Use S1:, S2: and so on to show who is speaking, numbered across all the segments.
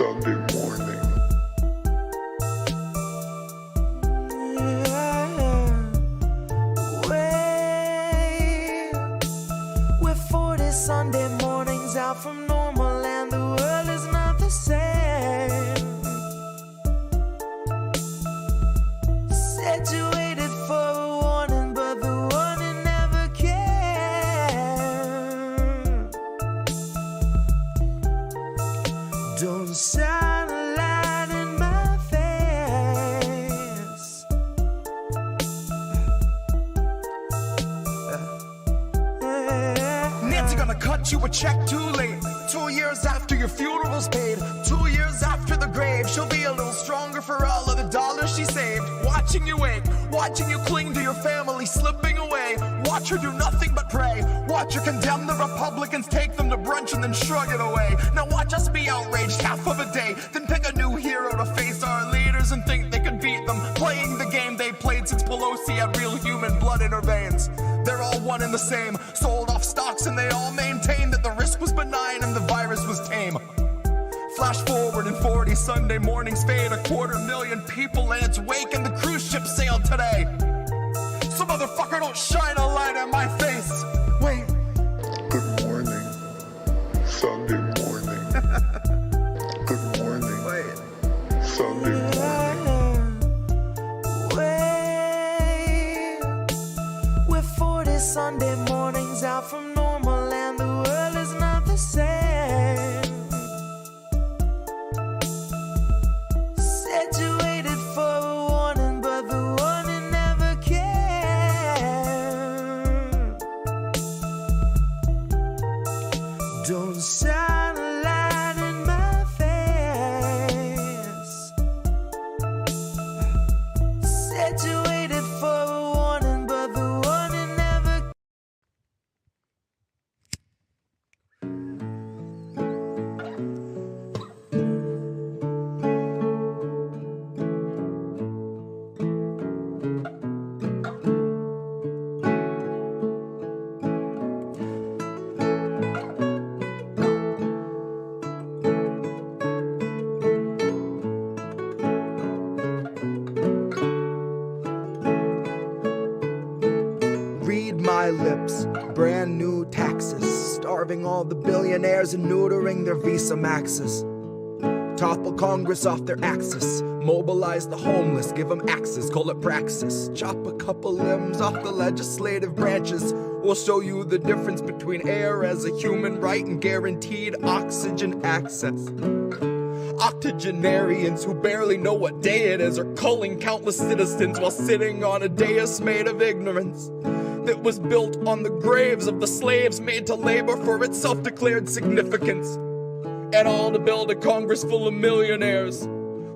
S1: Sunday morning.
S2: We're 40 Sunday mornings out from normal and the world is not the same. Said you waited for a warning, but the warning never came. Don't shine a light in my face.
S3: Nancy gonna cut you a check too late. 2 years after your funeral's paid, 2 years after the grave, she'll be a little stronger for all of the dollars she saved. Watching you wake, watching you cling to your family slipping away. Watch her do nothing but pray. Watch her condemn the Republicans, take them to brunch and then shrug it away. Now watch us be outraged half of a day, then pick a new hero to face our leaders and think they could beat them, playing the game they played since Pelosi had real human blood in her veins. They're all one and the same, sold off stocks and they all maintain that the risk was benign and the virus was tame. Flash forward and 40 Sunday mornings fade, 250,000 people in its wake and the cruise ship sailed today. So motherfucker, don't shine a light in my face. Wait.
S1: Good morning. Sunday morning. Good morning.
S3: Wait.
S1: Sunday morning.
S2: We're 40 Sunday mornings out from normal and the world is not the same. Said you waited for a warning, but the warning never came. Don't shine a light in my face. Said you waited for a warning, but the warning never.
S4: Read my lips, brand new taxes, starving all the billionaires and neutering their Visa Maxes. Topple Congress off their axis, mobilize the homeless, give them axes, call it praxis. Chop a couple limbs off the legislative branches. We'll show you the difference between air as a human right and guaranteed oxygen access. Octogenarians who barely know what day it is are culling countless citizens while sitting on a dais made of ignorance that was built on the graves of the slaves made to labor for its self-declared significance. And all to build a Congress full of millionaires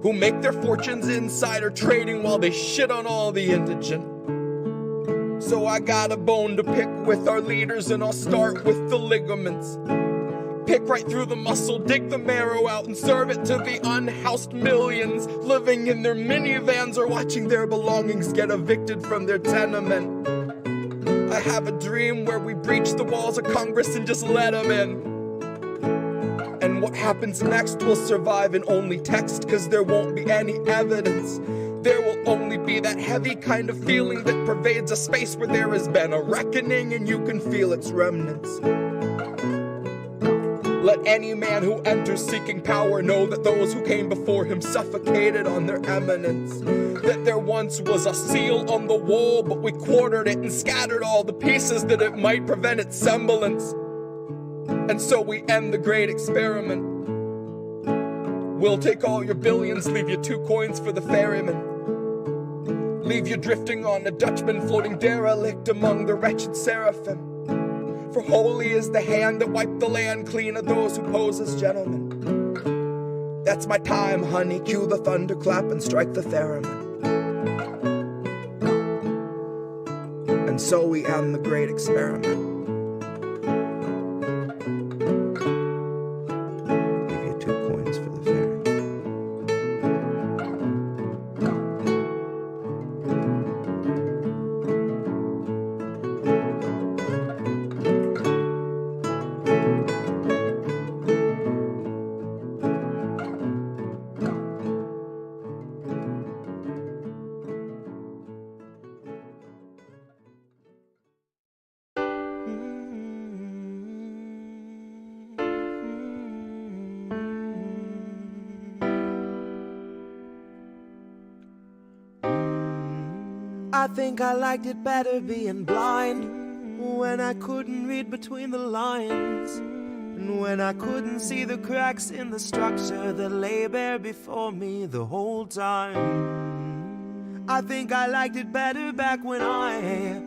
S4: who make their fortunes insider trading while they shit on all the indigent. So I got a bone to pick with our leaders and I'll start with the ligaments. Pick right through the muscle, dig the marrow out and serve it to the unhoused millions living in their minivans or watching their belongings get evicted from their tenement. I have a dream where we breach the walls of Congress and just let them in. And what happens next will survive in only text, cause there won't be any evidence. There will only be that heavy kind of feeling that pervades a space where there has been a reckoning and you can feel its remnants. Let any man who enters seeking power know that those who came before him suffocated on their eminence. That there once was a seal on the wall, but we quartered it and scattered all the pieces that it might prevent its semblance. And so we end the great experiment. We'll take all your billions, leave you 2 coins for the ferryman. Leave you drifting on a Dutchman floating derelict among the wretched seraphim. For holy is the hand that wiped the land clean of those who pose as gentlemen. That's my time, honey, cue the thunderclap and strike the theremin. And so we end the great experiment. Give you 2 coins for the ferryman.
S2: I think I liked it better being blind, when I couldn't read between the lines, and when I couldn't see the cracks in the structure that lay bare before me the whole time. I think I liked it better back when I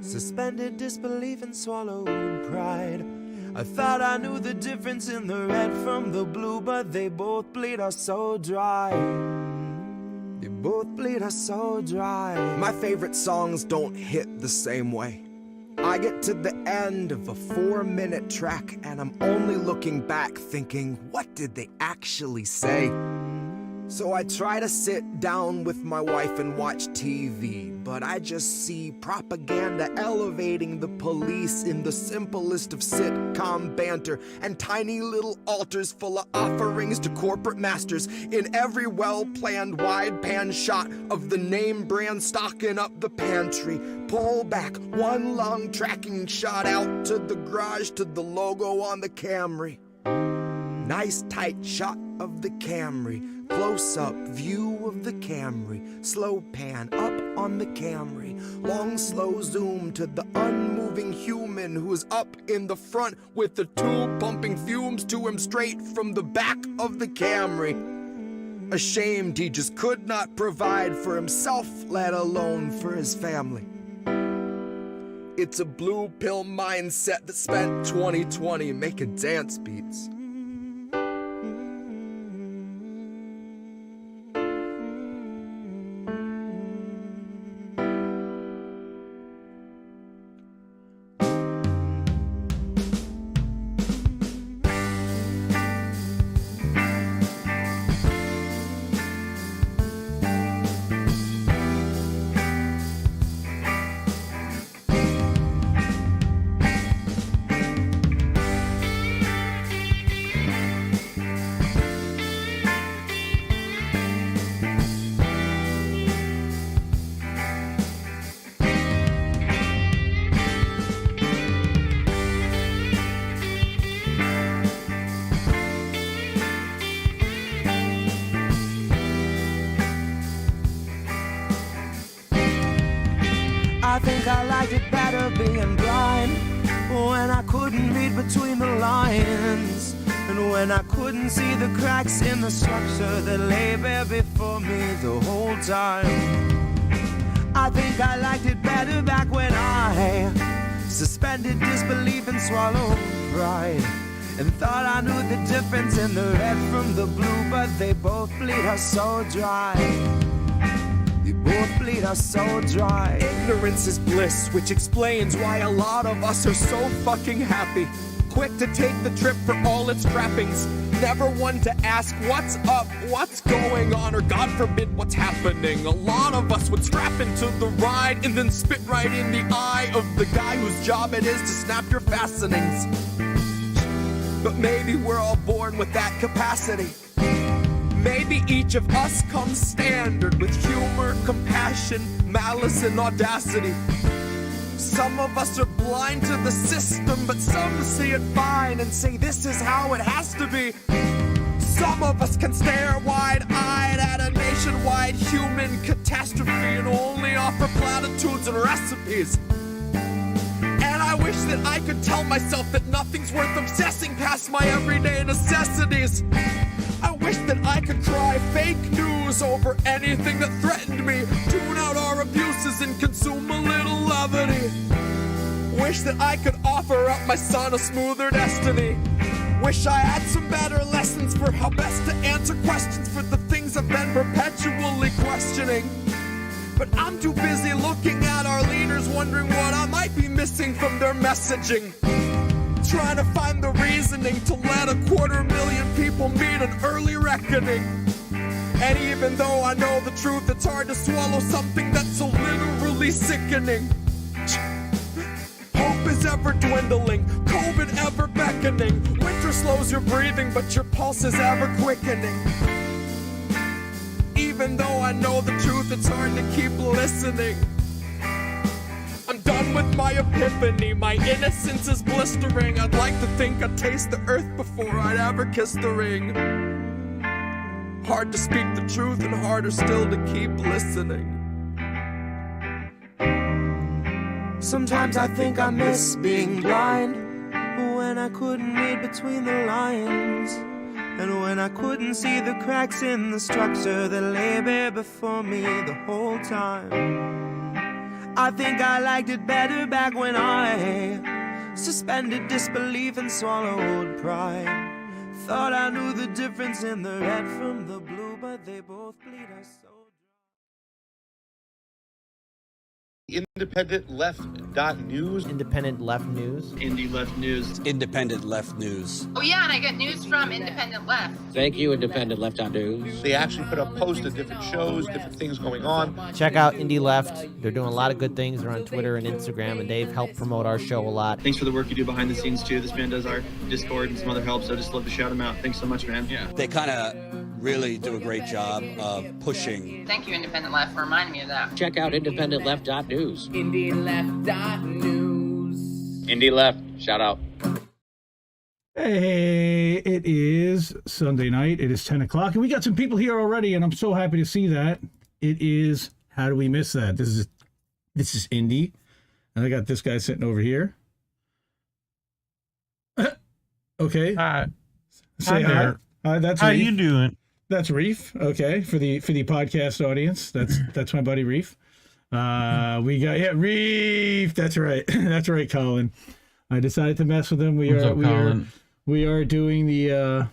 S2: suspended disbelief and swallowed pride. I thought I knew the difference in the red from the blue, but they both bleed us so dry. They both bleed us so dry.
S3: My favorite songs don't hit the same way. I get to the end of a 4-minute track and I'm only looking back thinking, what did they actually say? So I try to sit down with my wife and watch TV, but I just see propaganda elevating the police in the simplest of sitcom banter, and tiny little altars full of offerings to corporate masters in every well-planned wide pan shot of the name brand stocking up the pantry. Pull back one long tracking shot out to the garage to the logo on the Camry. Nice tight shot of the Camry. Close-up view of the Camry, slow pan up on the Camry, long slow zoom to the unmoving human who is up in the front with the tube pumping fumes to him straight from the back of the Camry. Ashamed he just could not provide for himself, let alone for his family. It's a blue pill mindset that spent 2020 making dance beats.
S2: I think I liked it better being blind, when I couldn't read between the lines, and when I couldn't see the cracks in the structure that lay bare before me the whole time. I think I liked it better back when I suspended disbelief and swallowed pride, and thought I knew the difference in the red from the blue, but they both bleed us so dry. They both bleed us so dry.
S3: Ignorance is bliss, which explains why a lot of us are so fucking happy. Quick to take the trip for all its trappings. Never one to ask what's up, what's going on, or God forbid what's happening. A lot of us would strap into the ride and then spit right in the eye of the guy whose job it is to snap your fastenings. But maybe we're all born with that capacity. Maybe each of us comes standard with humor, compassion, malice, and audacity. Some of us are blind to the system, but some see it fine and say this is how it has to be. Some of us can stare wide-eyed at a nationwide human catastrophe and only offer platitudes and recipes. And I wish that I could tell myself that nothing's worth obsessing past my everyday necessities. I wish that I could cry fake news over anything that threatened me, tune out our abuses and consume a little levity. Wish that I could offer up my son a smoother destiny. Wish I had some better lessons for how best to answer questions for the things I've been perpetually questioning. But I'm too busy looking at our leaders, wondering what I might be missing from their messaging. Trying to find the reasoning to let 250,000 people meet an early reckoning. And even though I know the truth, it's hard to swallow something that's so literally sickening. Hope is ever dwindling, COVID ever beckoning. Winter slows your breathing, but your pulse is ever quickening. Even though I know the truth, it's hard to keep listening. I'm done with my epiphany, my innocence is blistering. I'd like to think I'd taste the earth before I'd ever kiss the ring. Hard to speak the truth and harder still to keep listening.
S2: Sometimes I think I miss being blind, when I couldn't read between the lines, and when I couldn't see the cracks in the structure that lay bare before me the whole time. I think I liked it better back when I suspended disbelief and swallowed pride. Thought I knew the difference in the red from the blue, but they both bleed us so.
S5: IndependentLeft.news.
S6: Independent Left News.
S7: Indie Left News.
S8: Independent Left News.
S9: Oh yeah, and I get news from Independent Left.
S10: Thank you, independentleft.news.
S5: They actually put up posts of different shows, different things going on.
S6: Check out Indie Left. They're doing a lot of good things. They're on Twitter and Instagram, and they've helped promote our show a lot.
S7: Thanks for the work you do behind the scenes, too. This man does our Discord and some other help, so I just love to shout him out. Thanks so much, man. Yeah.
S8: They kind of really do a great job of pushing.
S9: Thank you, Independent Left, for reminding me of that.
S10: Check out independentleft.news.
S11: IndieLeft.news.
S10: Indie Left, shout out.
S12: Hey, it is Sunday night. It is 10 o'clock, and we got some people here already, and I'm so happy to see that. It is, how do we miss that? This is Indy, and I got this guy sitting over here. Okay.
S13: Hi.
S12: Say
S13: hi there.
S12: Hi, that's
S13: How
S12: Reef.
S13: you doing?
S12: That's Reef. Okay, for the podcast audience, that's my buddy Reef. We got Reef. That's right. That's right, Colin. I decided to mess with him. We are doing the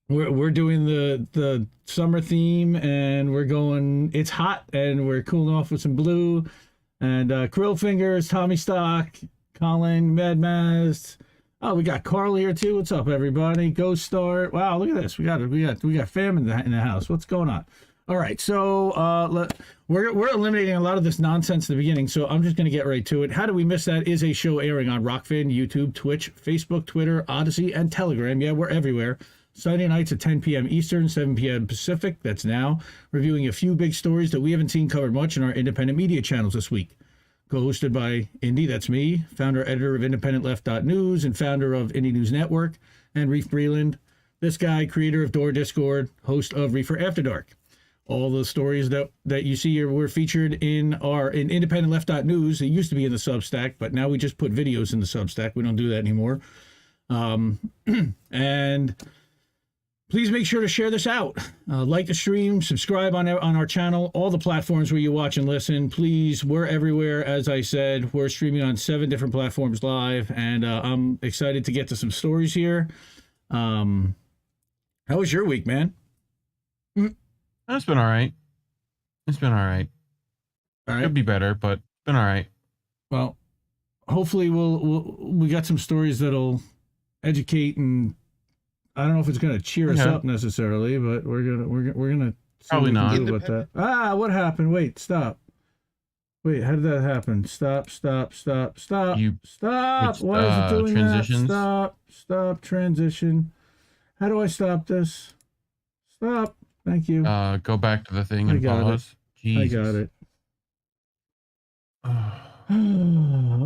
S12: we're doing the summer theme, and we're going. It's hot, and we're cooling off with some blue, and Krill Fingers, Tommy Stock, Colin, Mad Maz. Oh, we got Carl here too. What's up, everybody? Gosztola. Wow, look at this. We got fam in the house. What's going on? All right, so we're eliminating a lot of this nonsense in the beginning, so I'm just going to get right to it. How Do We Miss That is a show airing on Rockfin, YouTube, Twitch, Facebook, Twitter, Odyssey, and Telegram. Yeah, we're everywhere. Sunday nights at 10 p.m. Eastern, 7 p.m. Pacific. That's now. Reviewing a few big stories that we haven't seen covered much in our independent media channels this week. Co-hosted by Indy, that's me, founder, editor of independentleft.news and founder of IndieNews.Network, and Reef Breland, this guy, creator of Door Discord, host of Reefer After Dark. All the stories that you see here were featured in independentleft.news. It used to be in the Substack, but now we just put videos in the Substack. We don't do that anymore. And please make sure to share this out. Like the stream, subscribe on our channel, all the platforms where you watch and listen. Please, we're everywhere. As I said, we're streaming on 7 different platforms live, and I'm excited to get to some stories here. How was your week, man?
S13: It's been all right. All right. Could be better, but been all right.
S12: Well, hopefully we got some stories that'll educate, and I don't know if it's going to cheer us up necessarily, but we're gonna see
S13: probably
S12: what we
S13: not
S12: can do about that. What happened? Wait, stop. Wait, how did that happen? Stop. Stop. Why is it doing
S13: transitions?
S12: that? Stop. Transition. How do I stop this? Stop. Thank you.
S13: Go back to the thing and pause.
S12: I got it.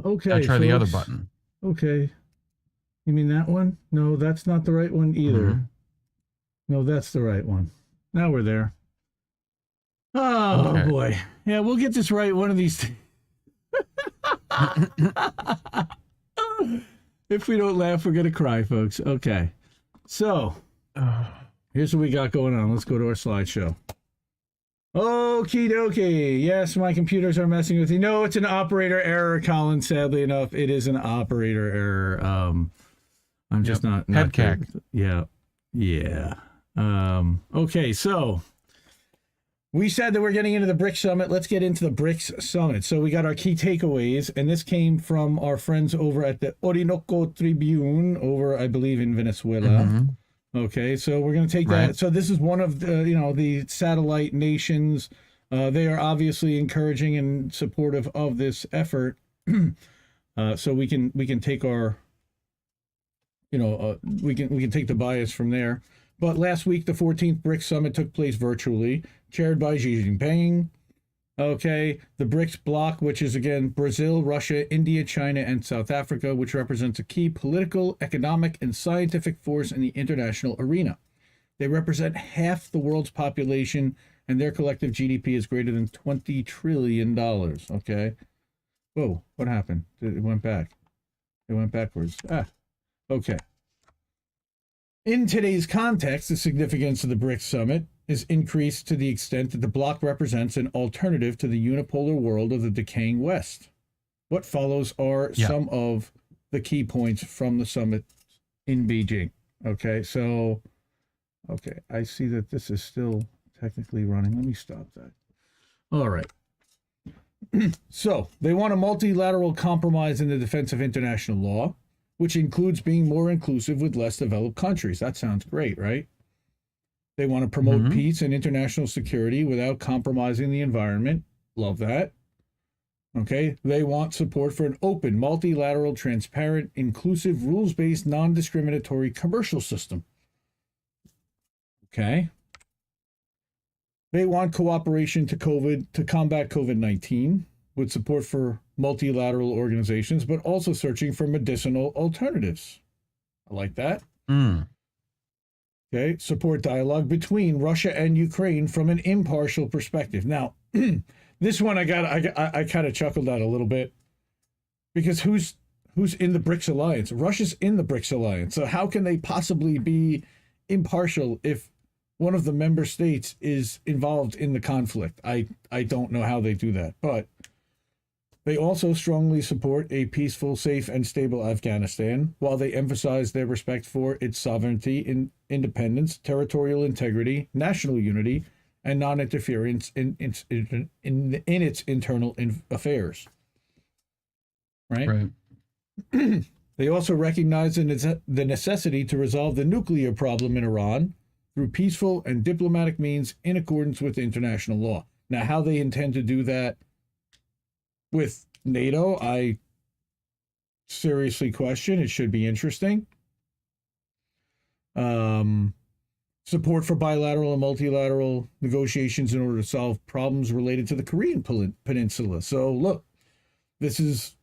S12: Okay.
S13: I try the other button.
S12: Okay. You mean that one? No, that's not the right one either.
S13: Mm-hmm.
S12: No, that's the right one. Now we're there. Oh, okay. Boy. Yeah, we'll get this right one of these. If we don't laugh, we're going to cry, folks. Okay. So, here's what we got going on. Let's go to our slideshow. Okie dokie. Yes, my computers are messing with you. No, it's an operator error, Colin. Sadly enough, it is an operator error. I'm just not
S13: head cack.
S12: Yeah. Okay, so we said that we're getting into the BRICS Summit. Let's get into the BRICS Summit. So we got our key takeaways, and this came from our friends over at the Orinoco Tribune over, I believe, in Venezuela. Mm-hmm. Okay, so we're going to take that. So this is one of the, the satellite nations. They are obviously encouraging and supportive of this effort. So we can take our, we can take the bias from there. But last week, the 14th BRICS Summit took place virtually, chaired by Xi Jinping. Okay, the BRICS bloc, which is, again, Brazil, Russia, India, China, and South Africa, which represents a key political, economic, and scientific force in the international arena. They represent half the world's population, and their collective GDP is greater than $20 trillion, okay? Whoa, what happened? It went back. It went backwards. Okay. In today's context, the significance of the BRICS summit is increased to the extent that the bloc represents an alternative to the unipolar world of the decaying West. What follows are some of the key points from the summit in Beijing. Okay, so, I see that this is still technically running. Let me stop that. All right. So, they want a multilateral compromise in the defense of international law, which includes being more inclusive with less developed countries. That sounds great, right? They want to promote peace and international security without compromising the environment. Love that. Okay. They want support for an open, multilateral, transparent, inclusive, rules-based, non-discriminatory commercial system. Okay. They want cooperation to combat COVID-19 with support for multilateral organizations, but also searching for medicinal alternatives. I like that. Okay. Support dialogue between Russia and Ukraine from an impartial perspective. Now, this one I kind of chuckled at a little bit, because who's in the BRICS alliance? Russia's in the BRICS alliance. So how can they possibly be impartial if one of the member states is involved in the conflict? I don't know how they do that, but they also strongly support a peaceful, safe, and stable Afghanistan, while they emphasize their respect for its sovereignty, independence, territorial integrity, national unity, and non-interference in its internal affairs. Right? They also recognize the necessity to resolve the nuclear problem in Iran through peaceful and diplomatic means in accordance with international law. Now, how they intend to do that with NATO, I seriously question. It should be interesting. Support for bilateral and multilateral negotiations in order to solve problems related to the Korean Peninsula. So, look, this is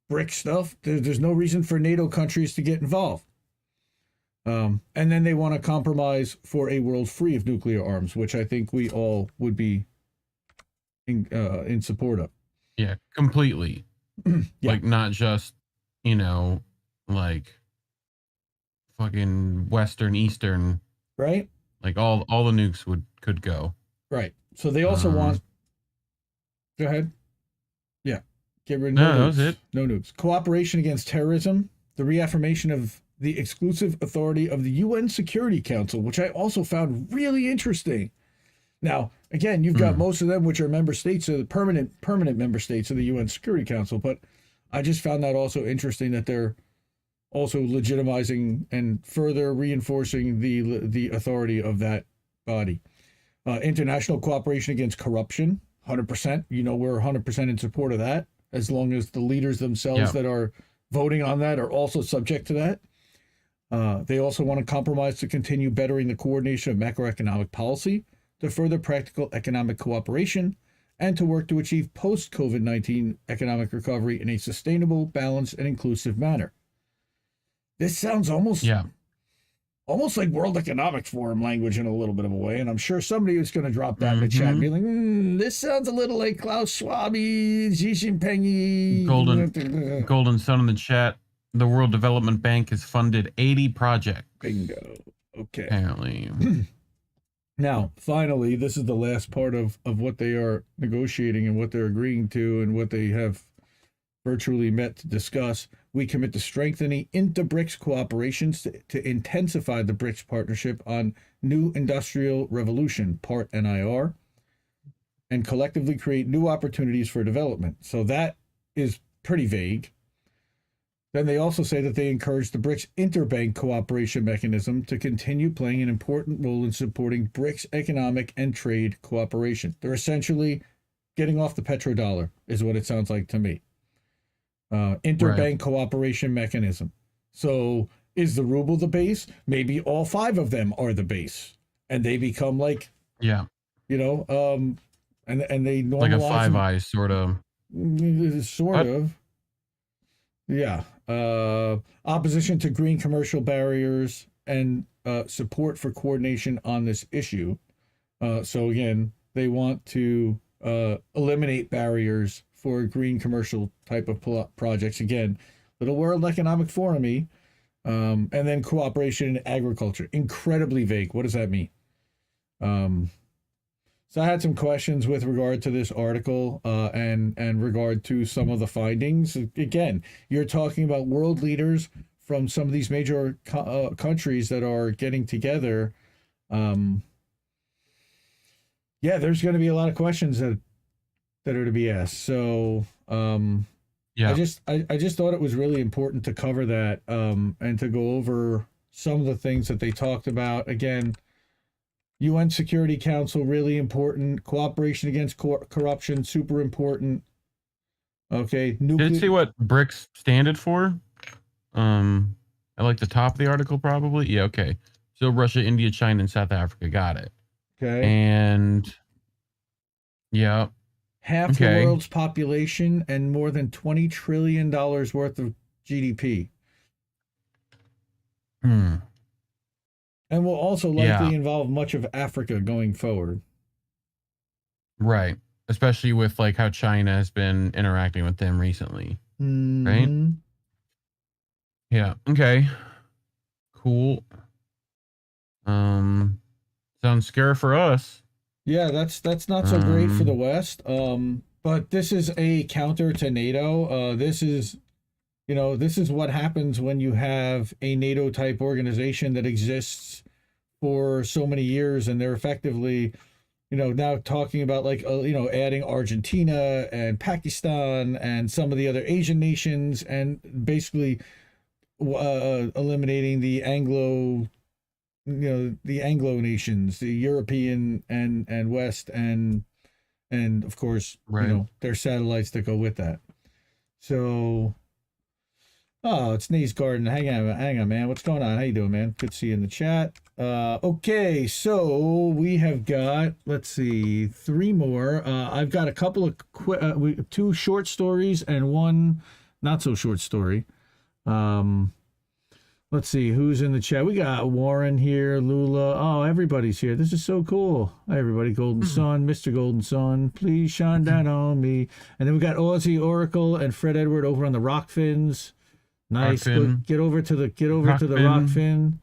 S12: BRIC stuff. There's no reason for NATO countries to get involved. And then they want to compromise for a world free of nuclear arms, which I think we all would be in support of.
S13: Yeah, completely. Like, not just, like fucking Western, Eastern.
S12: Right?
S13: Like all the nukes could go.
S12: Right. So they also want. Go ahead. Yeah. Get rid of
S13: no nukes. That was it.
S12: No nukes. Cooperation against terrorism, the reaffirmation of the exclusive authority of the UN Security Council, which I also found really interesting. Now, again, you've got most of them which are member states, of the permanent member states of the UN Security Council, but I just found that also interesting that they're also legitimizing and further reinforcing the authority of that body. International cooperation against corruption, 100%. We're 100% in support of that, as long as the leaders themselves that are voting on that are also subject to that. They also want to compromise to continue bettering the coordination of macroeconomic policy, to further practical economic cooperation, and to work to achieve post-COVID-19 economic recovery in a sustainable, balanced, and inclusive manner. This sounds almost like World Economic Forum language in a little bit of a way, and I'm sure somebody is going to drop that in the chat and be like, this sounds a little like Klaus Schwab, Xi Jinping.
S13: Golden Sun in the chat. The World Development Bank has funded 80 projects.
S12: Bingo. Okay.
S13: Apparently.
S12: Now, finally, this is the last part of what they are negotiating and what they're agreeing to and what they have virtually met to discuss. We commit to strengthening inter-BRICS cooperations to intensify the BRICS partnership on New Industrial Revolution, Part NIR, and collectively create new opportunities for development. So that is pretty vague. Then they also say that they encourage the BRICS interbank cooperation mechanism to continue playing an important role in supporting BRICS economic and trade cooperation. They're essentially getting off the petrodollar, is what it sounds like to me. Interbank cooperation mechanism. So is the ruble the base? Maybe all five of them are the base, and they become like, and they normalize
S13: like a Five Eyes sort of.
S12: Yeah. Opposition to green commercial barriers and support for coordination on this issue. So again, they want to eliminate barriers for green commercial type of projects. Again, little World Economic Forum-y. And then cooperation in agriculture. Incredibly vague. What does that mean? So I had some questions with regard to this article and regard to some of the findings. Again, you're talking about world leaders from some of these major countries that are getting together. Yeah, there's going to be a lot of questions that are to be asked. So I just thought it was really important to cover that and to go over some of the things that they talked about. Again, UN Security Council, really important. Cooperation against corruption, super important. Okay.
S13: Did it say what BRICS standed for? At like the top of the article, probably. Yeah, okay. So Russia, India, China, and South Africa. Got it.
S12: Okay.
S13: And yeah.
S12: Half the world's population and more than $20 trillion worth of GDP. And will also likely involve much of Africa going forward.
S13: Right. Especially with like how China has been interacting with them recently. Right? Yeah. Okay. Cool. Sounds scary for us.
S12: Yeah, that's not so great for the West. But this is a counter to NATO. This is what happens when you have a NATO type organization that exists for so many years, and they're effectively, now talking about adding Argentina and Pakistan and some of the other Asian nations, and basically eliminating the Anglo nations, the European and West, and of course, their satellites that go with that. So, it's Nee's Garden. Hang on, man. What's going on? How you doing, man? Good to see you in the chat. Okay, so we have got, let's see, 3 more. I've got a couple of 2 short stories and 1 not so short story. Let's see who's in the chat. We got Warren here, Lula. Oh, everybody's here. This is so cool. Hi, everybody. Golden Sun, Mr. Golden Sun, please shine down on me. And then we got Aussie Oracle and Fred Edward over on the Rockfins. Nice. Get over to the Rockfin.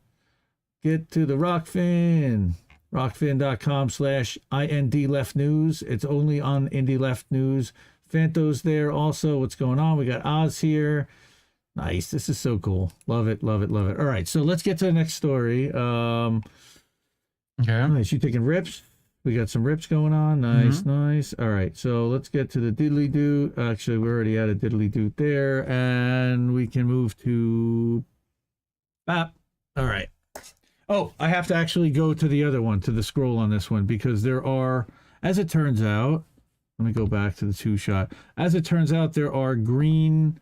S12: Get to the Rockfin. Rockfin.com/IndieLeftNews. It's only on Indie Left News. Fanto's there also. What's going on? We got Oz here. Nice. This is so cool. Love it, love it, love it. All right, so let's get to the next story. Okay. Nice. You taking rips? We got some rips going on. Nice, nice. All right, so let's get to the diddly doo. Actually, we already had a diddly doo there, and we can move to BAP. All right. Oh, I have to actually go to the other one, to the scroll on this one, because there are, as it turns out, let me go back to the 2-shot. As it turns out, there are green...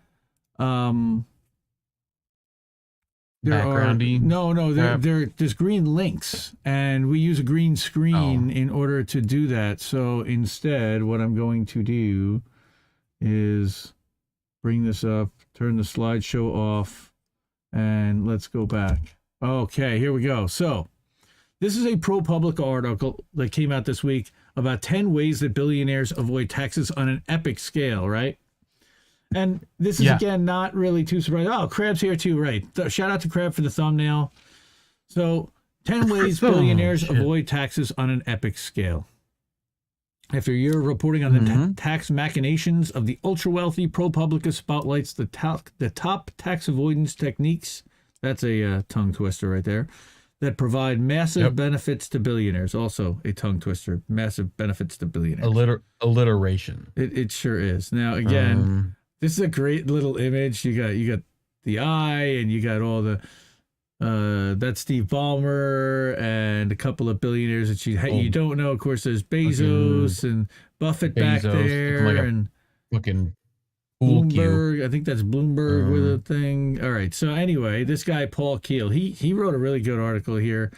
S12: there's green links, and we use a green screen in order to do that. So instead, what I'm going to do is bring this up, turn the slideshow off, and let's go back. Okay, here we go. So this is a ProPublica article that came out this week about 10 ways that billionaires avoid taxes on an epic scale, right? And this is, again, not really too surprising. Oh, Crab's here too, right. Shout out to Crab for the thumbnail. So, 10 ways billionaires avoid taxes on an epic scale. After a year of reporting on the tax machinations of the ultra-wealthy, ProPublica spotlights the top tax avoidance techniques. That's a tongue twister right there. That provide massive benefits to billionaires. Also a tongue twister. Massive benefits to billionaires.
S13: Alliteration.
S12: It sure is. Now, again... this is a great little image. You got the eye, and you got all the that's Steve Ballmer and a couple of billionaires that you don't know. Of course, there's Bezos and Buffett back there, and
S13: fucking
S12: Bloomberg. I think that's Bloomberg with a thing. All right. So anyway, this guy Paul Kiel, he wrote a really good article here.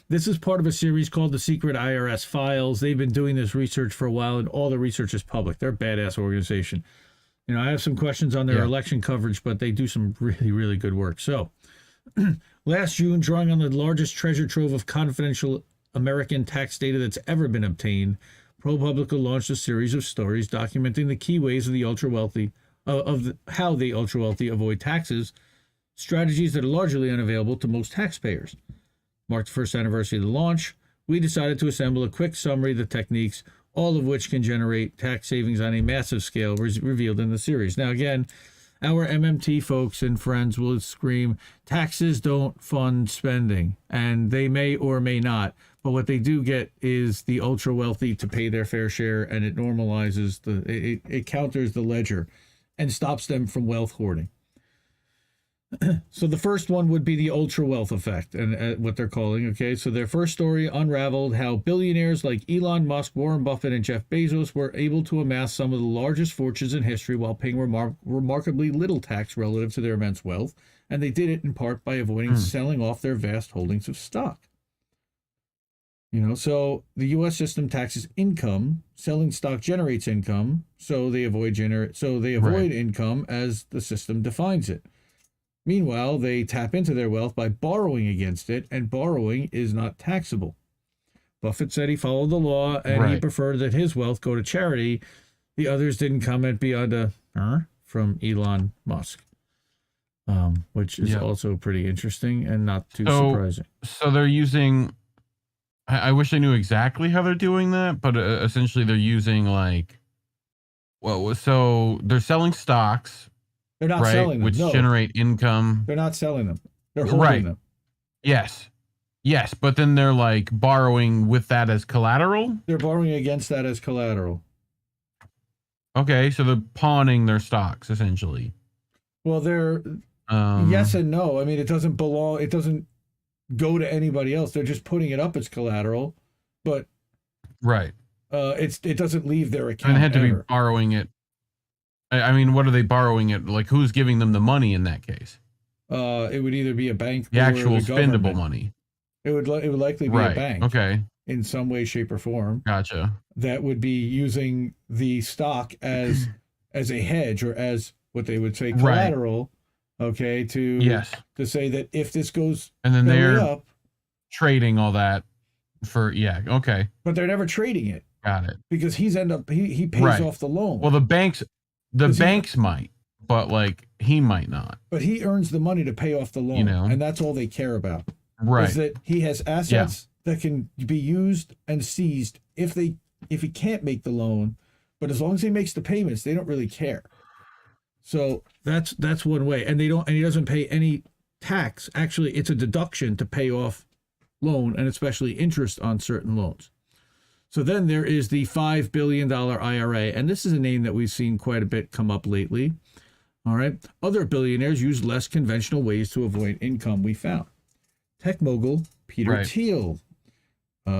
S12: This is part of a series called The Secret IRS Files. They've been doing this research for a while, and all the research is public. They're a badass organization. I have some questions on their election coverage, but they do some really, really good work. So, last June, drawing on the largest treasure trove of confidential American tax data that's ever been obtained, ProPublica launched a series of stories documenting the key ways of the ultra-wealthy, how the ultra-wealthy avoid taxes, strategies that are largely unavailable to most taxpayers. Marked the first anniversary of the launch, we decided to assemble a quick summary of the techniques, all of which can generate tax savings on a massive scale, revealed in the series. Now, again, our MMT folks and friends will scream, taxes don't fund spending, and they may or may not. But what they do get is the ultra wealthy to pay their fair share, and it normalizes it counters the ledger and stops them from wealth hoarding. So the first one would be the ultra wealth effect, and what they're calling. Okay, so their first story unraveled how billionaires like Elon Musk, Warren Buffett, and Jeff Bezos were able to amass some of the largest fortunes in history while paying remarkably little tax relative to their immense wealth, and they did it in part by avoiding selling off their vast holdings of stock. So the U.S. system taxes income. Selling stock generates income, so they avoid income as the system defines it. Meanwhile, they tap into their wealth by borrowing against it, and borrowing is not taxable. Buffett said he followed the law, and he preferred that his wealth go to charity. The others didn't comment beyond a from Elon Musk, which is also pretty interesting and not too surprising.
S13: So they're using... I wish I knew exactly how they're doing that, but essentially they're using so they're selling stocks.
S12: They're not selling them,
S13: which generate income.
S12: They're not selling them. They're holding them.
S13: Yes, but then they're borrowing with that as collateral.
S12: They're borrowing against that as collateral.
S13: Okay, so they're pawning their stocks essentially.
S12: Well, they're yes and no. I mean, it doesn't belong. It doesn't go to anybody else. They're just putting it up as collateral, but it doesn't leave their account.
S13: And they had to be borrowing it. I mean, what are they borrowing it? Who's giving them the money in that case?
S12: It would either be a bank,
S13: the actual spendable
S12: government.
S13: money.
S12: It would likely be a bank.
S13: Okay.
S12: In some way, shape, or form.
S13: Gotcha.
S12: That would be using the stock as a hedge, or as what they would say collateral. Okay, to say that if this goes
S13: and then they're
S12: up,
S13: trading all that for okay.
S12: But they're never trading it.
S13: Got it.
S12: Because he pays off the loan.
S13: Well, the banks might, but he might not.
S12: But he earns the money to pay off the loan, and that's all they care about.
S13: Right.
S12: Is that he has assets that can be used and seized if he can't make the loan, but as long as he makes the payments, they don't really care. So that's one way, and he doesn't pay any tax. Actually, it's a deduction to pay off loan, and especially interest on certain loans. So then there is the $5 billion IRA, and this is a name that we've seen quite a bit come up lately. All right. Other billionaires use less conventional ways to avoid income, we found. Tech mogul Peter Thiel,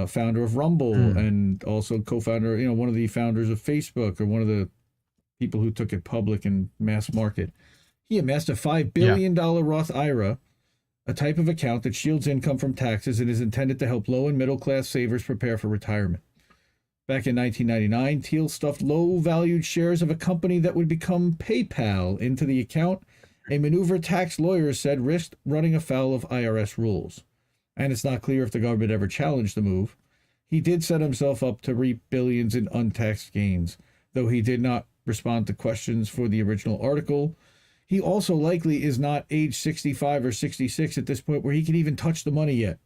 S12: founder of Rumble, and also co-founder, one of the founders of Facebook, or one of the people who took it public and mass market. He amassed a $5 billion Roth IRA, a type of account that shields income from taxes and is intended to help low and middle class savers prepare for retirement. Back in 1999, Thiel stuffed low-valued shares of a company that would become PayPal into the account, a maneuver tax lawyers said risked running afoul of IRS rules. And it's not clear if the government ever challenged the move. He did set himself up to reap billions in untaxed gains, though he did not respond to questions for the original article. He also likely is not age 65 or 66 at this point where he can even touch the money yet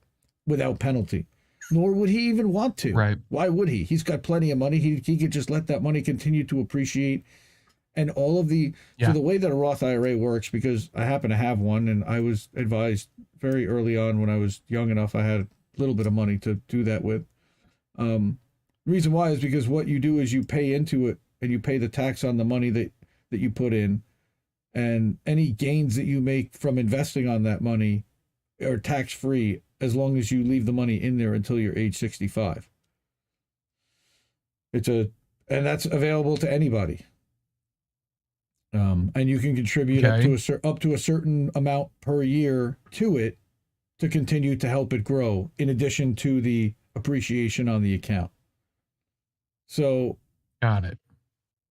S12: without penalty. Nor would he even want to.
S13: Right.
S12: Why would he? He's got plenty of money. He could just let that money continue to appreciate. And all of the... So the way that a Roth IRA works, because I happen to have one, and I was advised very early on when I was young enough, I had a little bit of money to do that with. The reason why is because what you do is you pay into it, and you pay the tax on the money that you put in, and any gains that you make from investing on that money are tax-free as long as you leave the money in there until you're age 65. And that's available to anybody. And you can contribute up to a certain amount per year to it to continue to help it grow, in addition to the appreciation on the account. So,
S13: got it.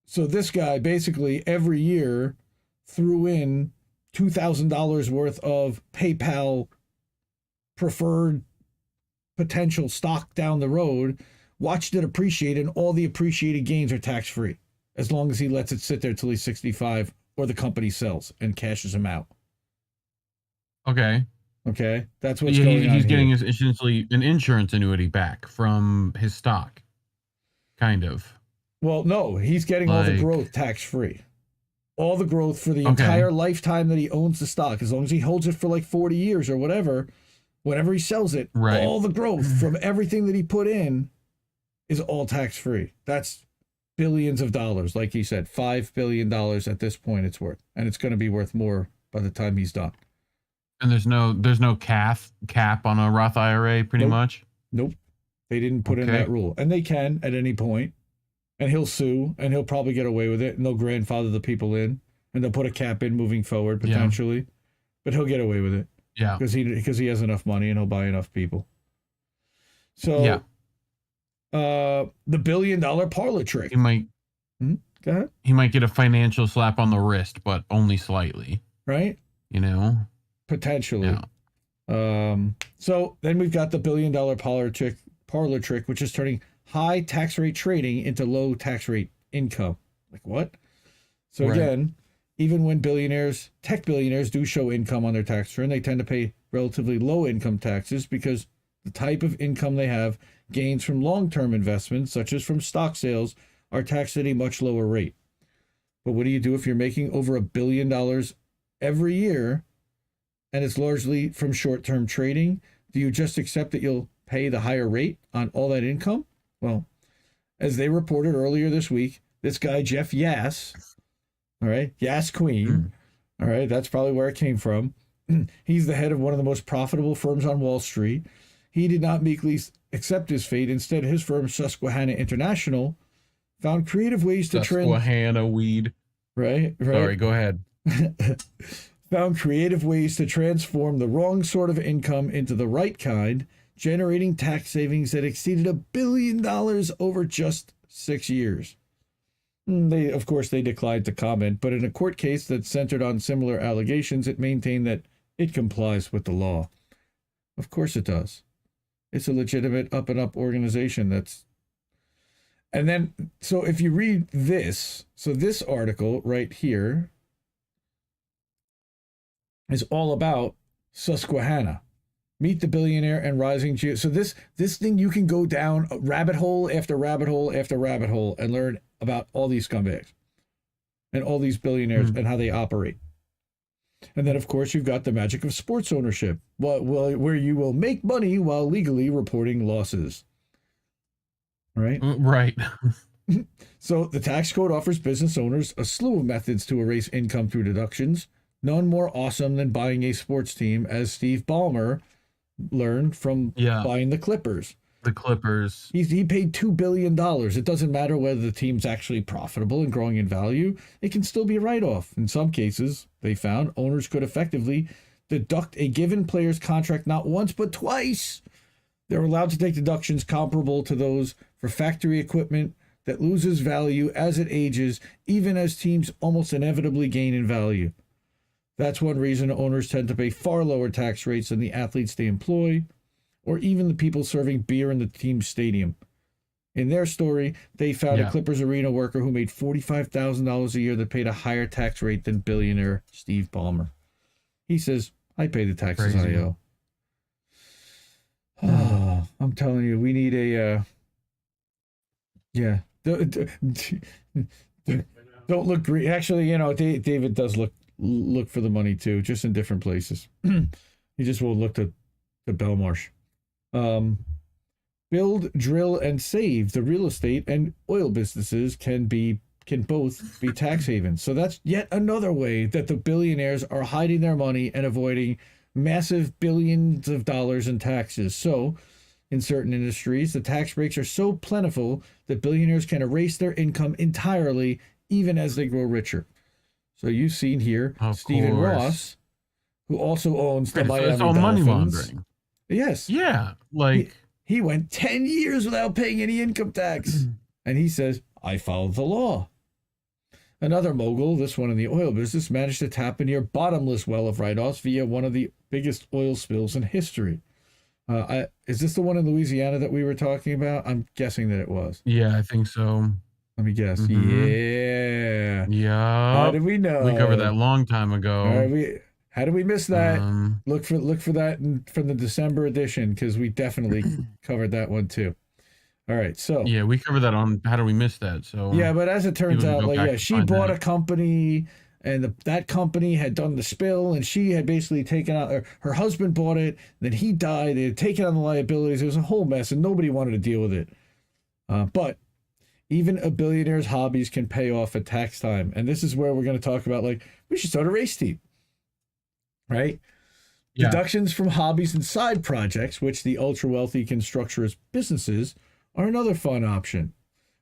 S12: So this guy basically every year threw in $2,000 worth of PayPal preferred potential stock down the road watched it appreciate, and all the appreciated gains are tax-free, as long as he lets it sit there till he's 65 or the company sells and cashes him out.
S13: Okay.
S12: Okay, that's what's going on.
S13: He's getting essentially an insurance annuity back from his stock, kind of.
S12: Well, no, he's getting all the growth tax-free. All the growth for the entire lifetime that he owns the stock, as long as he holds it for like 40 years or whatever, whenever he sells it, all the growth from everything that he put in is all tax-free. That's billions of dollars, like he said, $5 billion at this point it's worth, and it's going to be worth more by the time he's done.
S13: And there's no cap on a Roth IRA, pretty much.
S12: Nope, they didn't put in that rule, and they can at any point. And he'll sue, and he'll probably get away with it, and they'll grandfather the people in, and they'll put a cap in moving forward potentially, but he'll get away with it.
S13: Yeah,
S12: because he has enough money and he'll buy enough people. So, the $1 billion parlor trick.
S13: He might.
S12: Go ahead.
S13: He might get a financial slap on the wrist, but only slightly.
S12: Right.
S13: You know,
S12: potentially. Yeah. So then we've got the $1 billion parlor trick, which is turning high tax rate trading into low tax rate income. Like what? So again, even when tech billionaires do show income on their tax return, they tend to pay relatively low income taxes because the type of income they have, gains from long-term investments, such as from stock sales, are taxed at a much lower rate. But what do you do if you're making over $1 billion every year and it's largely from short-term trading? Do you just accept that you'll pay the higher rate on all that income? Well, as they reported earlier this week, this guy, Jeff Yass, all right, Yass Queen, all right, that's probably where it came from. He's the head of one of the most profitable firms on Wall Street. He did not meekly accept his fate. Instead, his firm, Susquehanna International, found creative ways to
S13: Susquehanna weed.
S12: Right.
S13: Sorry, go ahead.
S12: Found creative ways to transform the wrong sort of income into the right kind, generating tax savings that exceeded $1 billion over just 6 years. Of course, they declined to comment, but in a court case that centered on similar allegations, it maintained that it complies with the law. Of course it does. It's a legitimate up-and-up organization And then, so if you read this, so this article right here is all about Susquehanna. Meet the billionaire and rising geo. So this thing, you can go down rabbit hole after rabbit hole after rabbit hole and learn about all these scumbags and all these billionaires and how they operate. And then, of course, you've got the magic of sports ownership, where you will make money while legally reporting losses. Right?
S13: Right.
S12: So the tax code offers business owners a slew of methods to erase income through deductions. None more awesome than buying a sports team, as Steve Ballmer learned from buying the Clippers.
S13: The Clippers.
S12: He paid $2 billion. It doesn't matter whether the team's actually profitable and growing in value. It can still be a write-off. In some cases, they found owners could effectively deduct a given player's contract not once, but twice. They're allowed to take deductions comparable to those for factory equipment that loses value as it ages, even as teams almost inevitably gain in value. That's one reason owners tend to pay far lower tax rates than the athletes they employ, or even the people serving beer in the team's stadium. In their story, they found a Clippers arena worker who made $45,000 a year that paid a higher tax rate than billionaire Steve Ballmer. He says, I pay the taxes I owe. Oh, I'm telling you, we need a, don't look green. Actually, David does look for the money too, just in different places. He just will look to Belmarsh. Build, drill, and save. The real estate and oil businesses can both be tax havens. So that's yet another way that the billionaires are hiding their money and avoiding massive billions of dollars in taxes. So in certain industries, the tax breaks are so plentiful that billionaires can erase their income entirely, even as they grow richer. So you've seen here Stephen Ross, who also owns the Miami Dolphins. It's all money laundering. Yes.
S13: Yeah.
S12: He went 10 years without paying any income tax. And he says, I followed the law. Another mogul, this one in the oil business, managed to tap a near bottomless well of write-offs via one of the biggest oil spills in history. Is this the one in Louisiana that we were talking about? I'm guessing that it was.
S13: Yeah, I think so.
S12: Let me guess. Yeah.
S13: Yeah.
S12: How did we know?
S13: We covered that a long time ago.
S12: All right, how did we miss that? Look for that from the December edition, because we definitely covered that one too. All right, so
S13: yeah, we covered that on How Do We Miss That? So
S12: yeah, but as it turns out, like she bought
S13: that.
S12: a company, and that company had done the spill, and she had basically taken out, or her husband bought it, then he died. They had taken on the liabilities. It was a whole mess, and nobody wanted to deal with it. But even a billionaire's hobbies can pay off at tax time, and this is where we're going to talk about, like, we should start a race team, right? Yeah. Deductions from hobbies and side projects, which the ultra wealthy can structure as businesses, are another fun option.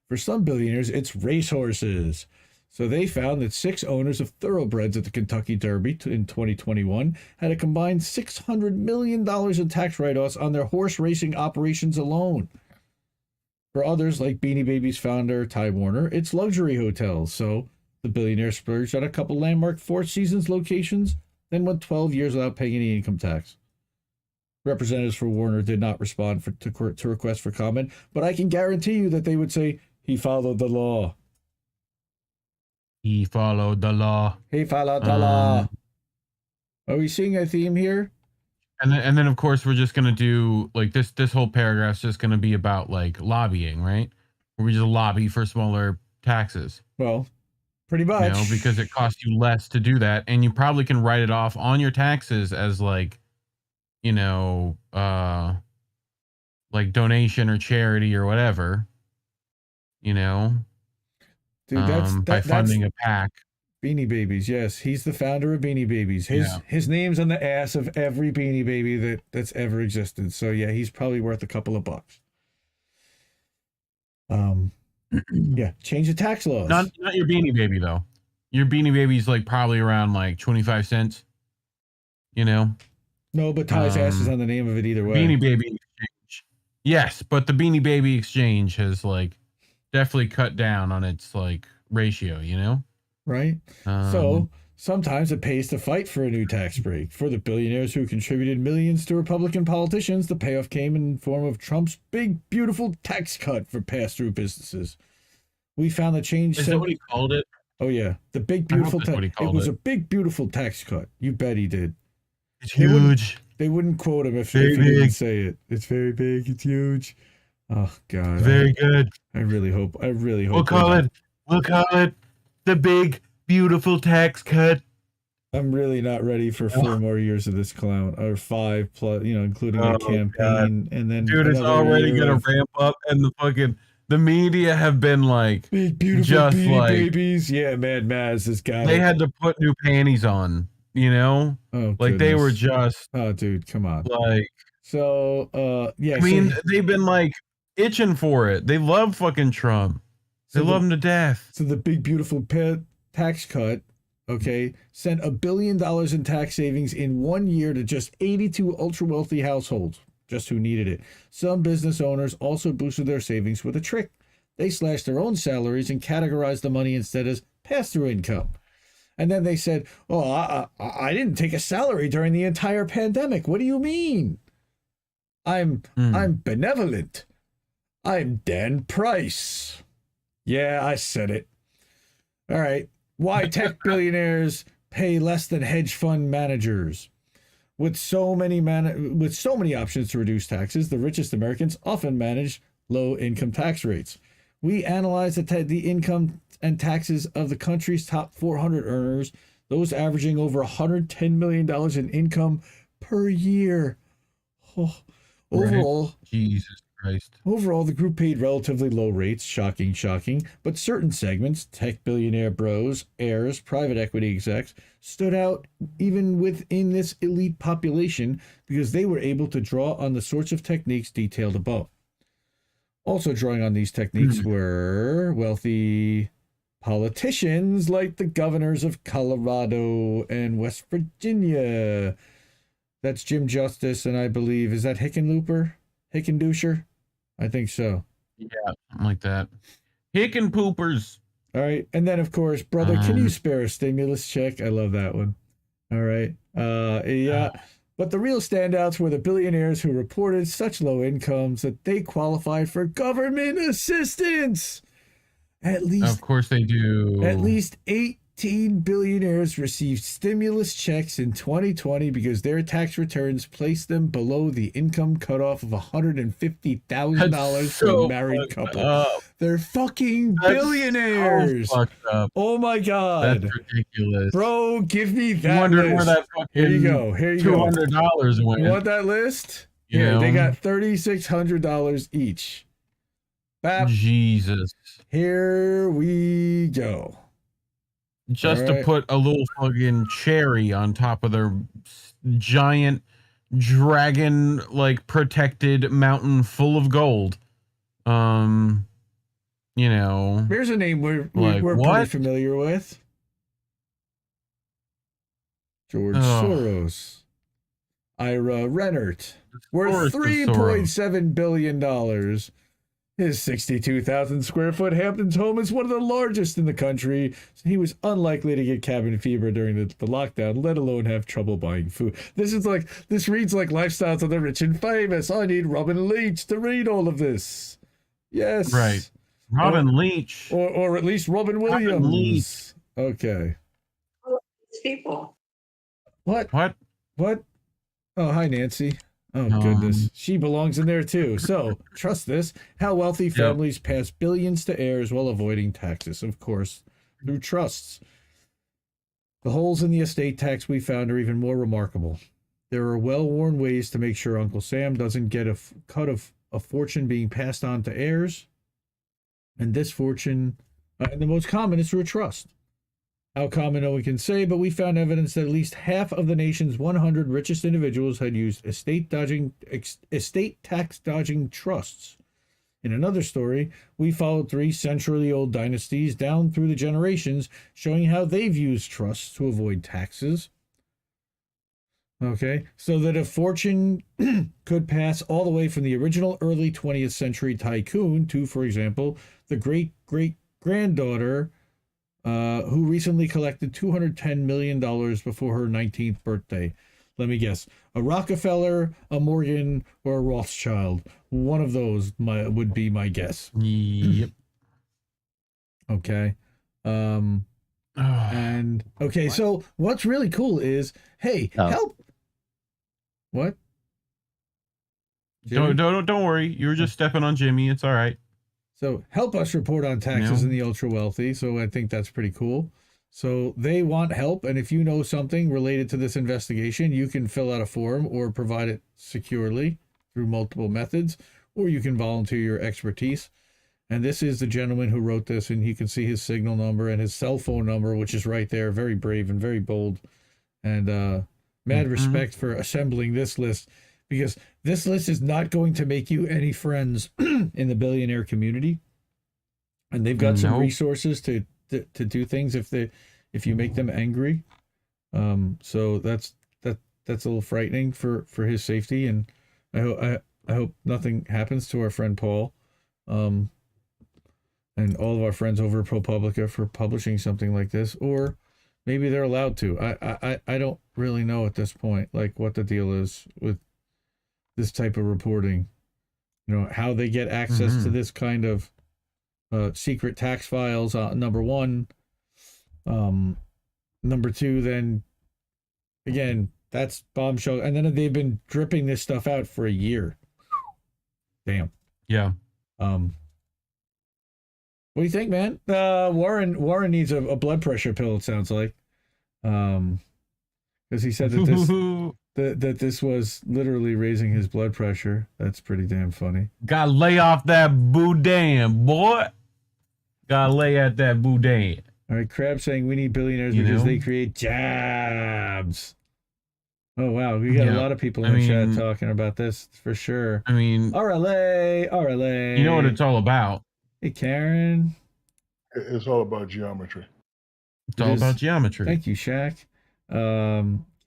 S12: For some billionaires, it's racehorses. So they found that 6 owners of thoroughbreds at the Kentucky Derby in 2021 had a combined $600 million in tax write-offs on their horse racing operations alone. For others, like Beanie Babies founder Ty Warner, it's luxury hotels. So the billionaire splurged on a couple landmark Four Seasons locations, then went 12 years without paying any income tax. Representatives for Warner did not respond to requests for comment, but I can guarantee you that they would say he followed the law.
S13: He followed the law.
S12: He followed the law. Are we seeing a theme here?
S13: And then of course we're just gonna do like this whole paragraph's just gonna be about like lobbying, right? Where we just lobby for smaller taxes.
S12: Well, pretty much.
S13: You know, because it costs you less to do that, and you probably can write it off on your taxes as like, you know, like donation or charity or whatever. You know.
S12: Dude,
S13: by funding a PAC.
S12: Beanie Babies, yes. He's the founder of Beanie Babies. His name's on the ass of every Beanie Baby that's ever existed. So yeah, he's probably worth a couple of bucks. Yeah, change the tax laws.
S13: Not your Beanie Baby though. Your Beanie Baby's like probably around like 25 cents. You know?
S12: No, but Ty's ass is on the name of it either way.
S13: Beanie Baby Exchange. Yes, but the Beanie Baby Exchange has like definitely cut down on its like ratio, you know?
S12: Right. So sometimes it pays to fight for a new tax break. For the billionaires who contributed millions to Republican politicians, the payoff came in the form of Trump's big, beautiful tax cut for pass-through businesses. We found the change.
S13: Is that what he called it?
S12: Oh yeah, the big, beautiful tax. It was a big, beautiful tax cut. You bet he did.
S13: It's huge.
S12: They wouldn't quote him if he didn't say it. It's very big. It's huge. Oh God.
S13: Very good.
S12: I really hope.
S13: We'll call it the big, beautiful tax cut.
S12: I'm really not ready for 4 more years of this clown, or 5 plus, you know, including a campaign. God. And then
S13: dude, it's already gonna ramp up, and the media have been like,
S12: big, beautiful
S13: just like
S12: babies. Yeah, Mad Maz has got
S13: they had to put new panties on, you know?
S12: Oh,
S13: like they were just
S12: dude, come on.
S13: Like,
S12: so yeah.
S13: I mean, they've been like itching for it. They love fucking Trump. They love him to death.
S12: So the big, beautiful tax cut, okay, sent $1 billion in tax savings in 1 year to just 82 ultra-wealthy households, just who needed it. Some business owners also boosted their savings with a trick. They slashed their own salaries and categorized the money instead as pass-through income. And then they said, oh, I didn't take a salary during the entire pandemic. What do you mean? I'm benevolent. I'm Dan Price. Yeah, I said it. All right. Why tech billionaires pay less than hedge fund managers? With so many options to reduce taxes, the richest Americans often manage low income tax rates. We analyzed the income and taxes of the country's top 400 earners, those averaging over $110 million in income per year. Oh, overall,
S13: Jesus Christ.
S12: Overall, the group paid relatively low rates, shocking, but certain segments, tech billionaire bros, heirs, private equity execs, stood out even within this elite population because they were able to draw on the sorts of techniques detailed above. Also drawing on these techniques were wealthy politicians like the governors of Colorado and West Virginia. That's Jim Justice, and I believe, is that Hickenlooper? Hickendusher? I think so.
S13: Yeah, something like that. Hickenpoopers.
S12: All right. And then, of course, brother, can you spare a stimulus check? I love that one. All right. Yeah. But the real standouts were the billionaires who reported such low incomes that they qualified for government assistance.
S13: Of course they do.
S12: At least 18 billionaires received stimulus checks in 2020 because their tax returns placed them below the income cutoff of $150,000 for a married couple. They're fucking billionaires.
S13: So fucked up.
S12: Oh my God.
S13: That's ridiculous.
S12: Bro, give me that
S13: I wonder
S12: list.
S13: where that fucking
S12: Here you go.
S13: $200 went.
S12: You want that list? Here, they got $3,600 each. Bap.
S13: Jesus.
S12: Here we go.
S13: Just to put a little fucking cherry on top of their giant dragon protected mountain full of gold.
S12: Here's a name we're pretty familiar with. George Soros. Ira Rennert. Worth $3.7 billion. His 62,000 square foot Hamptons home is one of the largest in the country, so he was unlikely to get cabin fever during the lockdown, let alone have trouble buying food. This reads like Lifestyles of the Rich and Famous. I need Robin Leach to read all of this. Yes.
S13: Right. Robin Leach.
S12: Or at least Robin Williams.
S13: Robin Leach.
S12: Okay.
S11: People.
S12: What? Oh, hi, Nancy. Oh, goodness. She belongs in there, too. So, trust this. How wealthy families pass billions to heirs while avoiding taxes. Of course, through trusts. The holes in the estate tax we found are even more remarkable. There are well-worn ways to make sure Uncle Sam doesn't get a cut of a fortune being passed on to heirs. And this fortune, and the most common is through a trust. How common, no one can say, but we found evidence that at least half of the nation's 100 richest individuals had used estate tax dodging trusts. In another story, we followed 3 century-old dynasties down through the generations, showing how they've used trusts to avoid taxes. Okay, so that a fortune could pass all the way from the original early 20th century tycoon to, for example, the great-great-granddaughter who recently collected $210 million before her 19th birthday. Let me guess. A Rockefeller, a Morgan, or a Rothschild. One of those would be my guess.
S13: Yep.
S12: Okay. So what's really cool is, hey, help. What?
S13: Don't worry. You were just stepping on Jimmy. It's all right.
S12: So help us report on taxes in the ultra wealthy. So I think that's pretty cool. So they want help. And if you know something related to this investigation, you can fill out a form or provide it securely through multiple methods, or you can volunteer your expertise. And this is the gentleman who wrote this, and you can see his signal number and his cell phone number, which is right there. Very brave and very bold. And mad respect for assembling this list, because this list is not going to make you any friends in the billionaire community. And they've got some resources to do things if you make them angry. So that's a little frightening for his safety. And I hope nothing happens to our friend Paul. And all of our friends over at ProPublica for publishing something like this, or maybe they're allowed to. I don't really know at this point, what the deal is with this type of reporting. How they get access to this kind of secret tax files, number one. Number two, then again, that's bombshell. And then they've been dripping this stuff out for a year. Damn.
S13: Yeah.
S12: What do you think, man? Warren needs a blood pressure pill, it sounds like. Because he said that this was literally raising his blood pressure. That's pretty damn funny.
S13: Gotta lay off that boudin, boy. Gotta lay at that boudin.
S12: All right, Crab saying we need billionaires because they create jobs. Oh, wow. We got a lot of people in the chat talking about this for sure. RLA.
S13: You know what it's all about.
S12: Hey, Karen.
S1: It's all about geometry.
S13: It's all about geometry.
S12: Thank you, Shaq.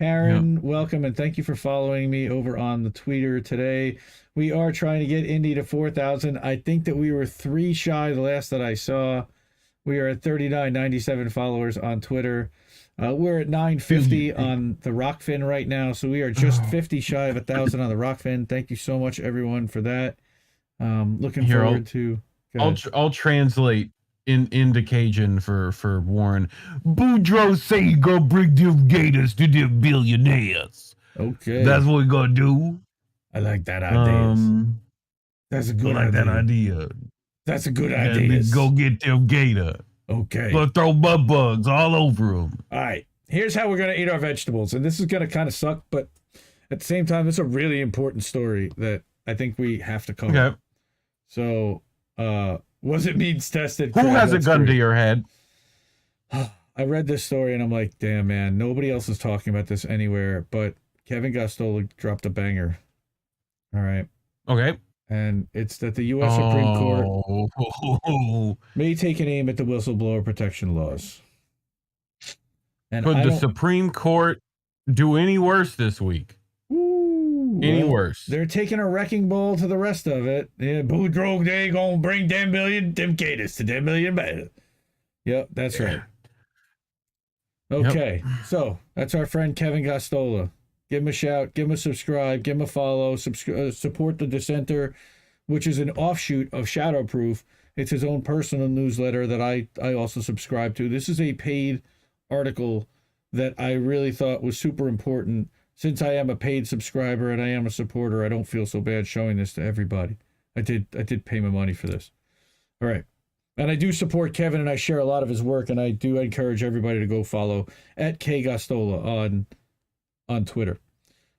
S12: Karen, welcome, and thank you for following me over on the Twitter today. We are trying to get Indy to 4,000. I think that we were 3 shy the last that I saw. We are at 3997 followers on Twitter. We're at 950 on the Rockfin right now, so we are just 50 shy of 1,000 on the Rockfin. Thank you so much, everyone, for that. Looking forward to.
S13: I'll translate into Cajun for Warren. Boudreaux say you go bring them gators to the billionaires.
S12: Okay,
S13: that's what we gonna do.
S12: I like that idea. That's a good idea.
S13: That idea.
S12: That's a good idea.
S13: Let's go get them gator.
S12: Okay.
S13: Let's throw mud bugs all over them.
S12: All right. Here's how we're going to eat our vegetables. And this is going to kind of suck, but at the same time, it's a really important story that I think we have to cover.
S13: Okay.
S12: So, was it means tested?
S13: Who has a gun to your head?
S12: I read this story and I'm like, damn, man, nobody else is talking about this anywhere, but Kevin Gosztola dropped a banger. All right.
S13: Okay.
S12: And it's that the U.S. Supreme Court may take an aim at the whistleblower protection laws. And
S13: could the Supreme Court do any worse this week? Any worse?
S12: They're taking a wrecking ball to the rest of it. Yeah, Boudreaux, they gonna bring 10 million them gators to 10 million better. Yep, that's right. Okay, so that's our friend Kevin Gosztola. Give him a shout, give him a subscribe, give him a follow, support The Dissenter, which is an offshoot of Shadowproof. It's his own personal newsletter that I also subscribe to. This is a paid article that I really thought was super important. Since I am a paid subscriber and I am a supporter, I don't feel so bad showing this to everybody. I did pay my money for this. All right. And I do support Kevin, and I share a lot of his work, and I do encourage everybody to go follow at Gosztola on Twitter.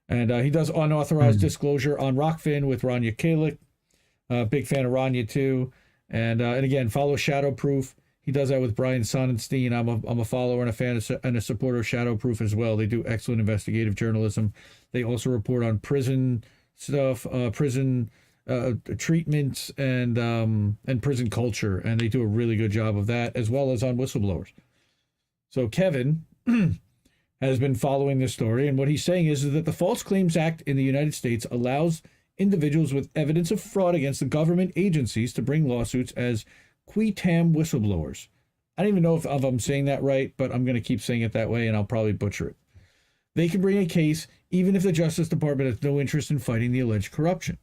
S12: And he does unauthorized disclosure on Rockfin with Rania Kalik. Big fan of Rania too. And again, follow Shadowproof. He does that with Brian Sonnenstein. I'm a follower and a fan and a supporter of Shadowproof as well. They do excellent investigative journalism. They also report on prison stuff, prison treatments, and prison culture, and they do a really good job of that, as well as on whistleblowers. So Kevin has been following this story, and what he's saying is that the False Claims Act in the United States allows individuals with evidence of fraud against the government agencies to bring lawsuits as qui tam whistleblowers. I don't even know if I'm saying that right, but I'm going to keep saying it that way, and I'll probably butcher it. They can bring a case even if the Justice Department has no interest in fighting the alleged corruption.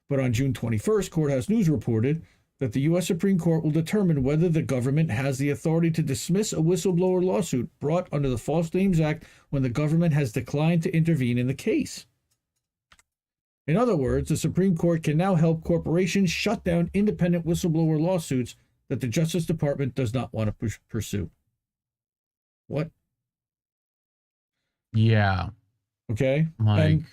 S12: But on June 21st, Courthouse News reported that the U.S. Supreme Court will determine whether the government has the authority to dismiss a whistleblower lawsuit brought under the False Claims Act when the government has declined to intervene in the case. In other words, the Supreme Court can now help corporations shut down independent whistleblower lawsuits that the Justice Department does not want to pursue. What?
S13: Yeah.
S12: Okay. And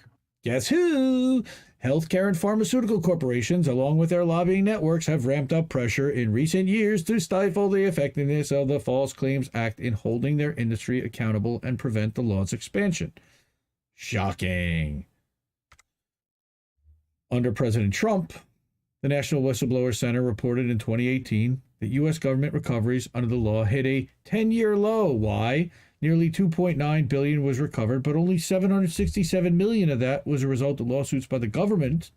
S12: guess who? Healthcare and pharmaceutical corporations, along with their lobbying networks, have ramped up pressure in recent years to stifle the effectiveness of the False Claims Act in holding their industry accountable and prevent the law's expansion. Shocking. Under President Trump, the National Whistleblower Center reported in 2018 that U.S. government recoveries under the law hit a 10-year low. Why? Nearly $2.9 billion was recovered, but only $767 million of that was a result of lawsuits by the government.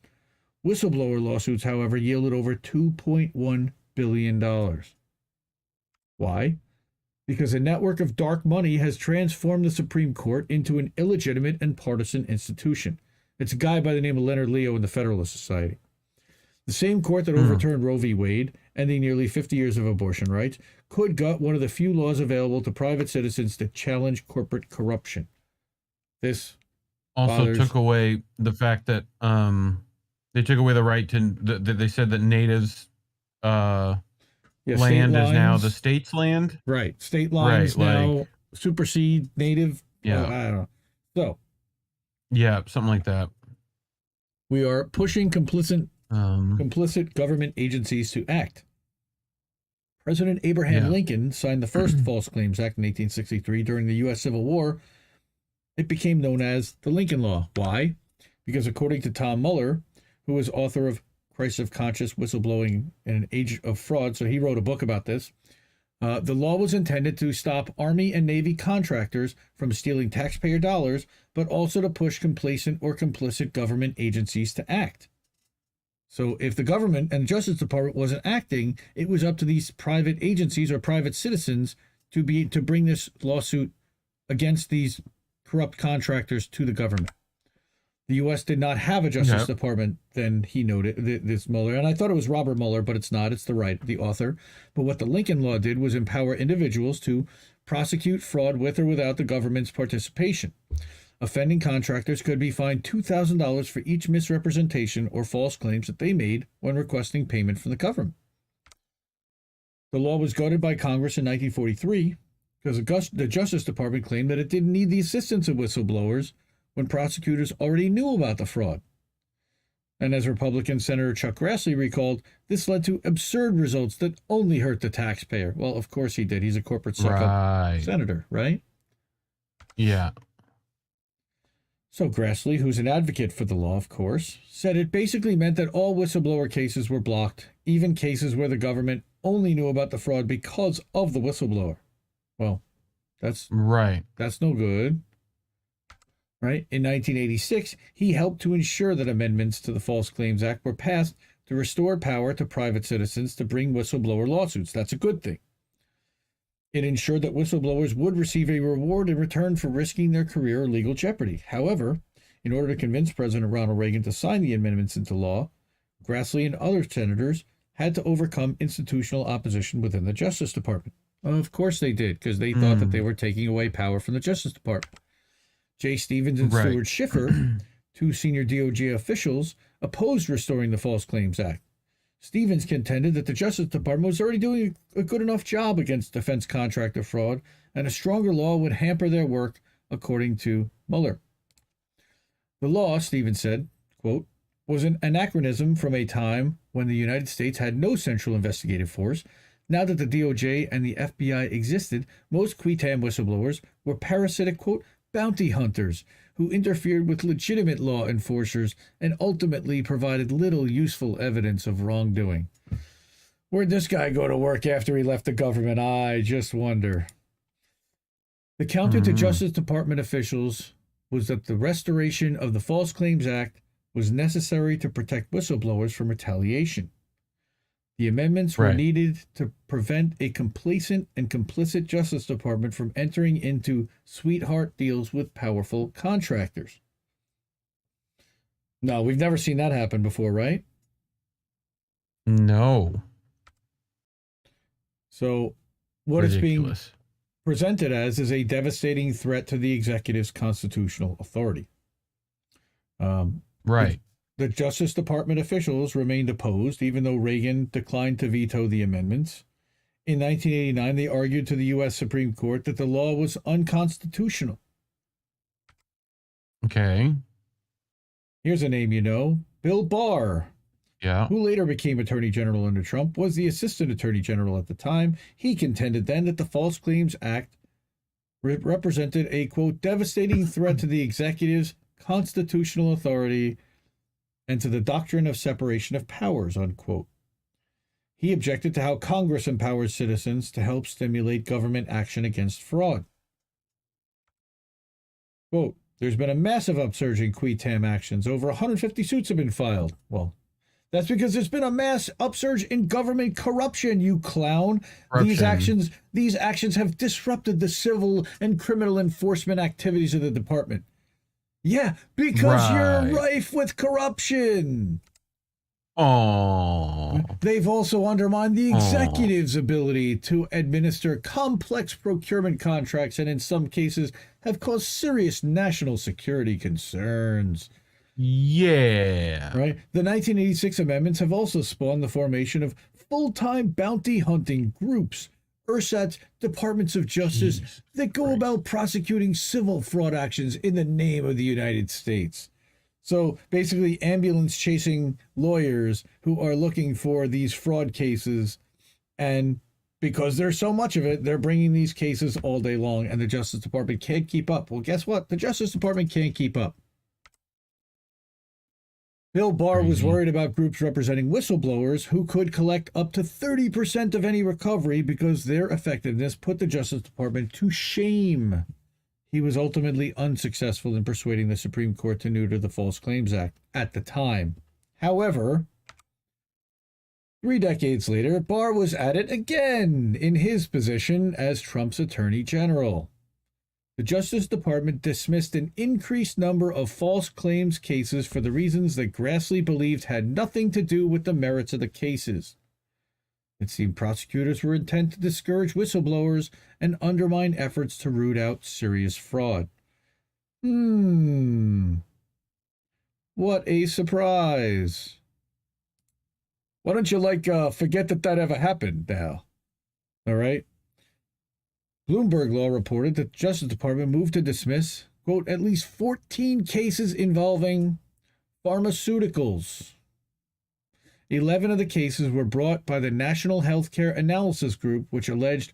S12: Whistleblower lawsuits, however, yielded over $2.1 billion. Why? Because a network of dark money has transformed the Supreme Court into an illegitimate and partisan institution. It's a guy by the name of Leonard Leo in the Federalist Society. The same court that overturned Roe v. Wade, ending nearly 50 years of abortion rights, could gut one of the few laws available to private citizens to challenge corporate corruption. This
S13: also took away the fact that they took away the right to. They said that natives' land is now the state's land.
S12: Right, state lines now supersede native.
S13: Yeah,
S12: I don't know. So,
S13: yeah, something like that.
S12: We are pushing complicit government agencies to act. President Abraham Lincoln signed the first False Claims Act in 1863 during the U.S. Civil War. It became known as the Lincoln Law. Why? Because according to Tom Mueller, who was author of Crisis of Conscious Whistleblowing in an Age of Fraud, so he wrote a book about this, the law was intended to stop Army and Navy contractors from stealing taxpayer dollars, but also to push complacent or complicit government agencies to act. So if the government and the Justice Department wasn't acting, it was up to these private agencies or private citizens to bring this lawsuit against these corrupt contractors to the government. The U.S. did not have a Justice Department then, he noted, this Mueller. And I thought it was Robert Mueller, but it's not. It's the author. But what the Lincoln Law did was empower individuals to prosecute fraud with or without the government's participation. Offending contractors could be fined $2,000 for each misrepresentation or false claims that they made when requesting payment from the government. The law was gutted by Congress in 1943 because the Justice Department claimed that it didn't need the assistance of whistleblowers when prosecutors already knew about the fraud. And as Republican Senator Chuck Grassley recalled, this led to absurd results that only hurt the taxpayer. Well, of course he did. He's a corporate suck-up senator, right?
S13: Yeah.
S12: So Grassley, who's an advocate for the law, of course, said it basically meant that all whistleblower cases were blocked, even cases where the government only knew about the fraud because of the whistleblower. Well, that's no good. Right? In 1986, he helped to ensure that amendments to the False Claims Act were passed to restore power to private citizens to bring whistleblower lawsuits. That's a good thing. It ensured that whistleblowers would receive a reward in return for risking their career or legal jeopardy. However, in order to convince President Ronald Reagan to sign the amendments into law, Grassley and other senators had to overcome institutional opposition within the Justice Department. Of course they did, because they thought that they were taking away power from the Justice Department. Jay Stevens and Stuart Schiffer, two senior DOJ officials, opposed restoring the False Claims Act. Stevens contended that the Justice Department was already doing a good enough job against defense contractor fraud, and a stronger law would hamper their work, according to Mueller. The law, Stevens said, quote, was an anachronism from a time when the United States had no central investigative force. Now that the DOJ and the FBI existed, most qui tam whistleblowers were parasitic, quote, bounty hunters who interfered with legitimate law enforcers and ultimately provided little useful evidence of wrongdoing. Where'd this guy go to work after he left the government? I just wonder. The counter to Justice Department officials was that the restoration of the False Claims Act was necessary to protect whistleblowers from retaliation. The amendments were needed to prevent a complacent and complicit Justice Department from entering into sweetheart deals with powerful contractors. No, we've never seen that happen before, right?
S13: No.
S12: So what it's being presented as is a devastating threat to the executive's constitutional authority. The Justice Department officials remained opposed, even though Reagan declined to veto the amendments. In 1989, they argued to the U.S. Supreme Court that the law was unconstitutional.
S13: Okay.
S12: Here's a name you know, Bill Barr.
S13: Yeah.
S12: Who later became Attorney General under Trump, was the Assistant Attorney General at the time. He contended then that the False Claims Act represented a, quote, devastating threat to the executive's constitutional authority and to the doctrine of separation of powers, unquote. He objected to how Congress empowers citizens to help stimulate government action against fraud. Quote, there's been a massive upsurge in qui tam actions. Over 150 suits have been filed. Well, that's because there's been a mass upsurge in government corruption, you clown. These actions have disrupted the civil and criminal enforcement activities of the department. Yeah, because you're rife with corruption.
S13: Oh.
S12: They've also undermined the executive's ability to administer complex procurement contracts and in some cases have caused serious national security concerns.
S13: Yeah.
S12: Right? The 1986 amendments have also spawned the formation of full-time bounty hunting groups, ersatz departments of justice that go about prosecuting civil fraud actions in the name of the United States. So basically ambulance chasing lawyers who are looking for these fraud cases, and because there's so much of it, they're bringing these cases all day long and the Justice Department can't keep up. Well, guess what? The Justice Department can't keep up. Bill Barr was worried about groups representing whistleblowers who could collect up to 30% of any recovery because their effectiveness put the Justice Department to shame. He was ultimately unsuccessful in persuading the Supreme Court to neuter the False Claims Act at the time. However, 3 decades later, Barr was at it again in his position as Trump's Attorney General. The Justice Department dismissed an increased number of false claims cases for the reasons that Grassley believed had nothing to do with the merits of the cases. It seemed prosecutors were intent to discourage whistleblowers and undermine efforts to root out serious fraud. What a surprise. Why don't you, forget that ever happened now? All right? Bloomberg Law reported that the Justice Department moved to dismiss, quote, at least 14 cases involving pharmaceuticals. 11 of the cases were brought by the National Healthcare Analysis Group, which alleged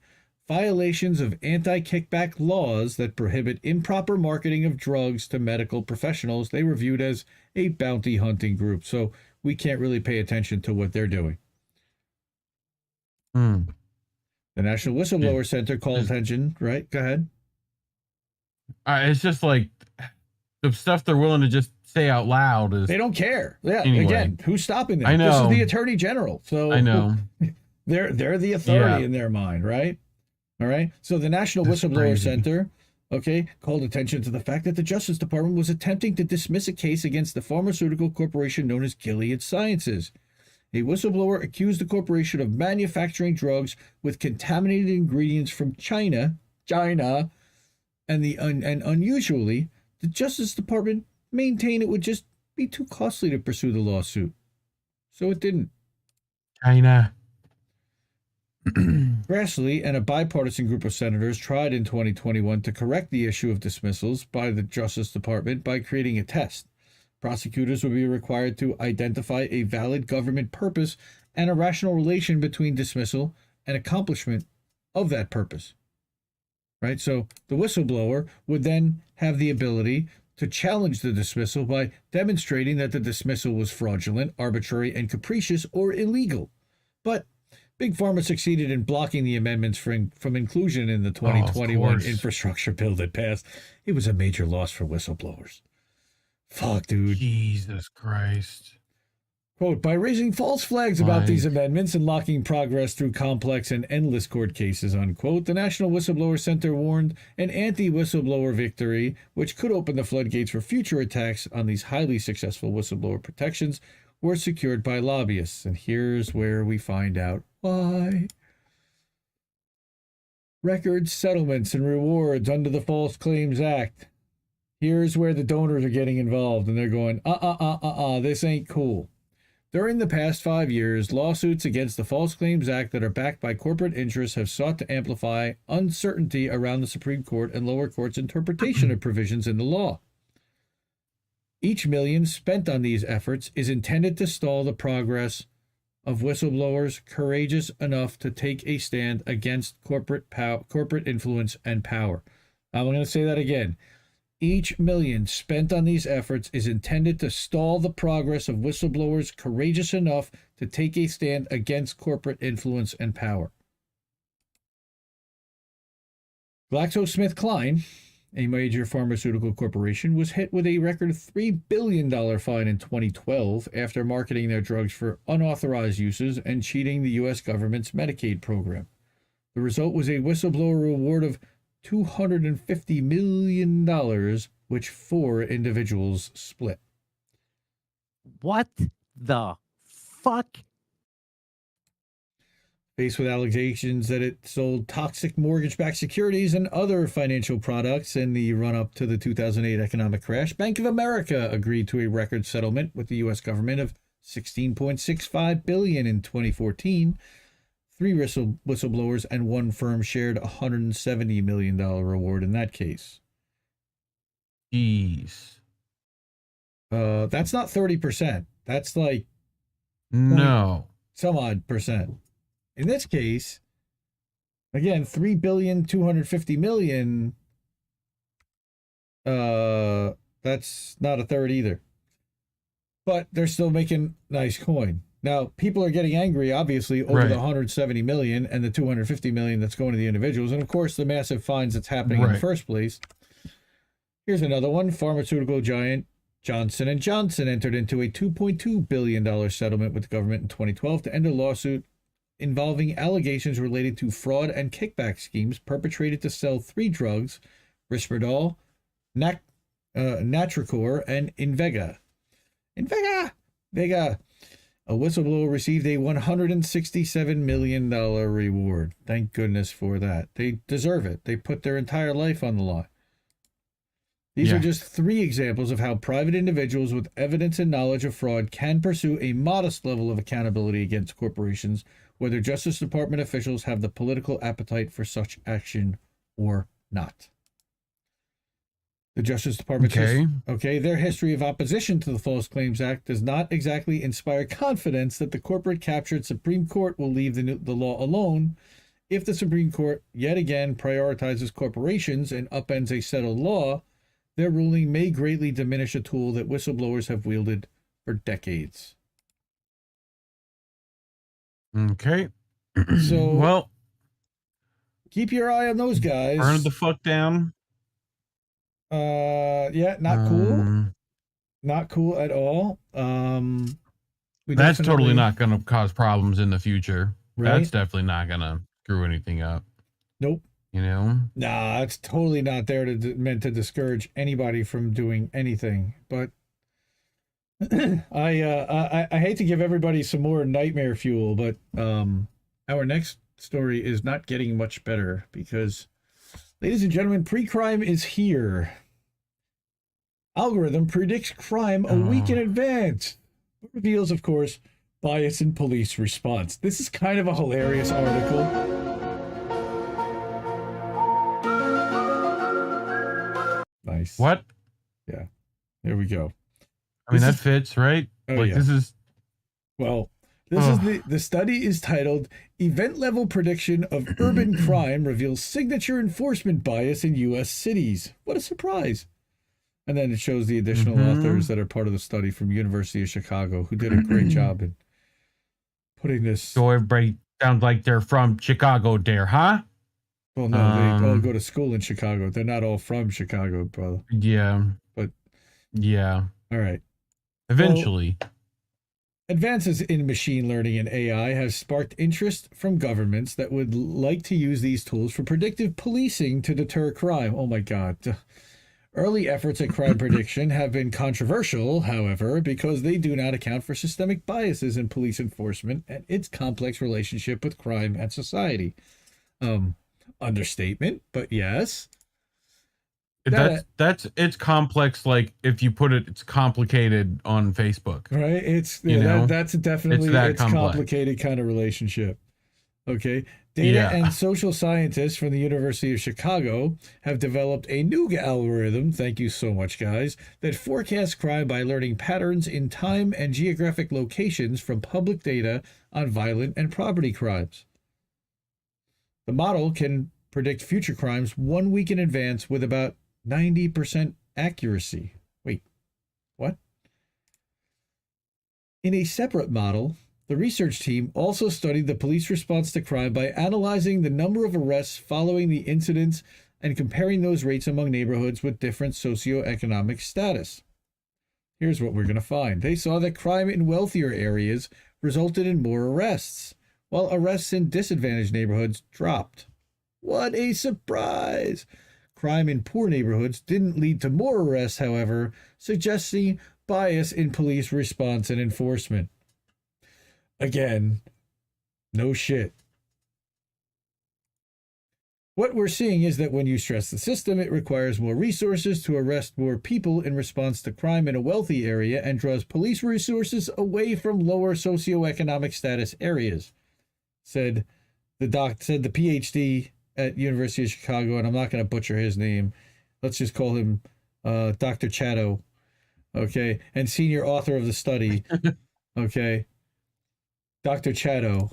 S12: violations of anti-kickback laws that prohibit improper marketing of drugs to medical professionals. They were viewed as a bounty hunting group, so we can't really pay attention to what they're doing. The National Whistleblower Center called attention, right? Go ahead.
S13: It's just like the stuff they're willing to just say out loud is...
S12: They don't care. Yeah,
S13: anyway. Again,
S12: who's stopping them?
S13: I know.
S12: This is the Attorney General. So
S13: I know.
S12: They're the authority in their mind, right? All right. So the National Whistleblower Center, called attention to the fact that the Justice Department was attempting to dismiss a case against the pharmaceutical corporation known as Gilead Sciences. A whistleblower accused the corporation of manufacturing drugs with contaminated ingredients from China, and unusually, the Justice Department maintained it would just be too costly to pursue the lawsuit. So it didn't.
S13: China.
S12: Grassley and a bipartisan group of senators tried in 2021 to correct the issue of dismissals by the Justice Department by creating a test. Prosecutors would be required to identify a valid government purpose and a rational relation between dismissal and accomplishment of that purpose. Right? So the whistleblower would then have the ability to challenge the dismissal by demonstrating that the dismissal was fraudulent, arbitrary, and capricious or illegal. But Big Pharma succeeded in blocking the amendments from inclusion in the 2021 infrastructure bill that passed. It was a major loss for whistleblowers. Fuck, dude.
S13: Jesus Christ.
S12: Quote, by raising false flags about these amendments and locking progress through complex and endless court cases, unquote, the National Whistleblower Center warned an anti-whistleblower victory, which could open the floodgates for future attacks on these highly successful whistleblower protections, were secured by lobbyists. And here's where we find out why. Records, settlements, and rewards under the False Claims Act. Here's where the donors are getting involved, and they're going, this ain't cool. During the past 5 years, lawsuits against the False Claims Act that are backed by corporate interests have sought to amplify uncertainty around the Supreme Court and lower courts' interpretation of provisions in the law. Each million spent on these efforts is intended to stall the progress of whistleblowers courageous enough to take a stand against corporate influence and power. I'm going to say that again. Each million spent on these efforts is intended to stall the progress of whistleblowers courageous enough to take a stand against corporate influence and power. GlaxoSmithKline, a major pharmaceutical corporation, was hit with a record $3 billion fine in 2012 after marketing their drugs for unauthorized uses and cheating the U.S. government's Medicaid program. The result was a whistleblower reward of $250 million, which 4 individuals split.
S6: What the fuck?
S12: Faced with allegations that it sold toxic mortgage-backed securities and other financial products in the run-up to the 2008 economic crash, Bank of America agreed to a record settlement with the U.S. government of $16.65 billion in 2014. 3 whistleblowers and 1 firm shared a $170 million reward in that case.
S13: Jeez.
S12: That's not 30%. That's like
S13: no
S12: some odd percent. In this case, again, $3,250,000,000. That's not a third either. But they're still making nice coin. Now, people are getting angry, obviously, over the $170 million and the $250 million that's going to the individuals, and of course, the massive fines that's happening in the first place. Here's another one: pharmaceutical giant Johnson & Johnson entered into a $2.2 billion settlement with the government in 2012 to end a lawsuit involving allegations related to fraud and kickback schemes perpetrated to sell 3 drugs, Risperdal, Natricor, and Invega. Vega. A whistleblower received a $167 million reward. Thank goodness for that. They deserve it. They put their entire life on the line. These are just 3 examples of how private individuals with evidence and knowledge of fraud can pursue a modest level of accountability against corporations, whether Justice Department officials have the political appetite for such action or not. The Justice Department says, their history of opposition to the False Claims Act does not exactly inspire confidence that the corporate-captured Supreme Court will leave the law alone. If the Supreme Court yet again prioritizes corporations and upends a settled law, their ruling may greatly diminish a tool that whistleblowers have wielded for decades.
S13: Okay.
S12: So,
S13: well,
S12: keep your eye on those guys.
S13: Burn the fuck down.
S12: Yeah, not cool. Not cool at all.
S13: That's totally not going to cause problems in the future.
S12: Right?
S13: That's definitely not going to screw anything up.
S12: Nope.
S13: You know?
S12: Nah, it's totally not there meant to discourage anybody from doing anything. But I hate to give everybody some more nightmare fuel, but our next story is not getting much better because, ladies and gentlemen, PreCrime is here. Algorithm predicts crime a week in advance. It reveals, of course, bias in police response. This is kind of a hilarious article. Nice.
S13: What?
S12: Yeah. There we go.
S13: I mean, that fits, right? This is...
S12: Well, this is the study is titled Event Level Prediction of Urban Crime Reveals Signature Enforcement Bias in U.S. Cities. What a surprise. And then it shows the additional authors that are part of the study from University of Chicago who did a great job in putting this.
S13: So everybody sounds like they're from Chicago there, huh?
S12: Well, no, they all go to school in Chicago. They're not all from Chicago, brother.
S13: Yeah.
S12: But
S13: yeah.
S12: All right.
S13: Eventually.
S12: Well, advances in machine learning and AI have sparked interest from governments that would like to use these tools for predictive policing to deter crime. Oh my God. Early efforts at crime prediction have been controversial, however, because they do not account for systemic biases in police enforcement and its complex relationship with crime and society. Understatement, but yes.
S13: It's complex. Like if you put it, it's complicated on Facebook,
S12: right? It's that's definitely it's complicated kind of relationship. Okay. Data and social scientists from the University of Chicago have developed a new algorithm, thank you so much, guys, that forecasts crime by learning patterns in time and geographic locations from public data on violent and property crimes. The model can predict future crimes 1 week in advance with about 90% accuracy. Wait, what? In a separate model, the research team also studied the police response to crime by analyzing the number of arrests following the incidents and comparing those rates among neighborhoods with different socioeconomic status. Here's what we're going to find. They saw that crime in wealthier areas resulted in more arrests, while arrests in disadvantaged neighborhoods dropped. What a surprise! Crime in poor neighborhoods didn't lead to more arrests, however, suggesting bias in police response and enforcement. Again, no shit. What we're seeing is that when you stress the system, it requires more resources to arrest more people in response to crime in a wealthy area and draws police resources away from lower socioeconomic status areas, said the PhD at University of Chicago, and I'm not going to butcher his name. Let's just call him Dr. Chato, okay, and senior author of the study, okay. Dr. Chato.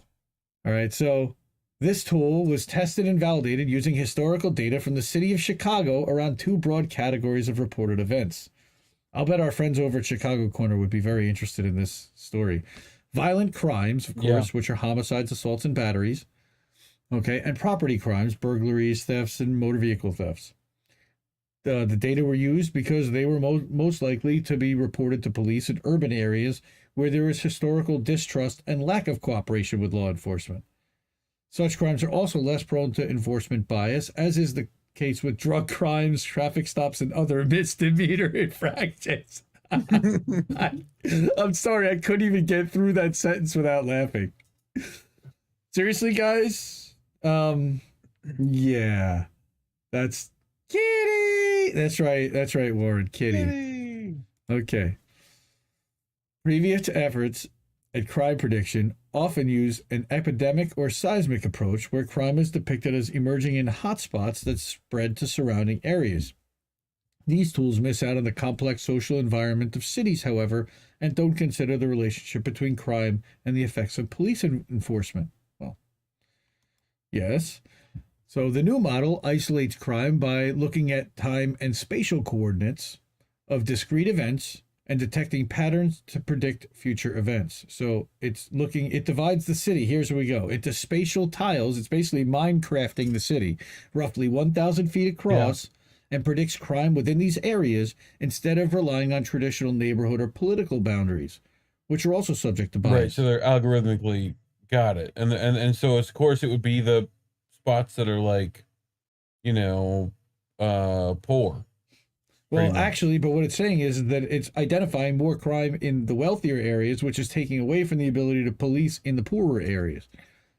S12: All right, so this tool was tested and validated using historical data from the city of Chicago around 2 broad categories of reported events. I'll bet our friends over at Chicago Corner would be very interested in this story. Violent crimes, of course, which are homicides, assaults, and batteries. Okay, and property crimes, burglaries, thefts, and motor vehicle thefts. The data were used because they were most likely to be reported to police in urban areas where there is historical distrust and lack of cooperation with law enforcement. Such crimes are also less prone to enforcement bias, as is the case with drug crimes, traffic stops, and other misdemeanor infractions. I'm sorry, I couldn't even get through that sentence without laughing. Seriously, guys? Yeah. That's Kitty. That's right, Warren. Kitty. Okay. Previous efforts at crime prediction often use an epidemic or seismic approach where crime is depicted as emerging in hotspots that spread to surrounding areas. These tools miss out on the complex social environment of cities, however, and don't consider the relationship between crime and the effects of police enforcement. Well, yes. So the new model isolates crime by looking at time and spatial coordinates of discrete events and detecting patterns to predict future events. So it divides the city, here's where we go, into spatial tiles. It's basically Minecrafting the city, roughly 1,000 feet across, and predicts crime within these areas instead of relying on traditional neighborhood or political boundaries, which are also subject to bias.
S13: Right, so they're algorithmically got it. And so of course it would be the spots that are like, poor.
S12: Well, actually, but what it's saying is that it's identifying more crime in the wealthier areas, which is taking away from the ability to police in the poorer areas.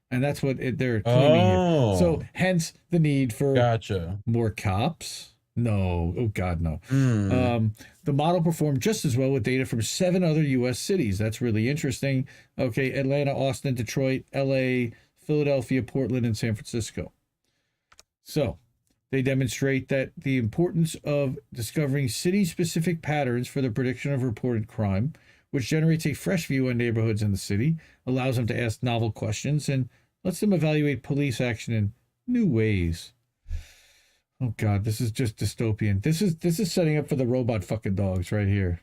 S12: And that's what they're claiming here. So hence the need for more cops. No. Oh, God, no. The model performed just as well with data from 7 other U.S. cities. That's really interesting. Okay, Atlanta, Austin, Detroit, L.A., Philadelphia, Portland, and San Francisco. So they demonstrate that the importance of discovering city-specific patterns for the prediction of reported crime, which generates a fresh view on neighborhoods in the city, allows them to ask novel questions, and lets them evaluate police action in new ways. Oh God, this is just dystopian. This is setting up for the robot fucking dogs right here.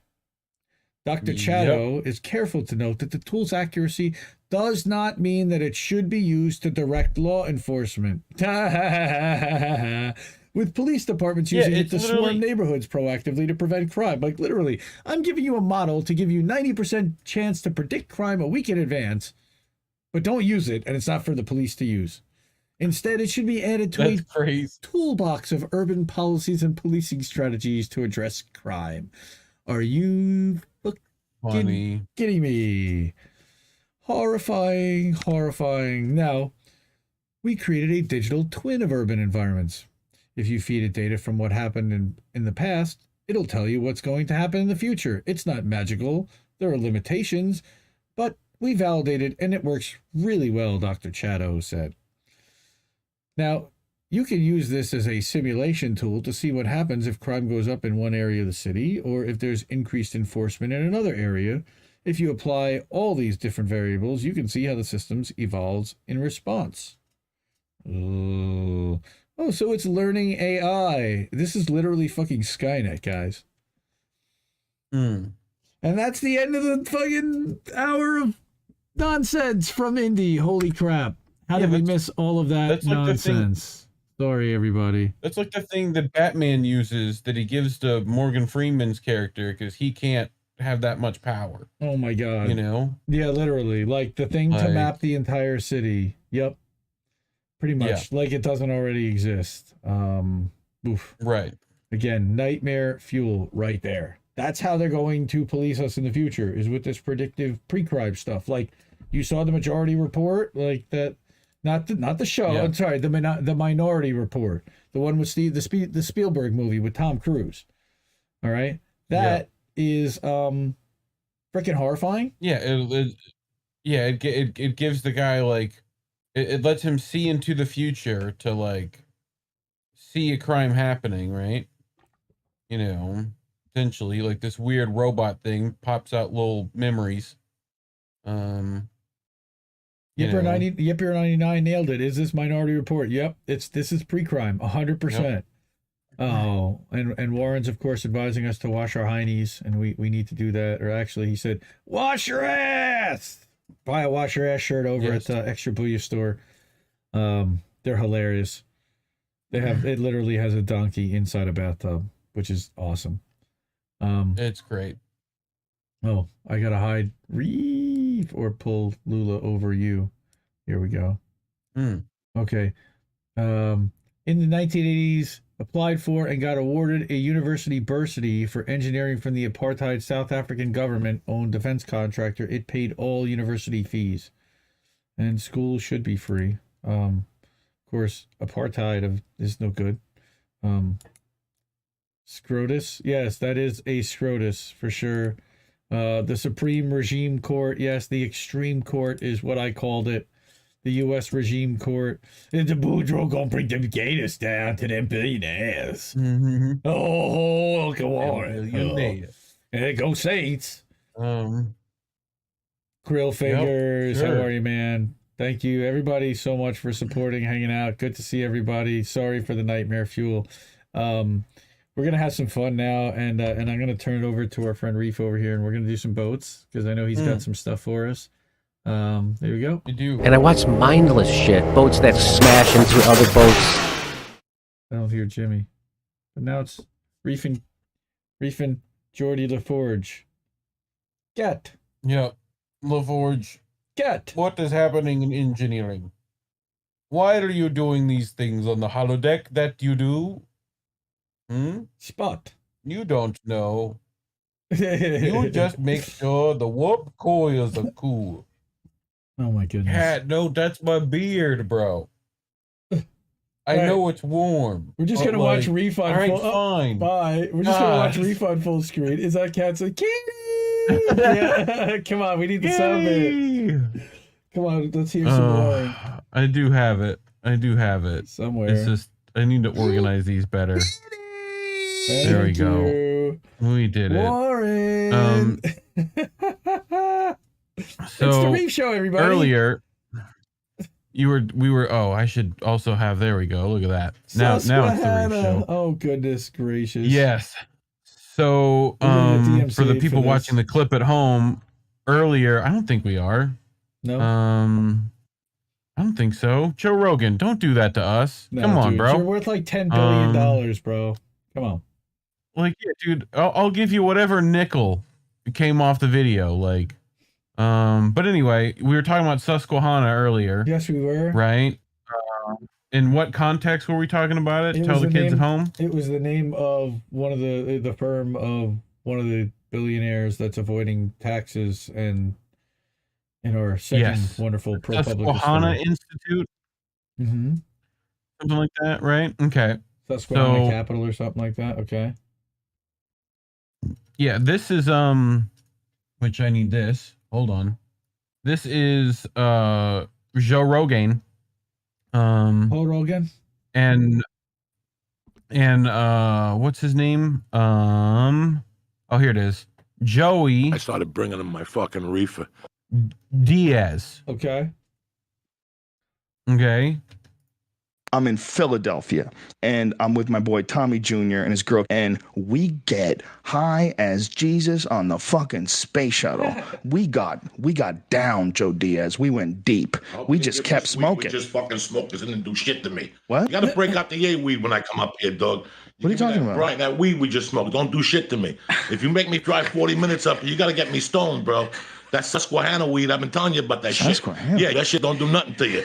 S12: Dr. Chato is careful to note that the tool's accuracy does not mean that it should be used to direct law enforcement. With police departments using it to swarm neighborhoods proactively to prevent crime. Like literally, I'm giving you a model to give you 90% chance to predict crime a week in advance, but don't use it, and it's not for the police to use. Instead, it should be added to a toolbox of urban policies and policing strategies to address crime. Are you kidding me? Horrifying. Now, we created a digital twin of urban environments. If you feed it data from what happened in the past, it'll tell you what's going to happen in the future. It's not magical. There are limitations, but we validated and it works really well, Dr. Chato said. Now, you can use this as a simulation tool to see what happens if crime goes up in one area of the city or if there's increased enforcement in another area. If you apply all these different variables, you can see how the system evolves in response. Oh, so it's learning AI. This is literally fucking Skynet, guys. And that's the end of the fucking hour of nonsense from Indie. Holy crap. How did we miss all of that nonsense? Sorry, everybody.
S13: That's like the thing that Batman uses that he gives to Morgan Freeman's character because he can't have that much power.
S12: Oh my God. Yeah, literally. Like the thing to map the entire city. Yep. Pretty much. Like it doesn't already exist. Oof.
S13: Right.
S12: Again, nightmare fuel right there. That's how they're going to police us in the future, is with this predictive pre-crime stuff. Like you saw the Majority Report, like that. Not the show. I'm sorry, the Minority Report, the one with the Spielberg movie with Tom Cruise. All right, that is freaking horrifying.
S13: Yeah, it gives the guy like it lets him see into the future to like see a crime happening, right? Essentially, like this weird robot thing pops out little memories.
S12: Yipper 99 nailed it. Is this Minority Report? Yep. This is pre-crime, 100%. Yep. Oh, and Warren's of course advising us to wash our heinies, and we need to do that. Or actually, he said, "Wash your ass." Buy a wash your ass shirt over at the Extra Booyah store. They're hilarious. They have it literally has a donkey inside a bathtub. which is awesome.
S13: It's great.
S12: Oh, I gotta hide Reeve or pull Lula over you. Here we go. Okay. In the 1980s, applied for and got awarded a university bursary for engineering from the apartheid South African government-owned defense contractor. It paid all university fees, and school should be free. Of course, apartheid is no good. Scrotus, yes, that is a Scrotus for sure. The Supreme Regime Court, yes, the Extreme Court is what I called it. The U.S. Regime Court. The Boudreaux gonna bring them gators down to them billionaires. Oh, come on. There go Saints.
S13: Yep,
S12: Krill Fingers,
S13: sure.
S12: How are you, man? Thank you, everybody, so much for supporting, hanging out. Good to see everybody. Sorry for the nightmare fuel. We're gonna have some fun now, and I'm gonna turn it over to our friend Reef over here, and we're gonna do some boats because I know he's got some stuff for us. There we go.
S13: You do.
S10: And I watch mindless shit. Boats that smash into other boats.
S12: I don't hear Jimmy, but now it's Reef and Jordy LaForge. Get.
S13: Yeah, LaForge.
S12: Get.
S13: What is happening in engineering? Why are you doing these things on the holodeck that you do?
S12: Spot.
S13: You don't know. You just make sure the warp coils are cool.
S12: Oh my goodness.
S13: Yeah, no, that's my beard, bro. I know it's warm.
S12: We're just gonna watch Reef on
S13: all right,
S12: full.
S13: fine.
S12: Bye. We're just gonna watch Reef on full screen. Is that cat saying Kitty? Yeah. Come on, we need the sound bit. Come on, let's hear some roaring.
S13: I do have it.
S12: Somewhere.
S13: It's just I need to organize these better. There we go. We did it.
S12: Warren.
S13: So
S12: it's the Reef Show, everybody.
S13: Earlier, we were. Oh, I should also have. There we go. Look at that. Now it's the Reef Show.
S12: Oh goodness gracious.
S13: Yes. So for the people watching the clip at home earlier, I don't think we are.
S12: No.
S13: I don't think so. Joe Rogan, don't do that to us.
S12: No,
S13: come on,
S12: dude,
S13: bro.
S12: You're worth like $10 billion, bro. Come on.
S13: Like, yeah, dude, I'll give you whatever nickel came off the video. Like, but anyway, we were talking about Susquehanna earlier.
S12: Yes, we were.
S13: Right. In what context were we talking about it? Tell the kids at home.
S12: It was the name of one of the firm of one of the billionaires that's avoiding taxes and in our second wonderful ProPublica
S13: Susquehanna Institute. Something like that, right? Okay.
S12: Susquehanna Capital or something like that. Okay.
S13: Yeah, this is which I need this. Hold on. This is Joe Rogan.
S12: Rogan.
S13: And what's his name? Oh, here it is. Joey.
S14: I started bringing him my fucking reefer.
S13: Diaz.
S12: Okay.
S15: I'm in Philadelphia, and I'm with my boy Tommy Jr. and his girl, and we get high as Jesus on the fucking space shuttle. We got down, Joe Diaz. We went deep. We just kept smoking.
S14: We just fucking smoked this and didn't do shit to me.
S15: What?
S14: You gotta break out the A weed when I come up here, dog.
S15: What are you talking about?
S14: Right, that weed we just smoked. Don't do shit to me. If you make me drive 40 minutes up, you gotta get me stoned, bro. That's Susquehanna weed. I've been telling you about that shit.
S15: Susquehanna?
S14: Yeah, that shit don't do nothing to you.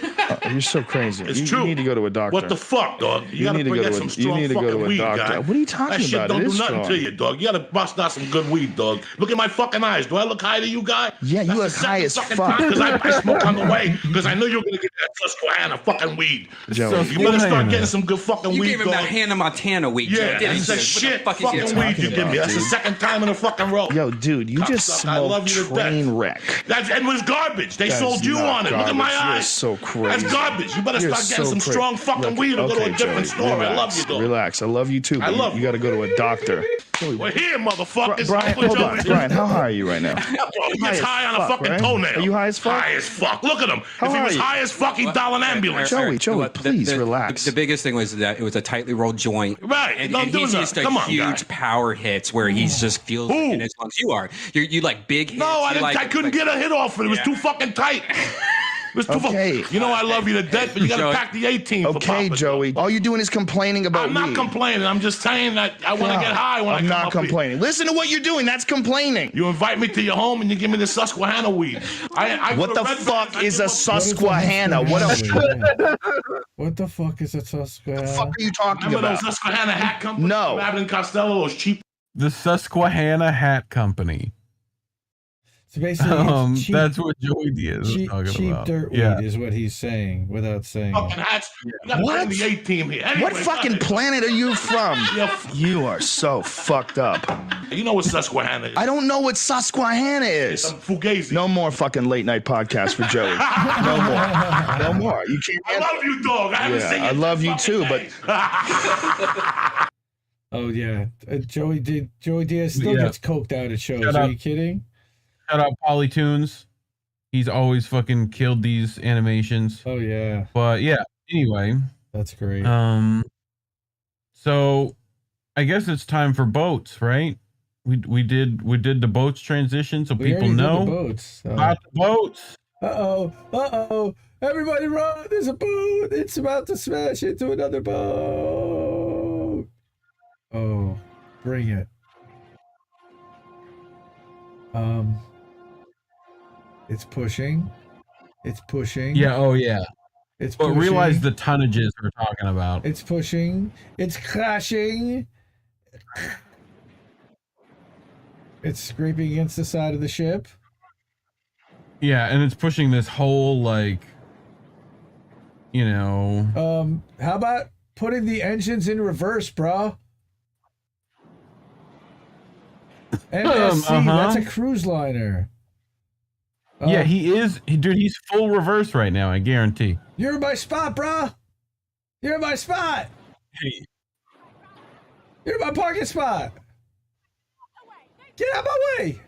S15: You're so crazy.
S14: It's
S15: you
S14: true.
S15: You need to go to a doctor.
S14: What the fuck, dog? You gotta
S15: need to
S14: bring
S15: go
S14: out
S15: to
S14: some
S15: a,
S14: strong
S15: you need to go
S14: fucking
S15: to a
S14: weed,
S15: doctor.
S14: guy.
S15: What are you talking
S14: that shit
S15: about?
S14: don't
S15: It
S14: do
S15: is
S14: nothing
S15: strong.
S14: to you, dog. You gotta bust out some good weed, dog. Look at my fucking eyes. Do I look high to you, guy?
S15: Yeah, you look high as fuck.
S14: Because I smoke on the way. Because I knew you were gonna get that Susquehanna fucking weed.
S15: Joey.
S14: You better start getting some good fucking weed,
S16: You gave him
S14: dog.
S16: that Hannah Montana weed.
S14: Yeah,
S16: Joe,
S14: that's
S16: didn't
S14: the
S16: you?
S14: shit
S16: What the fuck is
S14: fucking weed you give me. That's the second time in a fucking row.
S15: Yo, dude, you just
S14: Cocksucker, I love
S15: smoked
S14: you to death.
S15: train wreck.
S14: And it was garbage. They
S15: That
S14: sold
S15: is
S14: you
S15: not
S14: on it. Look at my
S15: garbage. You're
S14: eyes.
S15: so crazy.
S14: That's garbage. You better
S15: You're
S14: start getting
S15: so
S14: some
S15: crazy.
S14: strong fucking
S15: Look,
S14: weed or go to a
S15: okay,
S14: different
S15: Joey,
S14: store. I love
S15: relax,
S14: you, dog.
S15: Relax. I love you too.
S14: I
S15: But
S14: love
S15: you got to go to a doctor.
S14: We're here, motherfuckers.
S15: Brian, hold on. Brian, how high are you right now?
S14: He gets high on a fucking toenail.
S15: Are you high as fuck?
S14: High as fuck. Look at him.
S15: How
S14: If he
S15: high
S14: was
S15: are you?
S14: high as fuck, he'd dial an ambulance.
S15: Joey, please relax.
S16: The biggest thing was that it was a tightly rolled joint.
S14: Right.
S16: And
S14: Don't do
S16: he's
S14: that.
S16: just a
S14: Come on,
S16: huge
S14: guy.
S16: power hits where he just feels like in as long as you are. You like big hits.
S14: No,
S16: you like,
S14: I couldn't get a hit off it. It was too fucking tight.
S15: Okay.
S14: You know I love you to death, but you gotta pack the 18.
S15: Okay, Joey. All you're doing is complaining about
S14: I'm not
S15: weed.
S14: complaining. I'm just saying that I want to get high when I come
S15: I'm
S14: up
S15: not complaining. Listen to what you're doing. That's complaining.
S14: You invite me to your home and you give me the Susquehanna weed.
S15: What the fuck is a Susquehanna? What else?
S12: What the fuck is a Susquehanna?
S15: What the fuck are you talking
S14: Remember
S15: about?
S14: those Susquehanna hat companies?
S15: No.
S14: Abbott and Costello, those cheap.
S13: The Susquehanna Hat Company.
S12: So basically, cheap,
S13: that's what Joey Diaz is talking
S12: cheap
S13: about.
S12: dirt weed is what he's saying without saying
S14: Fucking
S12: it.
S14: hats. You gotta bring the A team here. Anyway,
S15: What fucking planet are you from? You are so fucked up.
S14: You know what Susquehanna is?
S15: I don't know what Susquehanna is.
S14: It's a Fugazi.
S15: No more fucking late night podcast for Joey. No more. No more. You can't.
S14: I love you, dog. I haven't seen you.
S15: I love you too, but.
S12: Oh yeah, Joey Diaz still gets coked out at shows. Are you kidding?
S13: Shout out Polytunes. He's always fucking killed these animations.
S12: Oh yeah.
S13: But yeah, anyway.
S12: That's great.
S13: So I guess it's time for boats, right? We did the boats transition so people know
S12: boats.
S13: about the boats.
S12: Uh-oh. Everybody run, there's a boat. It's about to smash into another boat. Oh, bring it. It's pushing. It's pushing.
S13: Yeah, oh yeah.
S12: It's
S13: but
S12: pushing.
S13: realize the tonnages we're talking about.
S12: It's pushing. It's crashing. It's scraping against the side of the ship.
S13: Yeah, and it's pushing this whole like, you know.
S12: How about putting the engines in reverse, bro? MSC, that's a cruise liner.
S13: Yeah, he is. Dude, he's full reverse right now, I guarantee.
S12: You're in my spot, bro. You're in my spot.
S13: Hey.
S12: You're in my parking spot. Get out of my way.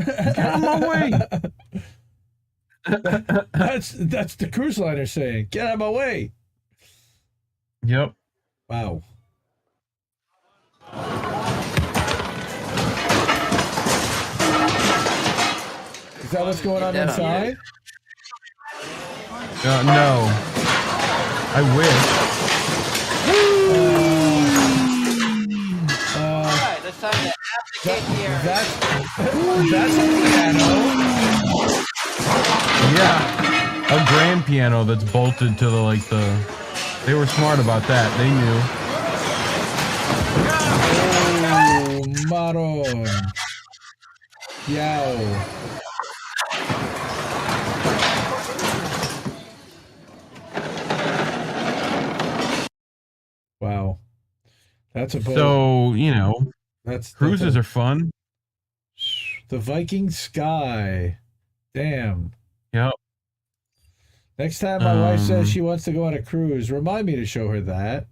S13: Get out of my way.
S12: That's the cruise liner saying, get out of my way.
S13: Yep.
S12: Wow. Is that what's going on inside?
S13: No. I wish.
S17: Alright, it's time to abdicate here.
S12: That's a piano.
S13: Yeah. A grand piano that's bolted to the they were smart about that. They knew.
S12: Oh, Maron. Yow. Wow. That's a boat.
S13: So, you know,
S12: that's
S13: cruises are fun.
S12: The Viking Sky. Damn.
S13: Yep.
S12: Next time my wife says she wants to go on a cruise, remind me to show her that.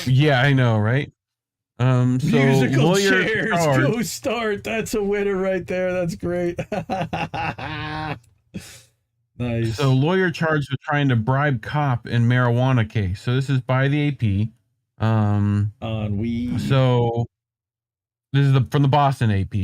S13: Yeah, I know, right? So
S12: Musical
S13: lawyer
S12: chairs,
S13: charged,
S12: go start. That's a winner right there. That's great. Nice.
S13: So lawyer charged with trying to bribe cop in marijuana case. So this is by the AP.
S12: On weed.
S13: So this is from the Boston AP.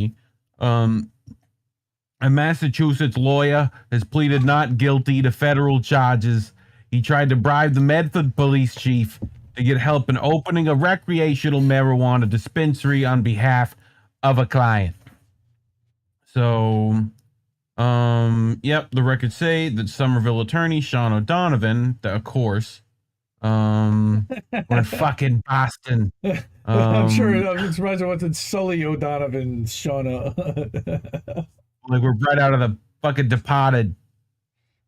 S13: A Massachusetts lawyer has pleaded not guilty to federal charges. He tried to bribe the Medford police chief to get help in opening a recreational marijuana dispensary on behalf of a client. So, yep, the records say that Somerville attorney Sean O'Donovan, of course, we're in fucking Boston.
S12: I'm surprised it wasn't Sully O'Donovan, Shauna.
S13: Like we're right out of the fucking Departed.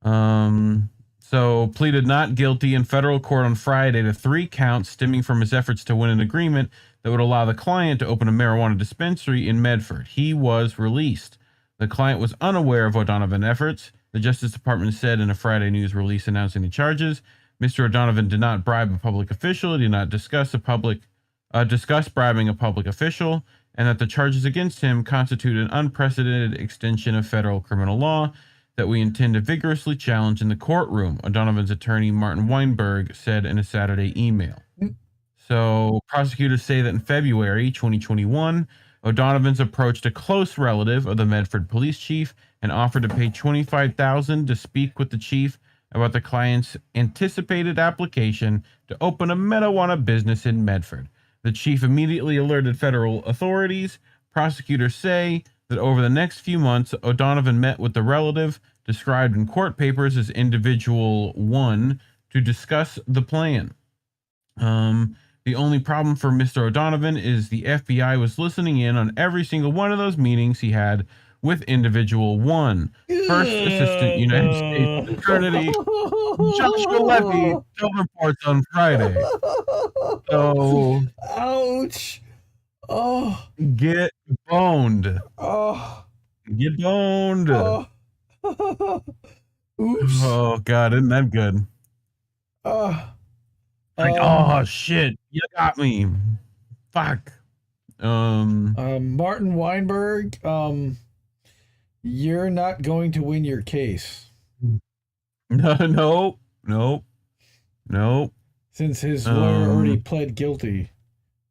S13: So pleaded not guilty in federal court on Friday to 3 counts stemming from his efforts to win an agreement that would allow the client to open a marijuana dispensary in Medford. He was released. The client was unaware of O'Donovan's efforts. The Justice Department said in a Friday news release announcing the charges. Mr. O'Donovan did not bribe a public official, did not discuss bribing a public official, and that the charges against him constitute an unprecedented extension of federal criminal law that we intend to vigorously challenge in the courtroom, O'Donovan's attorney Martin Weinberg said in a Saturday email. So prosecutors say that in February 2021, O'Donovan's approached a close relative of the Medford police chief and offered to pay $25,000 to speak with the chief about the client's anticipated application to open a marijuana business in Medford. The chief immediately alerted federal authorities. Prosecutors say that over the next few months, O'Donovan met with the relative, described in court papers as Individual 1, to discuss the plan. The only problem for Mr. O'Donovan is the FBI was listening in on every single one of those meetings he had with Individual 1. First Assistant United States Attorney Joshua Levy told reports on Friday. So,
S12: ouch. Oh,
S13: get boned.
S12: Oh,
S13: get boned.
S12: Oh. Oops.
S13: Oh God, isn't that good? Oh shit, you got me. Fuck.
S12: Martin Weinberg, you're not going to win your case.
S13: No.
S12: Since his lawyer already pled guilty.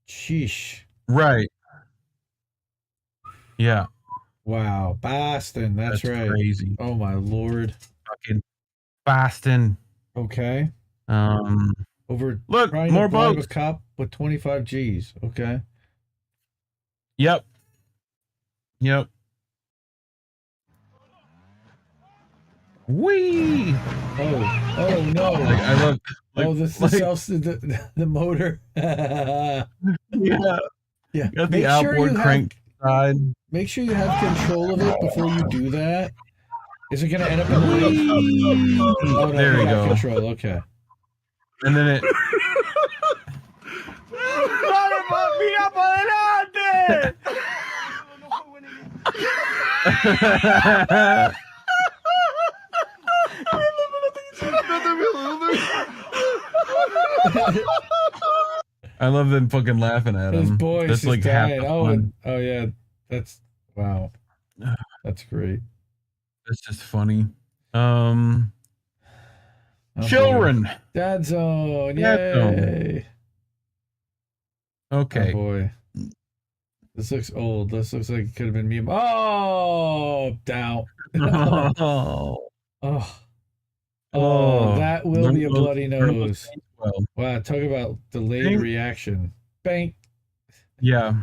S12: Sheesh.
S13: Right. Yeah.
S12: Wow. Boston. That's right.
S13: Crazy.
S12: Oh my Lord.
S13: Fucking Boston.
S12: Okay. Over
S13: look,
S12: trying
S13: more
S12: to bribe
S13: boats.
S12: a cop with 25 G's. Okay.
S13: Yep. Wee.
S12: Oh no.
S13: I love.
S12: This is the motor.
S13: Yeah.
S12: Make
S13: Got the
S12: sure
S13: outboard crank side.
S12: Make sure you have control of it before you do that. Is it going to end up in the
S13: Oh, no, there you go.
S12: Control. Okay.
S13: And then it. I love them fucking laughing at him.
S12: His voice
S13: That's
S12: is
S13: like half
S12: dying.
S13: the
S12: Oh,
S13: fun.
S12: yeah. That's wow. That's great.
S13: That's just funny. Children.
S12: Dad Zone.
S13: Dad Zone.
S12: Yay.
S13: Okay.
S12: Oh boy. This looks old. This looks like it could have been me. Oh, down. Oh, that will be a bloody nose. Wow, talk about delayed reaction. Bang.
S13: Yeah.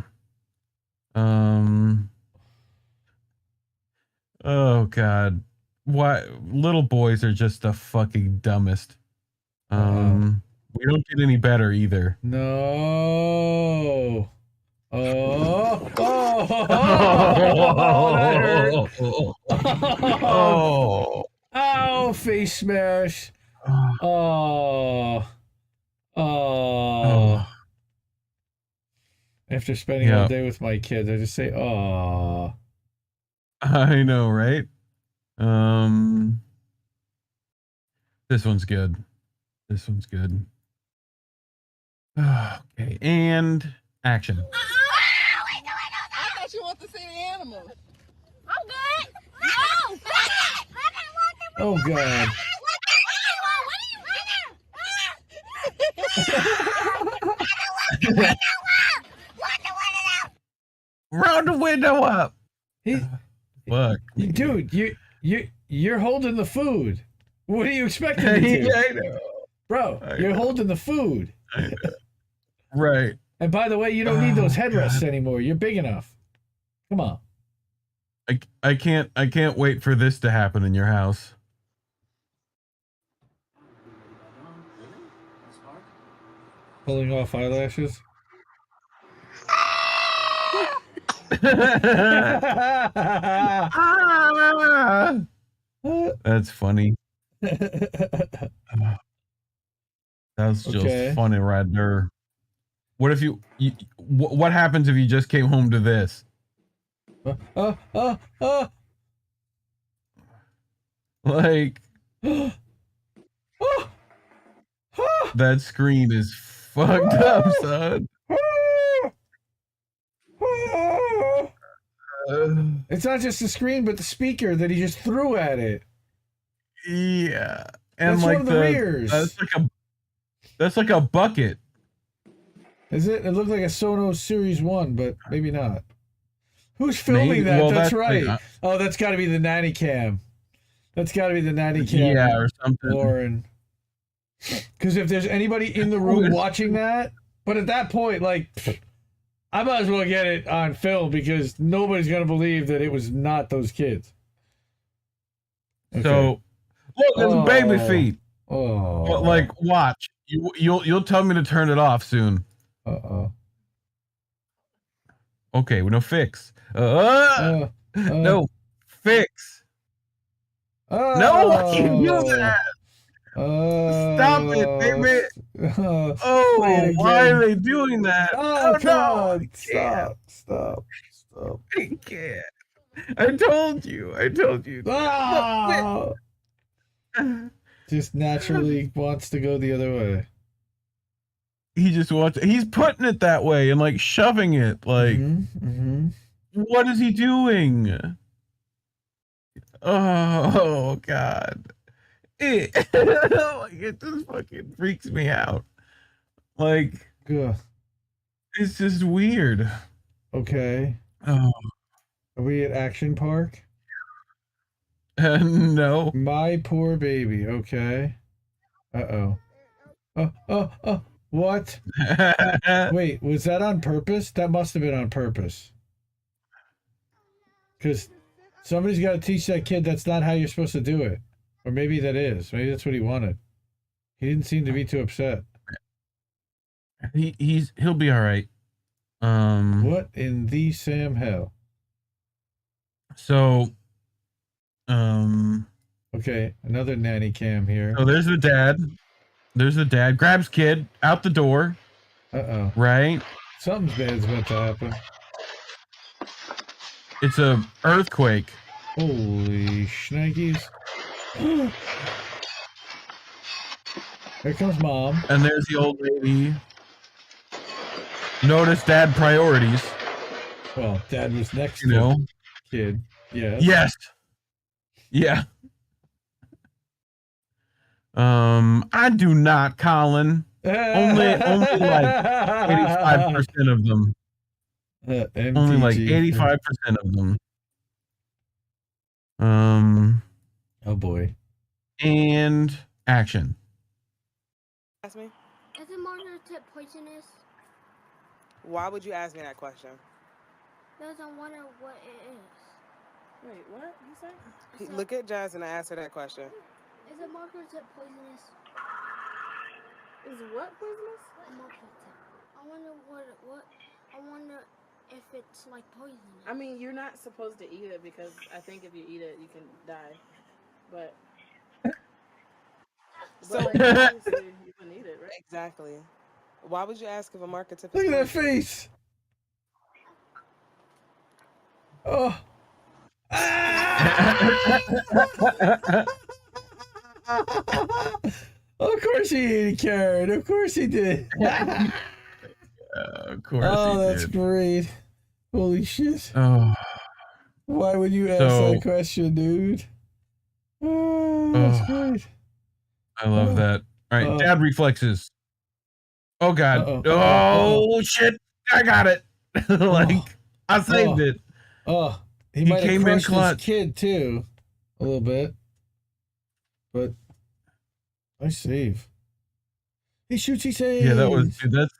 S13: Oh God. Why little boys are just the fucking dumbest. We don't get any better either.
S12: No. Oh.
S13: Oh.
S12: Oh, face smash. Oh. After spending all day with my kids, I just say, oh.
S13: I know, right? This one's good. Okay, and action.
S18: I thought you wanted to see the animals. I'm good. No.
S12: Oh, God.
S13: Round the window up. Fuck.
S12: Dude, you're holding the food. What are you expecting me to?
S13: Yeah, I know.
S12: Bro, you're holding the food.
S13: Right.
S12: And by the way, you don't need those headrests anymore. You're big enough. Come on.
S13: I can't wait for this to happen in your house.
S12: Pulling off eyelashes.
S13: That's funny. That's just funny right there. What if what happens if you just came home to this? Like that screen is fucked up, son.
S12: It's not just the screen, but the speaker that he just threw at it.
S13: Yeah, and
S12: that's
S13: like
S12: one of the rears.
S13: That's like a bucket.
S12: Is it? It looked like a Sonos Series 1, but maybe not. Who's filming
S13: Maybe-
S12: that?
S13: well,
S12: That's
S13: that's
S12: right.
S13: like,
S12: Oh, that's got to be the nanny cam. That's got to be the nanny cam.
S13: Yeah, or something.
S12: Lauren. Because if there's anybody in the room watching that, but at that point, like, I might as well get it on film because nobody's going to believe that it was not those kids. Okay.
S13: So, look, it's baby feet.
S12: Oh.
S13: But like, watch. You'll tell me to turn it off soon.
S12: Uh-oh.
S13: Okay, well, no fix. No fix. No, why you do that? Stop it, baby. Oh, why are they doing that?
S12: Oh,
S13: no.
S12: God. Stop.
S13: I can't. I told you.
S12: Ah! Just naturally wants to go the other way.
S13: He just wants. He's putting it that way and like shoving it. Like, what is he doing? Oh God! It just fucking freaks me out. Like, it's just weird.
S12: Okay.
S13: Oh.
S12: Are we at Action Park?
S13: No.
S12: My poor baby. Okay. Uh-oh. Oh. What? Wait, was that on purpose? That must have been on purpose. Because somebody's got to teach that kid that's not how you're supposed to do it. Or maybe that is. Maybe that's what he wanted. He didn't seem to be too upset.
S13: He'll be all right.
S12: What in the Sam hell?
S13: So,
S12: okay, another nanny cam here.
S13: So there's the dad. Grabs kid out the door.
S12: Uh-oh.
S13: Right?
S12: Something's bad's about to happen.
S13: It's a earthquake.
S12: Holy shnikes. Here comes mom.
S13: And there's the old lady. Notice dad priorities.
S12: Well, dad was next to
S13: know?
S12: Kid. Yes.
S13: Yes. Yeah. I do not, Colin. Only like 85% of them. Only like 85% of them.
S12: Oh boy.
S13: And action.
S18: Ask me?
S19: Is the marker tip poisonous?
S18: Why would you ask me that question?
S19: Because I wonder what it is.
S18: Wait, what? You say? Look at Jazz and answer that question.
S19: Is the marker tip poisonous?
S18: Is what poisonous?
S19: A marker tip. I wonder what. I wonder if it's like poisonous.
S18: I mean, you're not supposed to eat it because I think if you eat it, you can die. But
S19: So
S18: like, obviously you can eat it, right?
S19: Exactly. Why would you ask if a marker tip?
S12: Look at that face. Oh. Of course he ate a carrot. Of course he did.
S13: Of course.
S12: Oh, that's great. Holy shit.
S13: Oh.
S12: Why would you ask that question, dude? Oh, that's great.
S13: I love that. All right, dad reflexes. Oh God. Oh shit. I got it. I saved it.
S12: Oh, he
S13: He
S12: might have
S13: came in
S12: crushed his
S13: clutch.
S12: kid too, a little bit. But I save. He shoots. He saves.
S13: Yeah, that's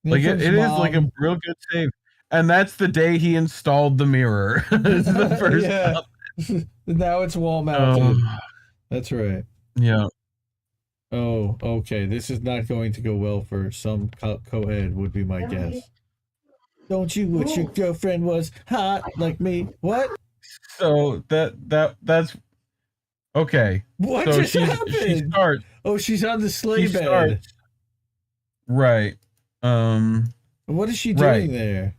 S13: like it is like a real good save. And that's the day he installed the mirror. This is the first time.
S12: Now it's wall mounted. That's right.
S13: Yeah.
S12: Oh, okay. This is not going to go well for some co-ed, would be my guess. Don't you wish your girlfriend was hot like me? What?
S13: So that's okay.
S12: What
S13: so
S12: just happened?
S13: She starts.
S12: Oh, she's on the sleigh
S13: She
S12: bed.
S13: starts. Right.
S12: What is she doing
S13: right.
S12: there?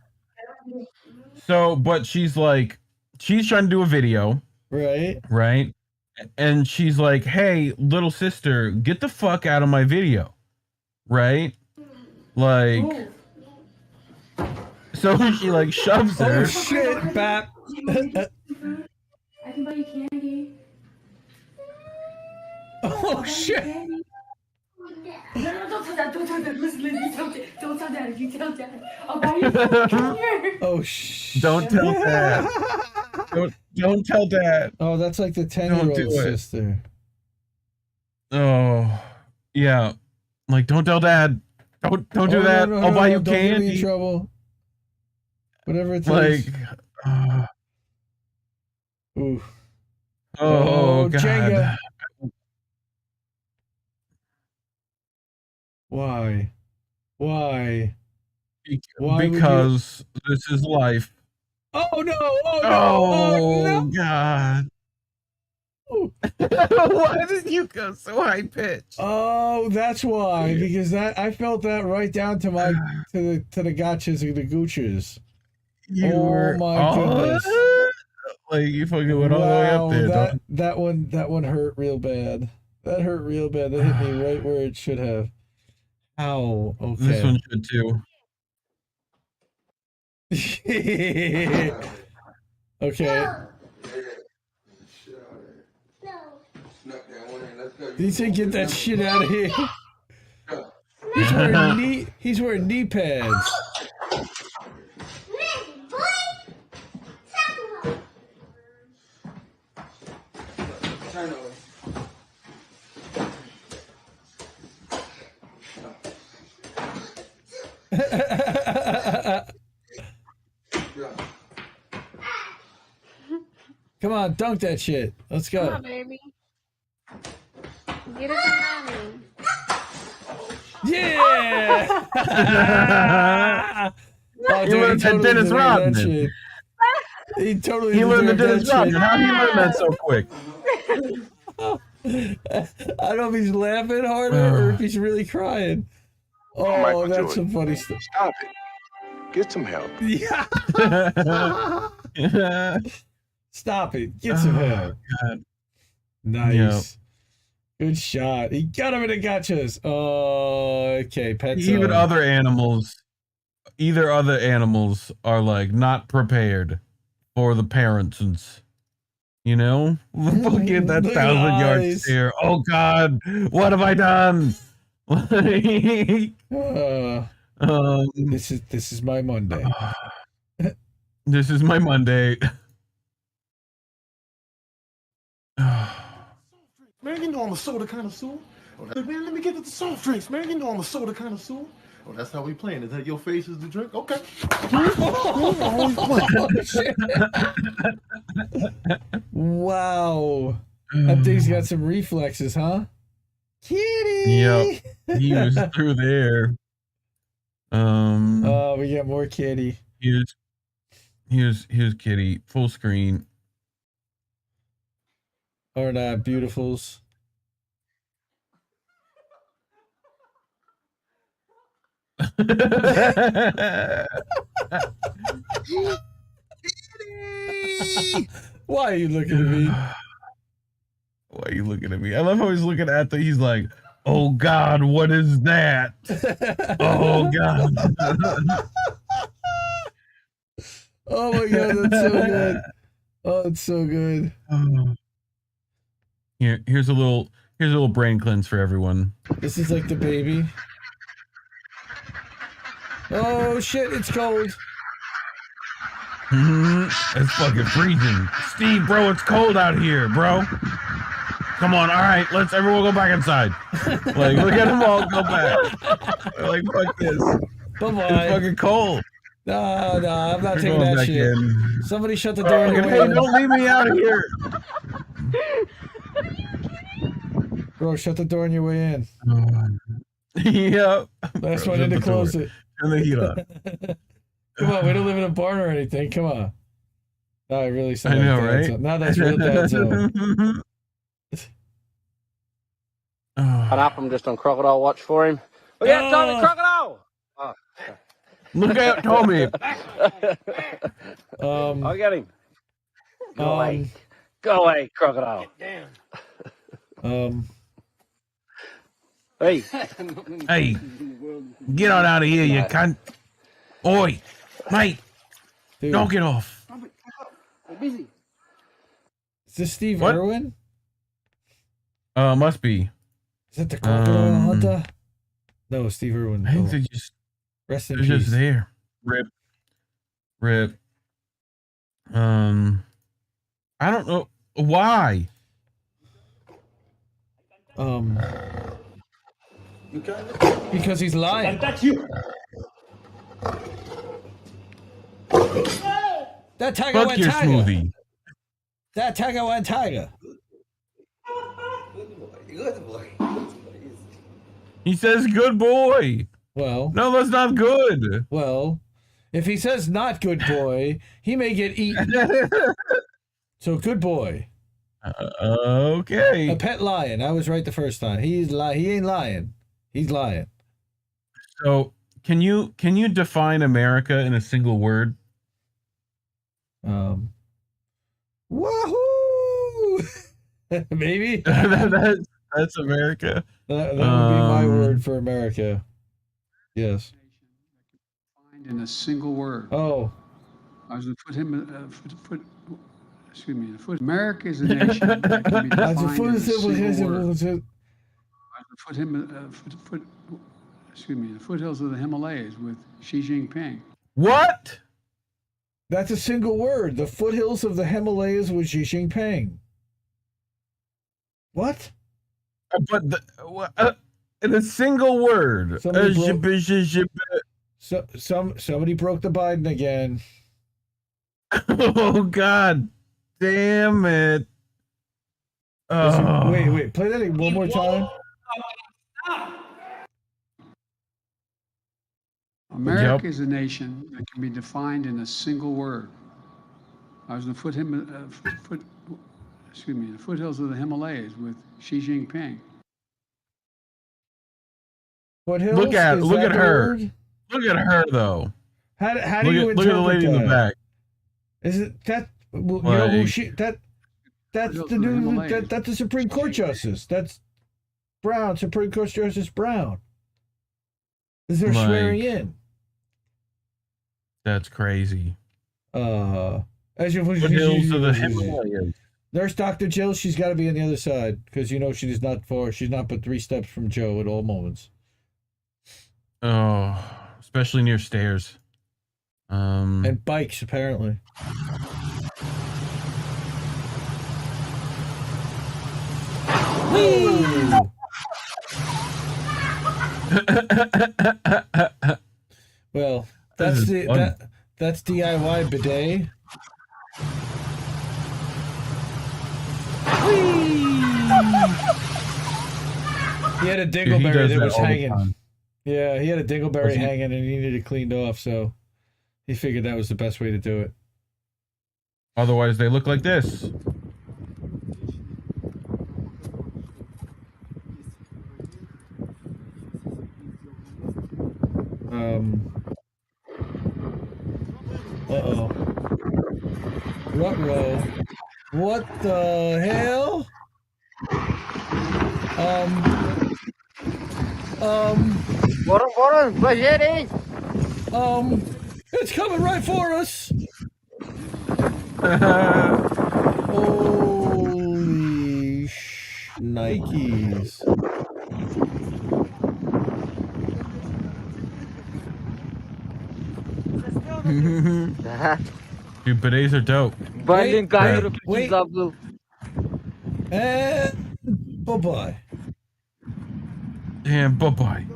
S13: So, but she's trying to do a video.
S12: Right.
S13: Right. And she's like, "Hey, little sister, get the fuck out of my video." Right? Like, so she like shoves her.
S12: Oh shit, Bap.
S19: I can buy you candy.
S12: Oh shit.
S19: No, don't tell Dad. Don't tell Dad. Listen, don't tell Dad. If you tell Dad, I'll buy you food. Come here.
S12: Oh,
S13: Don't tell Dad. Don't tell Dad.
S12: Oh, that's like the
S13: Don't
S12: 10-year-old
S13: do it.
S12: sister.
S13: Oh, yeah. Like, don't tell Dad. Don't do that.
S12: No,
S13: I'll buy you
S12: don't get me in
S13: candy.
S12: trouble. Whatever it
S13: Like,
S12: takes. Ooh.
S13: oh, God.
S12: Jenga. Why? Why? Why
S13: Because this is life.
S12: Oh no! Oh no!
S13: Oh,
S12: no.
S13: God. Why did you go so high pitched?
S12: Oh, that's why. Because I felt that right down to my to the gotchas and the gooches. Oh my goodness!
S13: Like you fucking went all the way up there.
S12: That one hurt real bad. That hurt real bad. That hit me right where it should have. Ow. Okay.
S13: This one should too.
S12: Okay. He said, "Get that shit out of here." He's wearing knee pads. Come on, dunk that shit. Let's go.
S19: Come on, baby. Get it from mommy.
S12: Yeah! Oh,
S13: He learned that Dennis Rodman.
S12: He totally
S13: He learned the Dennis
S12: that shit.
S13: Rodman. How did he learn that so quick?
S12: I don't know if he's laughing harder or if he's really crying. Oh,
S20: Michael
S12: that's
S20: Jordan.
S12: some funny stuff.
S20: Stop it. Get some help.
S12: Yeah. Stop it. Get some help.
S13: God.
S12: Nice.
S13: Yep.
S12: Good shot. He got him in the gotchas. Oh, okay. Pets.
S13: Even other animals are like not prepared for the parents. You know, fucking that 1,000-yard stare. Oh God, what have I done?
S12: This is my Monday.
S13: This is my Monday.
S1: Man, you know I'm a soda connoisseur. Man, let me get to the soft drinks, man. You know I'm a soda connoisseur. Oh, that's how we playing. Is that your face is the drink? Okay.
S12: Wow. That thing's got some reflexes, huh? Kitty.
S13: Yep. He was through there.
S12: Oh, we got more kitty.
S13: Here's Kitty. Full screen.
S12: Or not, beautifuls. Why are you looking at me?
S13: Why are you looking at me? I love how he's looking at he's like, oh God, what is that? Oh God.
S12: Oh my God, that's so good. Oh, it's so good.
S13: Here's a little brain cleanse for everyone.
S12: This is like the baby. Oh shit, it's cold.
S13: It's fucking freezing. Steve, bro, it's cold out here, bro. Come on, all right, let's everyone go back inside. Like, look at them all go back. Like, fuck this.
S12: Bye-bye.
S13: It's fucking cold.
S12: No, I'm not
S13: We're
S12: taking
S13: going
S12: that
S13: back
S12: shit.
S13: in.
S12: Somebody shut the door.
S13: Hey, don't leave me out of here.
S12: Bro, shut the door on your way in.
S13: Yep.
S12: Last one in to close it.
S13: Turn the heat up.
S12: Come on, we don't live in a barn or anything. Come on. Oh, I really sound
S13: I know,
S12: like
S13: right?
S12: Zone. Now that's real dad zone.
S10: Cut up, I'm just on Crocodile Watch for him. Look out, Tommy, Crocodile! Oh.
S13: Look out, Tommy.
S10: I'll get him. Go away. Go away, Crocodile. Hey.
S13: Hey, get on out of here, you cunt. Oi, mate.
S12: Dude.
S13: Knock it off.
S10: I'm busy.
S12: Is this Steve
S13: What?
S12: Irwin?
S13: Must be.
S12: Is that the crocodile hunter? No, Steve Irwin.
S13: I think they just
S12: rest in
S13: they're
S12: peace.
S13: just there. Rip. I don't know why.
S12: Because he's lying.
S2: That's you.
S12: That tiger
S13: Fuck
S12: went
S13: your
S12: tiger.
S13: smoothie.
S12: That tiger went tiger.
S2: Good boy.
S13: He says good boy.
S12: Well.
S13: No, that's not good.
S12: Well, if he says not good boy, he may get eaten. So good boy.
S13: Okay.
S12: A pet lion. I was right the first time. He ain't lying. He's lying.
S13: So can you define America in a single word?
S12: Wahoo! Maybe.
S13: That's America.
S12: That would be my word for America. Yes.
S21: In a single word.
S12: Oh.
S21: I was going to put him. Excuse me. America is a nation that can be defined in a single word. I was going to put him. Excuse me. The foothills of the Himalayas with Xi Jinping.
S13: What?
S12: That's a single word. The foothills of the Himalayas with Xi Jinping. What?
S13: But in a single word.
S12: Somebody broke the Biden again.
S13: Oh God, damn it!
S12: Wait, play that one more time.
S21: America is a nation that can be defined in a single word. I was going to put him. Excuse me. The foothills of the Himalayas with Xi Jinping.
S12: Foothills?
S13: Look at her.
S12: Word?
S13: Look at her though.
S12: How do you interpret
S13: look at the lady
S12: that?
S13: in the back?
S12: Is it that? Well, you know who she? That's the new. That's the Supreme Court justice. That's Brown. Supreme Court Justice Brown. Is they're swearing in?
S13: That's crazy.
S12: As you
S13: foothills of the Himalayas.
S12: There's Dr. Jill. She's got to be on the other side because you know she's not far. She's not but 3 steps from Joe at all moments.
S13: Oh, especially near stairs.
S12: And bikes, apparently. Whee! Well, that's that's DIY bidet. He had a dingleberry that was hanging. Yeah, he had a dingleberry hanging and he needed it cleaned off, so he figured that was the best way to do it.
S13: Otherwise, they look like this.
S12: Uh-oh. Ruh-roh. What the hell? It's coming right for us. Holy Nikes.
S13: Dude, bidets are dope.
S12: Wait. And bye-bye.
S13: Damn, bye-bye.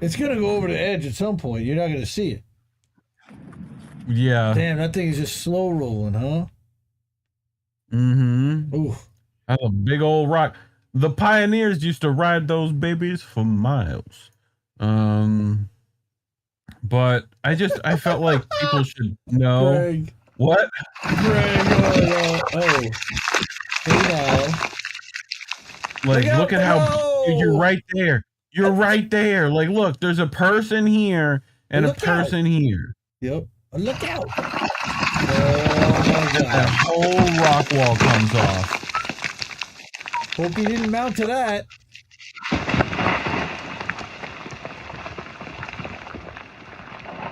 S12: It's going to go over the edge at some point. You're not going to see it.
S13: Yeah.
S12: Damn, that thing is just slow rolling, huh?
S13: Mm-hmm.
S12: Ooh.
S13: That's a big old rock. The pioneers used to ride those babies for miles. But I felt like people should know.
S12: Greg.
S13: What?
S12: Greg, oh. Hey now.
S13: Like, look at how you're right there. You're right there. Like, look, there's a person here and a person here.
S12: Yep. Look out. Oh
S13: my God. That whole rock wall comes off.
S12: Hope you didn't mount to that.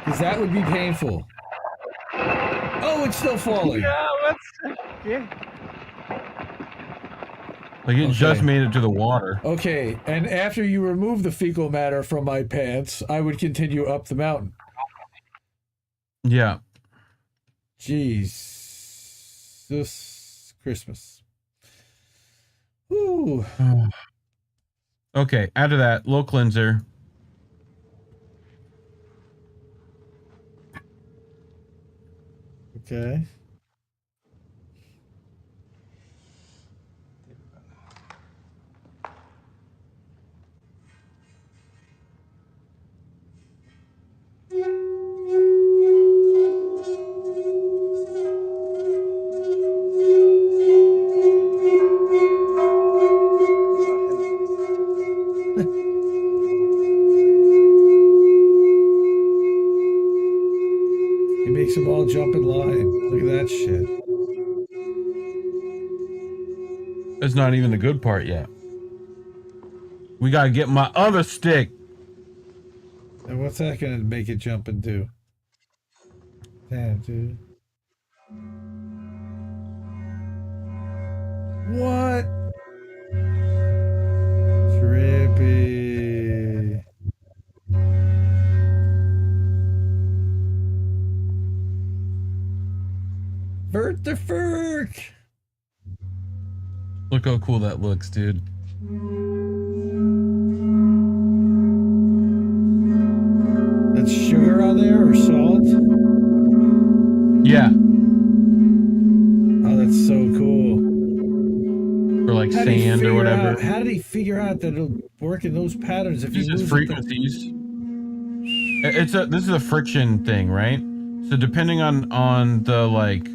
S12: Because that would be painful. Oh, it's still falling.
S2: Yeah,
S13: Like it just made it to the water.
S12: Okay, and after you remove the fecal matter from my pants, I would continue up the mountain.
S13: Yeah.
S12: Jesus Christmas. Ooh.
S13: Okay, after that, little cleanser.
S12: Okay. He makes them all jump in line. Look at that shit.
S13: That's not even the good part yet. We gotta get my other stick.
S12: And what's that gonna make it jump and do? Damn, dude. What? Trippy. Vert the Ferk.
S13: Look how cool that looks, dude.
S12: That's sugar on there or salt?
S13: Yeah.
S12: Oh, that's so cool.
S13: Or like sand or whatever.
S12: How did he figure out that it'll work in those patterns if
S13: This
S12: you
S13: is
S12: lose
S13: frequencies. This is a friction thing, right? So depending on the like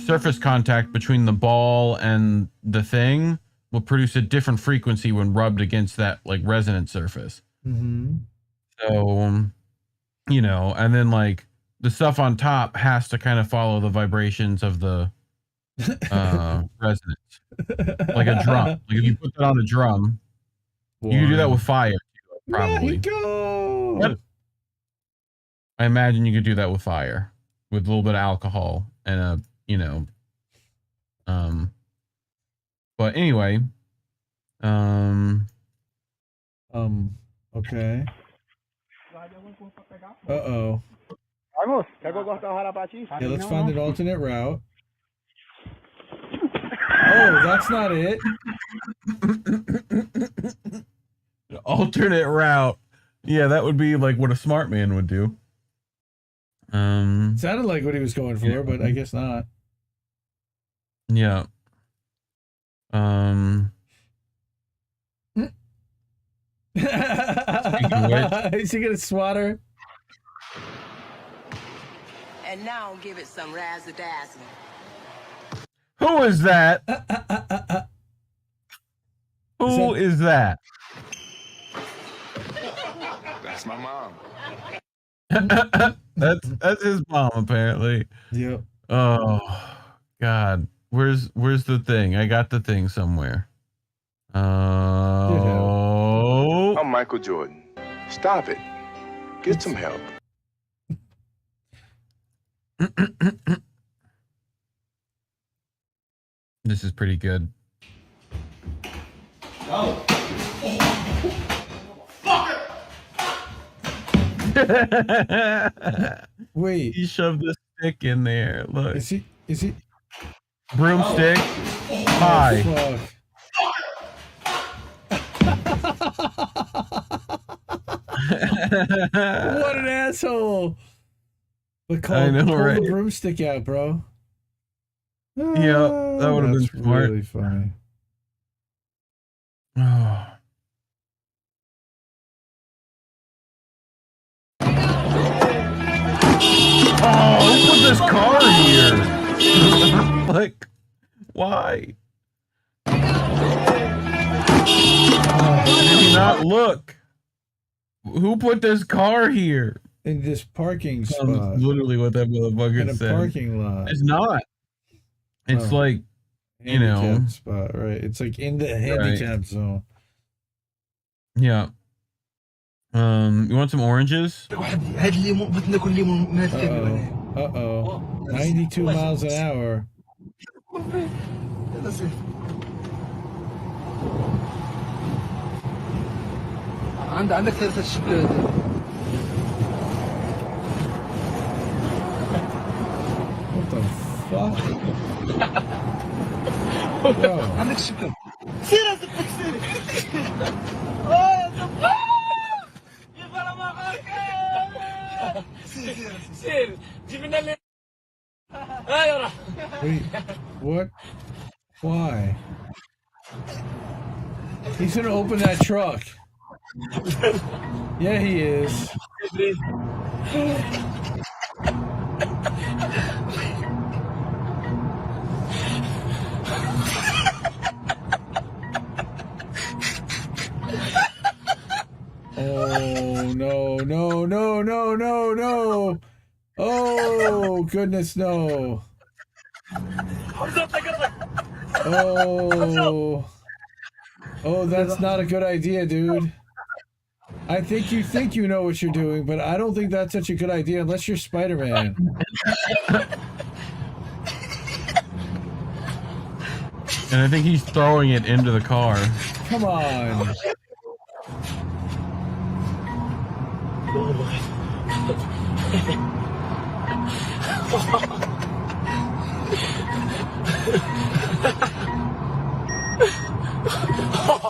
S13: surface contact between the ball and the thing will produce a different frequency when rubbed against that like resonant surface.
S12: Mm-hmm.
S13: So, you know, and then like the stuff on top has to kind of follow the vibrations of the resonance, like a drum. Like if you put that on a drum, you can do that with fire, probably.
S12: Go.
S13: Yep. I imagine you could do that with fire, with a little bit of alcohol and a, you know, but anyway,
S12: okay. Uh-oh. Yeah, let's find an alternate route. Oh, that's not it.
S13: Alternate route. Yeah, that would be like what a smart man would do.
S12: Sounded like what he was going for, but I guess not.
S13: Yeah.
S12: Is he gonna swat her?
S4: And now give it some razzle-dazzle.
S13: Who is that? Who is that?
S20: That's my mom.
S13: That's his mom, apparently.
S12: Yep.
S13: Oh God. Where's the thing? I got the thing somewhere. Oh.
S20: I'm Michael Jordan. Stop it. Get some help.
S13: This is pretty good.
S1: Oh.
S12: Wait.
S13: He shoved the stick in there. Look.
S12: Is he
S13: broomstick? Hi.
S12: What an asshole! But pull
S13: right?
S12: the broomstick out, bro.
S13: Yeah, that would have been smart.
S12: Really funny.
S13: Oh. Oh, who put this car here? Like, why? Did he not look? Who put this car here?
S12: In this parking spot.
S13: Literally what that motherfucker
S12: in a
S13: said.
S12: parking lot.
S13: It's not. It's like, you know.
S12: Handicap spot, right? It's like in the handicap zone.
S13: Yeah. You want some oranges?
S12: Uh-oh. 92 miles an hour.
S21: عندك ثلاثة شكل.
S12: What the fuck?
S21: عندك شكل.
S12: Wait, what? Why? He's gonna open that truck. Yeah, he is. Oh, no, no, no, no, no, no. Oh, goodness, no. Oh. Oh, that's not a good idea, dude. I think you know what you're doing, but I don't think that's such a good idea unless you're Spider-Man.
S13: And I think he's throwing it into the car.
S12: Come on.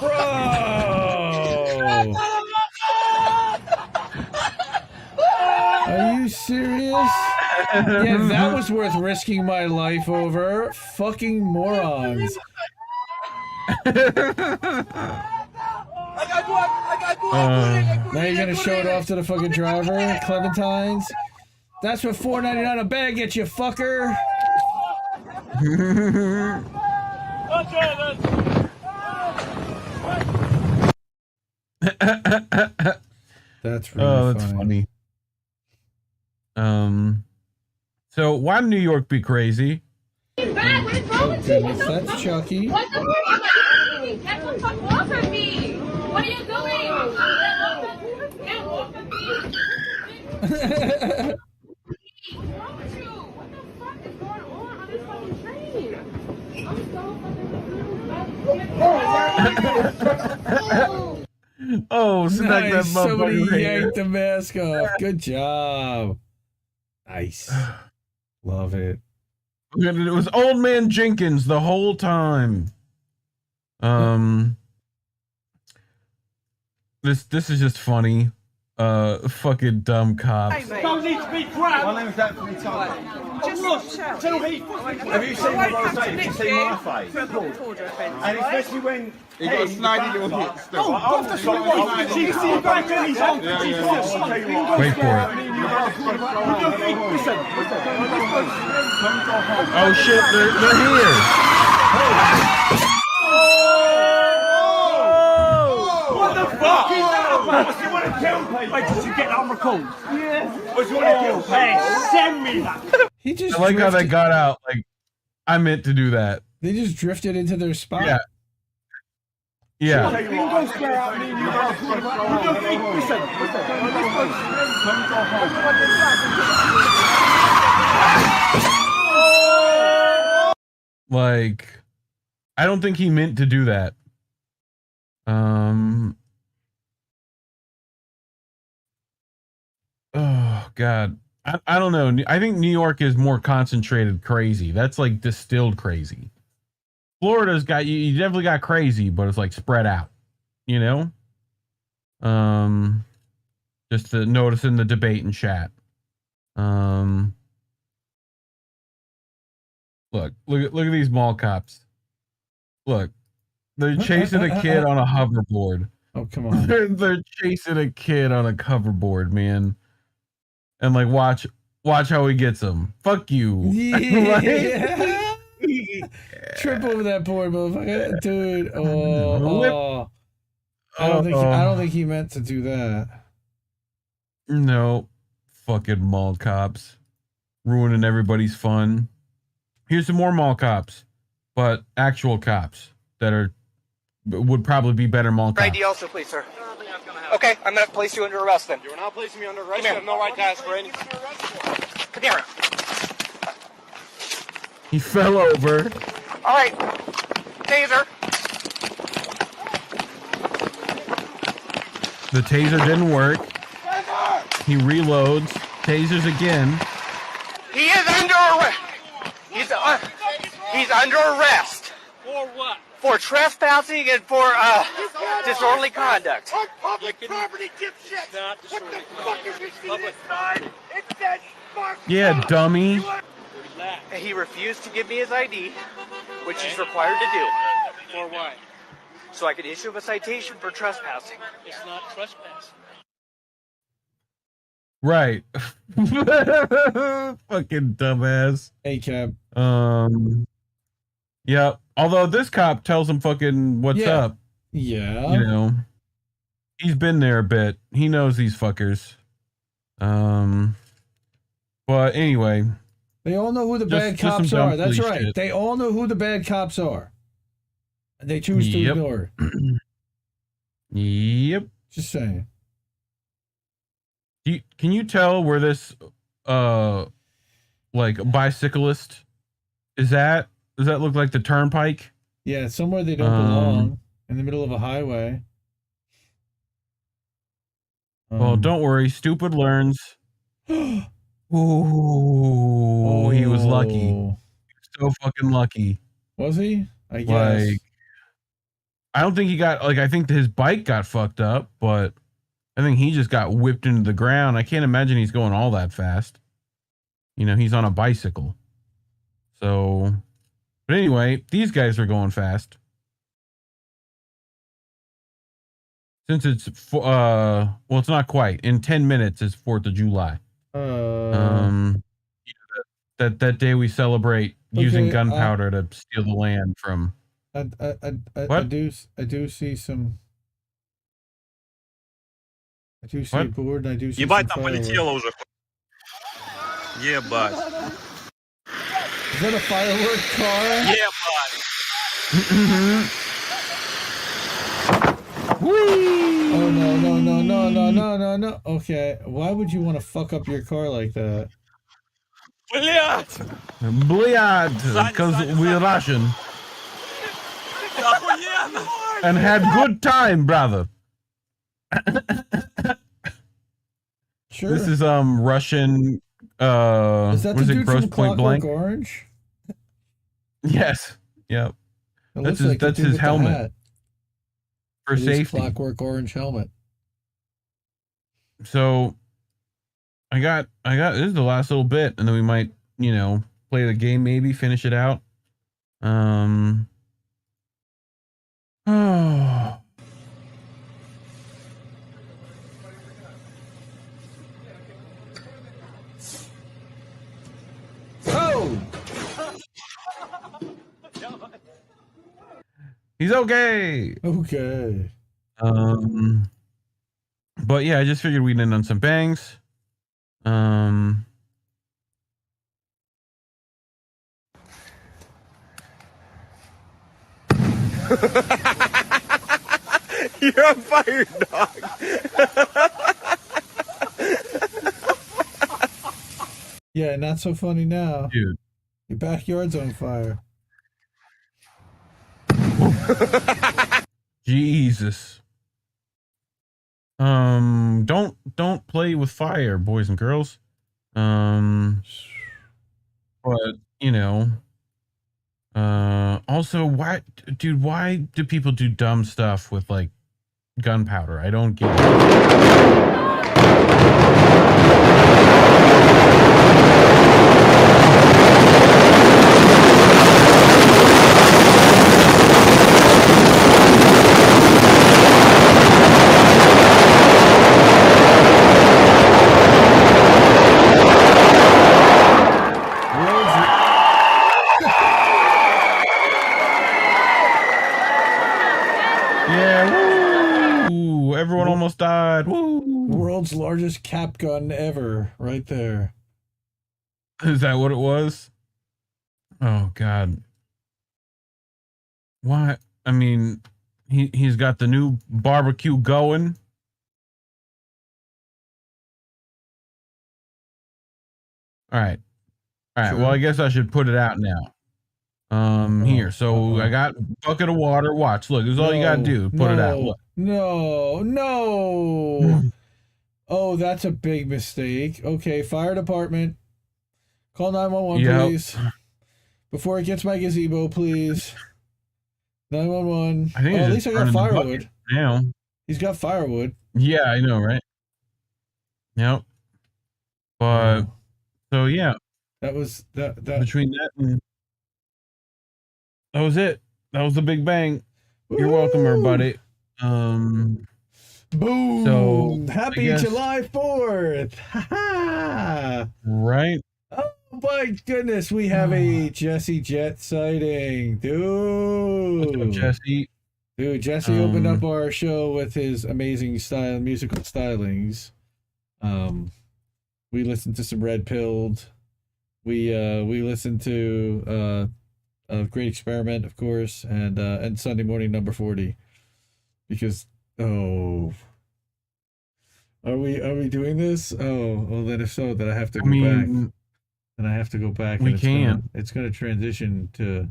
S12: Bro! Are you serious? Yeah, that was worth risking my life over. Fucking morons. Now you're gonna show it off to the fucking driver, Clementines? That's what $4.99 a bag gets you, fucker. That's really
S13: funny. So why New York be crazy?
S12: Oh goodness, that's Chucky.
S3: What the fuck? Get the fuck off of me! What are you doing? Get off of me! What's wrong with you? What the fuck is going on this fucking train? I'm so
S13: Oh, smack
S12: nice.
S13: that
S12: Somebody
S13: motherfucker.
S12: yanked the mask off. Good job. Nice. Love it.
S13: It was Old Man Jenkins the whole time. This is just funny. Fucking dumb cops.
S18: Don't need to be grabbed.
S22: My name's Anthony Tucker.
S18: Just tell Heath.
S22: Have you seen what I was saying? Have you seen my face? And especially when
S18: he got a snidey little hit. Oh, that's what it was. Did you see back on his own?
S13: Wait for it. Oh shit, they're here.
S18: What the fuck is that about? You want to kill people? Wait, did you get that on record? Yeah. Or do you want to kill people? Hey, send me that.
S12: He just
S13: I like how they got out. Like, I meant to do that.
S12: They just drifted into their spot.
S13: Yeah. Yeah.
S18: You can go square out me and you go listen.
S13: Like, I don't think he meant to do that. Oh God, I don't know. I think New York is more concentrated crazy. That's like distilled crazy. Florida's got you definitely got crazy, but it's like spread out. You know. Just to notice in the debate and chat. Look at these mall cops. Look, they're chasing a kid on a hoverboard.
S12: Oh, come on.
S13: They're chasing a kid on a hoverboard, man. And like, watch how he gets him. Fuck you.
S12: Yeah. Trip over that board, motherfucker, dude. Oh. I don't think he meant to do that.
S13: No, fucking mall cops ruining everybody's fun. Here's some more mall cops, but actual cops that would probably be better mall cops.
S23: ID also, please, sir. Okay, I'm gonna place you under arrest then.
S18: You're not placing me under arrest. You have no right to ask for any.
S23: Come here.
S13: He fell over.
S23: All right, taser.
S13: The taser didn't work. He reloads, tasers again.
S23: He is under arrest. He's under arrest.
S18: For what?
S23: For trespassing and for disorderly conduct.
S18: Public property, dipshit. Not disorderly conduct.
S13: Yeah, dummy.
S23: And he refused to give me his ID, which he's required to do.
S18: For what?
S23: So I could issue him a citation for trespassing.
S18: It's not trespassing.
S13: Right. Fucking dumbass.
S12: Hey, Cap.
S13: Yeah. Although this cop tells him fucking what's up.
S12: Yeah.
S13: You know. He's been there a bit. He knows these fuckers. But anyway.
S12: They all know who the bad cops are. That's right.
S13: Shit.
S12: They all know who the bad cops are. And they choose to ignore it.
S13: Yep.
S12: Just saying.
S13: Can you tell where this like bicyclist is at? Does that look like the turnpike?
S12: Yeah, it's somewhere they don't belong. In the middle of a highway.
S13: Well, don't worry. Stupid learns. Ooh, he was lucky. So fucking lucky.
S12: Was he? I guess.
S13: Like, I don't think he got, like, I think his bike got fucked up, but I think he just got whipped into the ground. I can't imagine he's going all that fast. You know, he's on a bicycle. So, but anyway, these guys are going fast. Since it's, well, it's not quite. In 10 minutes, it's 4th of July. That day we celebrate using gunpowder to steal the land from.
S12: I do see some. I do see a board. And I do see some fireworks.
S18: Yeah, bud.
S12: Is that a firework car?
S18: Yeah, bud.
S12: Whee! Oh no. Okay, why would you want to fuck up your car like that?
S13: Bliad, because we're Russian. And had good time, brother.
S12: Sure.
S13: This is Russian
S12: Is that
S13: what is
S12: the
S13: it,
S12: dude
S13: Gross
S12: from
S13: Point
S12: Clockwork
S13: Blank?
S12: Orange?
S13: Yes. Yep.
S12: It
S13: That's
S12: looks like the
S13: his
S12: dude with the
S13: helmet.
S12: hat.
S13: For
S12: It is
S13: safety.
S12: Clockwork Orange helmet.
S13: So I got this is the last little bit, and then we might, you know, play the game, maybe finish it out. Oh. He's okay.
S12: Okay.
S13: But yeah, I just figured we'd end on some bangs.
S18: You're on fire, dog.
S12: Yeah, not so funny now.
S13: Dude.
S12: Your backyard's on fire.
S13: Jesus. Don't play with fire, boys and girls. But you know, also, why do people do dumb stuff with like gunpowder? I don't get it. Everyone almost died. Woo!
S12: World's largest cap gun ever, right there.
S13: Is that what it was? Oh God. Why? I mean, he's got the new barbecue going. All right. All right.
S12: Sure.
S13: Well, I guess I should put it out now. Here. So I got a bucket of water. Watch. Look, this is all you gotta do. Put it out. Look.
S12: No. Oh, that's a big mistake. Okay, fire department. Call 911, please. Before it gets my gazebo, please. 911.
S13: I think
S12: at least I got firewood.
S13: Now.
S12: He's got firewood.
S13: Yeah, I know, right? Yep. But so yeah.
S12: That was that
S13: between that and that was it. That was the Big Bang. You're welcome, everybody.
S12: Boom.
S13: So
S12: Happy July 4th.
S13: Right?
S12: Oh my goodness, we have a Jesse Jet sighting. Dude.
S13: What's up, Jesse?
S12: Dude, Jesse opened up our show with his amazing musical stylings. We listened to some Red Pilled. We listened to a Great Experiment, of course, and Sunday Morning Number 40. Because are we doing this? Oh, well then if so, then I have to go back. And I have to go back.
S13: We
S12: and
S13: can.
S12: It's gonna transition to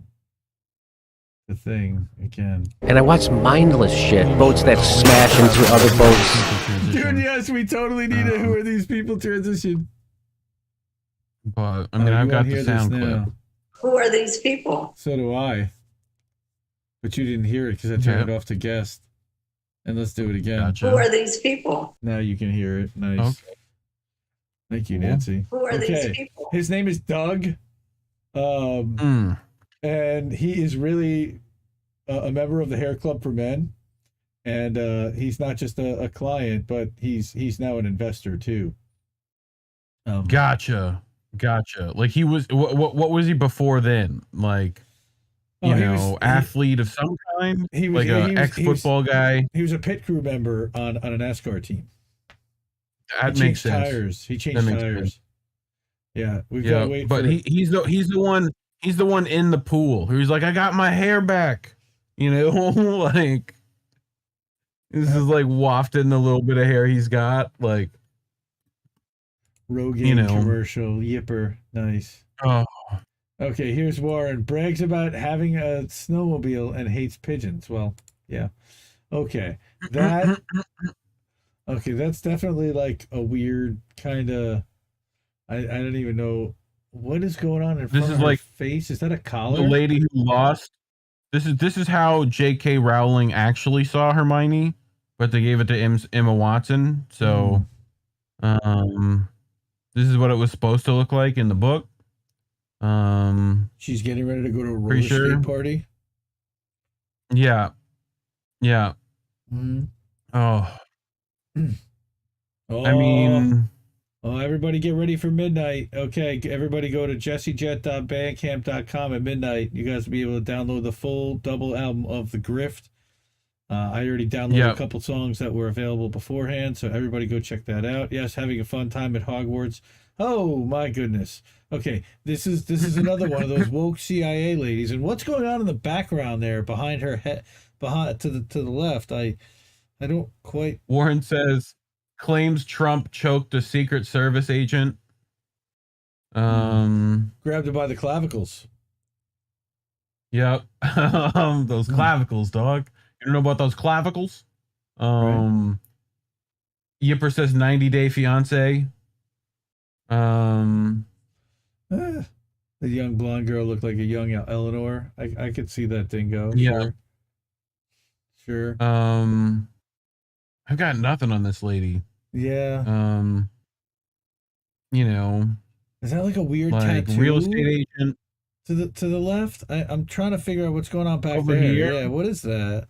S12: the thing again.
S10: And I watch mindless shit. Boats that smash into other boats.
S12: Dude, yes, we totally need it. Who are these people transition?
S13: But I mean, I've got the sound clip.
S11: Who are these people?
S12: So do I. But you didn't hear it because I turned it off to guest. And let's do it again.
S11: Who are these people?
S12: Now you can hear it. Nice.
S13: Okay.
S12: Thank you, Nancy.
S11: Who are these people?
S12: His name is Doug. And he is really a member of the Hair Club for Men. And he's not just a client, but he's now an investor too.
S13: Gotcha. Like he was. What was he before then? Like, athlete of some kind.
S12: He was
S13: like an ex-football guy.
S12: He was a pit crew member on a NASCAR team.
S13: That makes sense.
S12: Tires. He changed tires.
S13: Sense.
S12: Yeah, we've got to wait.
S13: But he's the one in the pool who's like, I got my hair back. Like this is like wafting the little bit of hair he's got. Like
S12: Rogaine commercial, Yipper, nice.
S13: Oh.
S12: Okay, here's Warren. Brags about having a snowmobile and hates pigeons. Well, yeah. Okay. That's definitely like a weird kind of I don't even know what is going on in front of her face. Is that a collar?
S13: The lady who lost. This is how J.K. Rowling actually saw Hermione, but they gave it to Emma Watson. So this is what it was supposed to look like in the book.
S12: She's getting ready to go to a roller skate party.
S13: Yeah.
S12: Mm-hmm.
S13: Oh. I mean,
S12: everybody get ready for midnight. Okay, everybody go to jessejet.bandcamp.com at midnight. You guys will be able to download the full double album of The Grift. I already downloaded a couple songs that were available beforehand, so everybody go check that out. Yes, having a fun time at Hogwarts. Oh my goodness. Okay, this is another one of those woke CIA ladies. And what's going on in the background there behind her head, to the left? I don't quite.
S13: Warren says claims Trump choked a Secret Service agent.
S12: Grabbed her by the clavicles.
S13: Yep. Those clavicles, dog. You don't know about those clavicles? Yipper says 90 Day Fiance.
S12: The young blonde girl looked like a young Eleanor. I could see that dingo.
S13: Yeah.
S12: Sure.
S13: I've got nothing on this lady.
S12: Yeah. Is that like a weird tattoo?
S13: Real estate agent.
S12: To the left? I'm trying to figure out what's going on back
S13: over
S12: there.
S13: Here?
S12: Yeah, what is that?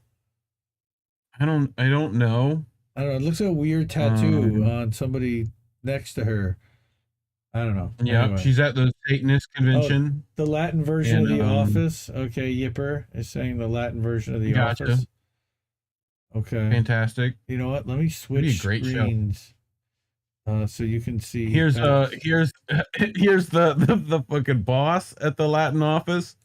S13: I don't know.
S12: I don't know. It looks like a weird tattoo on somebody next to her. I don't know.
S13: Yeah,
S12: anyway.
S13: She's at the Satanist convention.
S12: The Latin version of The Office. Okay, Yipper is saying the Latin version of The Office. Okay.
S13: Fantastic.
S12: You know what? Let me switch screens. So you can see.
S13: Here's the fucking boss at the Latin office.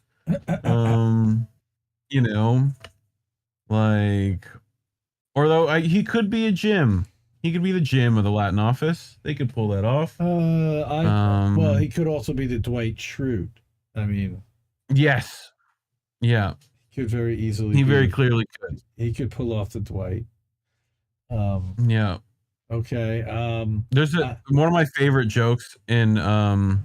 S13: Although he could be a gym. He could be the gym of the Latin office. They could pull that off.
S12: Well, he could also be the Dwight Schrute. I mean,
S13: yes, Yeah.
S12: He could very easily.
S13: He very clearly could.
S12: He could pull off the Dwight.
S13: Yeah.
S12: Okay.
S13: There's one of my favorite jokes in The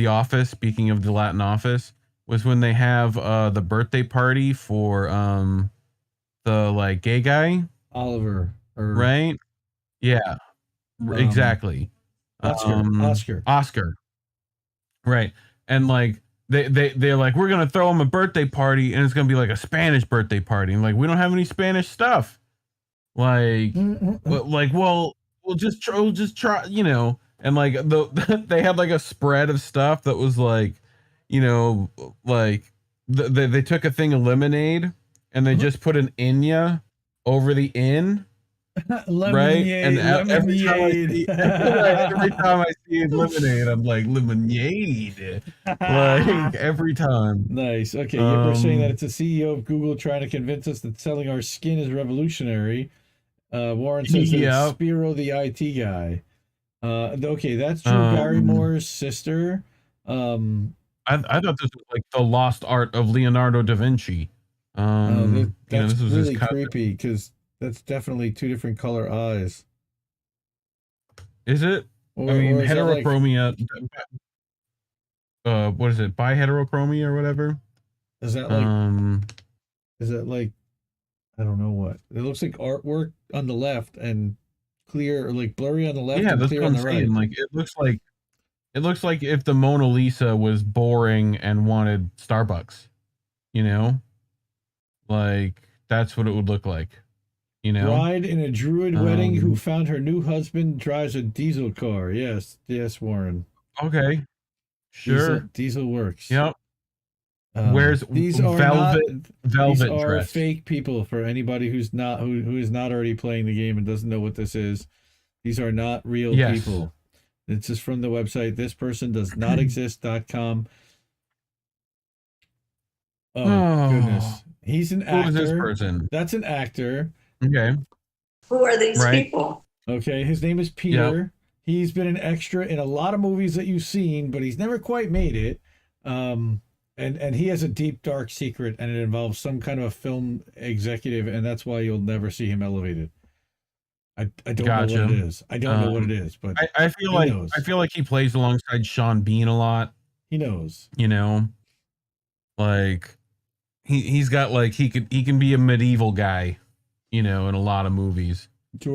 S13: Office. Speaking of the Latin Office, was when they have the birthday party for the like gay guy
S12: Oliver,
S13: right? Yeah, exactly. Oscar. Right, and like they're like, we're gonna throw him a birthday party, and it's gonna be like a Spanish birthday party, and like we don't have any Spanish stuff. Like, well, we'll just try, you know. And like they had like a spread of stuff that was like, you know, like they took a thing of lemonade and they just put an inya over the in, right? And every time I see lemonade, I'm like lemonade, like every time.
S12: Nice. Okay, we're saying that it's a CEO of Google trying to convince us that selling our skin is revolutionary. Warren says that it's Spiro, the IT guy. Okay, that's Drew Barrymore's sister.
S13: I thought this was like the lost art of Leonardo da Vinci.
S12: That's really creepy because that's definitely two different color eyes.
S13: Is it? I mean, heterochromia. What is it? Biheterochromia or whatever?
S12: Is that like? Is that like? I don't know what. It looks like artwork on the left and clear, or like blurry on the left and clear on the right.
S13: Like it looks like if the Mona Lisa was boring and wanted Starbucks, you know, like that's what it would look like, you know.
S12: Bride in a Druid wedding who found her new husband drives a diesel car. Yes, Warren.
S13: Okay, sure.
S12: Diesel works.
S13: Yep. Where's
S12: these are
S13: velvet
S12: these are
S13: dress?
S12: Fake people for anybody who's not who is not already playing the game and doesn't know what this is. These are not real people. It's just from the website thispersondoesnotexist.com. Oh goodness. He's an actor.
S13: Who is this person?
S12: That's an actor.
S13: Okay.
S11: Who are these people?
S12: Okay, his name is Peter. Yep. He's been an extra in a lot of movies that you've seen, but he's never quite made it. And he has a deep, dark secret, and it involves some kind of a film executive, and that's why you'll never see him elevated. I don't know what it is. I don't know what it is, but
S13: I feel like he plays alongside Sean Bean a lot.
S12: He knows,
S13: you know, like he's got like he can be a medieval guy, you know, in a lot of movies.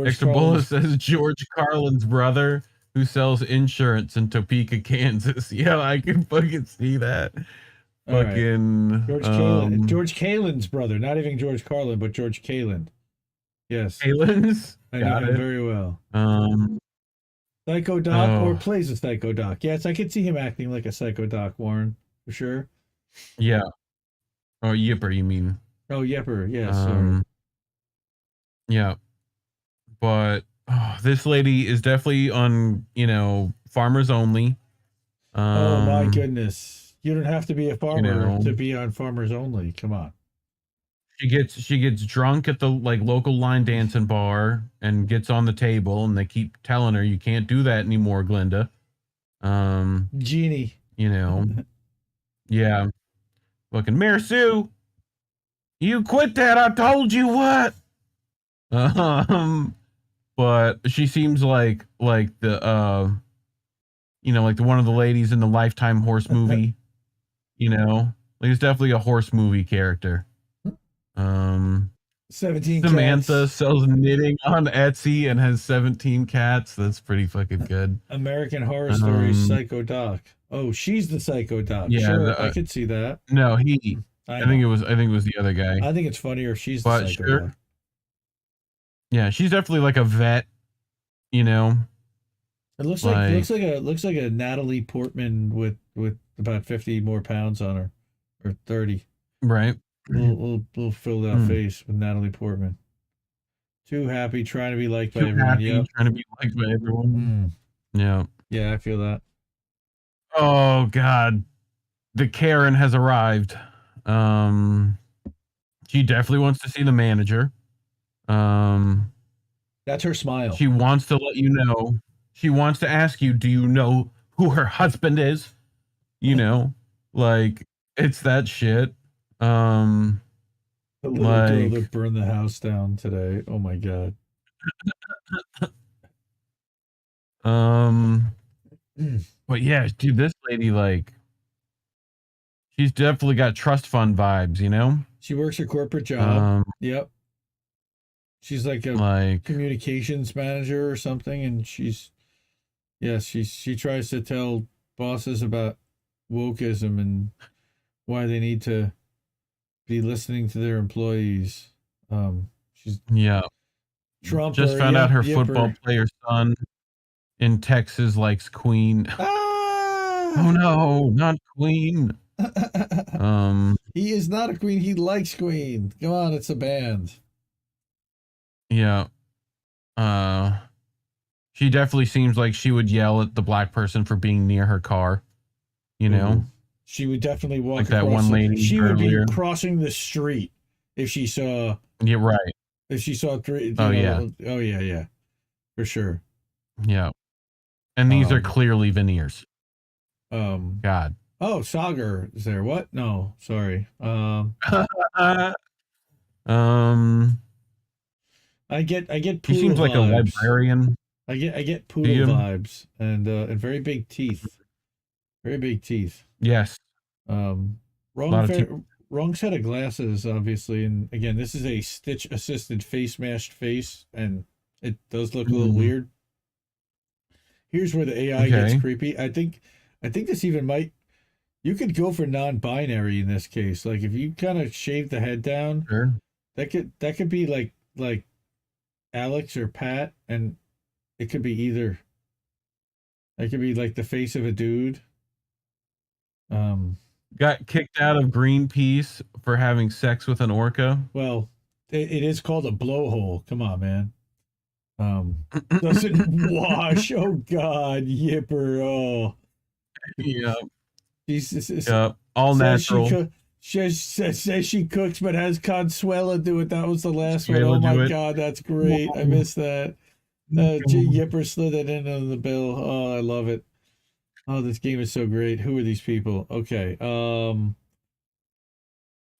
S13: Extra Bola says George Carlin's brother who sells insurance in Topeka, Kansas. Yeah, I can fucking see that. Fucking
S12: right. George Kalin's brother, not even George Carlin, but George Kalin. Yes,
S13: Kalin's.
S12: I know him very well. Psycho Doc or plays a Psycho Doc. Yes, I could see him acting like a Psycho Doc, Warren, for sure.
S13: Yeah. Oh, Yipper, you mean?
S12: Oh, Yipper. Yes. Sorry.
S13: Yeah, but this lady is definitely on, you know, Farmers Only.
S12: Oh my goodness. You don't have to be a farmer to be on Farmers Only. Come on.
S13: She gets drunk at the like local line dancing bar and gets on the table, and they keep telling her you can't do that anymore, Glenda.
S12: Jeannie.
S13: You know. Yeah. Fucking Mayor Sue. You quit that, I told you what. But she seems like the you know, like the one of the ladies in the Lifetime horse movie. You know, like it's definitely a horse movie character.
S12: 17
S13: Samantha
S12: cats.
S13: sells knitting on Etsy and has 17 cats. That's pretty fucking good.
S12: American Horror Story Psycho Doc. Oh, she's the Psycho Doc.
S13: Yeah,
S12: sure, I could see that.
S13: No, I think it was the other guy.
S12: I think it's funnier if she's the Psycho Doc.
S13: Yeah, she's definitely like a vet, you know.
S12: It looks like a Natalie Portman with about 50 more pounds on her, or 30.
S13: Right.
S12: Little filled out face with Natalie Portman. Too happy, trying to be liked by everyone.
S13: Yep. Trying to be liked by everyone. Yeah.
S12: Yeah, I feel that.
S13: Oh God, the Karen has arrived. She definitely wants to see the manager.
S12: That's her smile.
S13: She wants to let you know. She wants to ask you, do you know who her husband is? You know, like it's that shit.
S12: The little girl
S13: like,
S12: that burned the house down today. Oh my god.
S13: but yeah, dude, this lady, like, she's definitely got trust fund vibes, you know?
S12: She works a corporate job. Yep. She's like a communications manager or something, and she tries to tell bosses about wokeism and why they need to be listening to their employees. She's Trump
S13: just found out her football player son in Texas likes Queen. Oh no, not Queen.
S12: He is not a Queen. He likes Queen. Come on, it's a band.
S13: Yeah. She definitely seems like she would yell at the black person for being near her car. You know?
S12: She would definitely walk
S13: like
S12: across
S13: that one lady
S12: she
S13: earlier.
S12: would be crossing the street if she saw.
S13: Yeah, right.
S12: If she saw three.
S13: Yeah.
S12: Oh yeah. For sure.
S13: Yeah. And these are clearly veneers. God.
S12: Oh, Sagar is there. What? No, sorry. I get poodle
S13: he seems like
S12: vibes.
S13: a librarian.
S12: I get poodle vibes and very big teeth. Very big teeth.
S13: Yes.
S12: Wrong set of glasses, obviously. And again, this is a stitch assisted face mashed face, and it does look a little weird. Here's where the AI gets creepy. I think this even might. You could go for non-binary in this case. Like if you kind of shave the head down, that could be like Alex or Pat, and it could be either. That could be like the face of a dude.
S13: Got kicked out of Greenpeace for having sex with an orca.
S12: Well, it is called a blowhole. Come on, man. Doesn't wash. Oh God, Yipper. Oh,
S13: yeah.
S12: All
S13: natural.
S12: Says she cooks, but has Consuela do it. That was the last one. Oh my God, that's great. I missed that. Yipper slid it into the bill. Oh, I love it. Oh, this game is so great. Who are these people? Okay.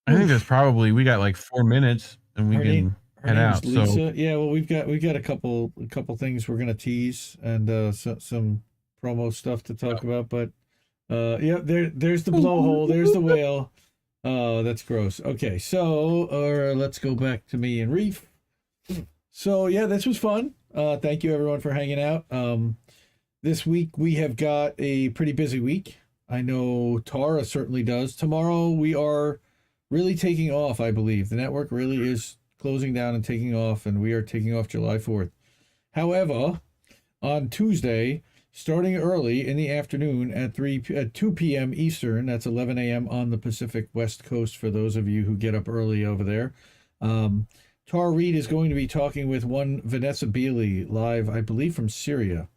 S13: I think there's probably we got like 4 minutes and we can head out.
S12: Lisa.
S13: So
S12: yeah, well, we've got a couple things we're gonna tease and some promo stuff to talk about. But there's the blowhole. There's the whale. Oh, that's gross. Okay, so let's go back to me and Reef. So yeah, this was fun. Thank you everyone for hanging out. This week we have got a pretty busy week. I know Tara certainly does. Tomorrow we are really taking off, I believe. The network really is closing down and taking off, and we are taking off July 4th. However, on Tuesday, starting early in the afternoon at 2 p.m. Eastern, that's 11 a.m. on the Pacific West Coast for those of you who get up early over there, Tara Reid is going to be talking with one Vanessa Beeley live, I believe, from Syria.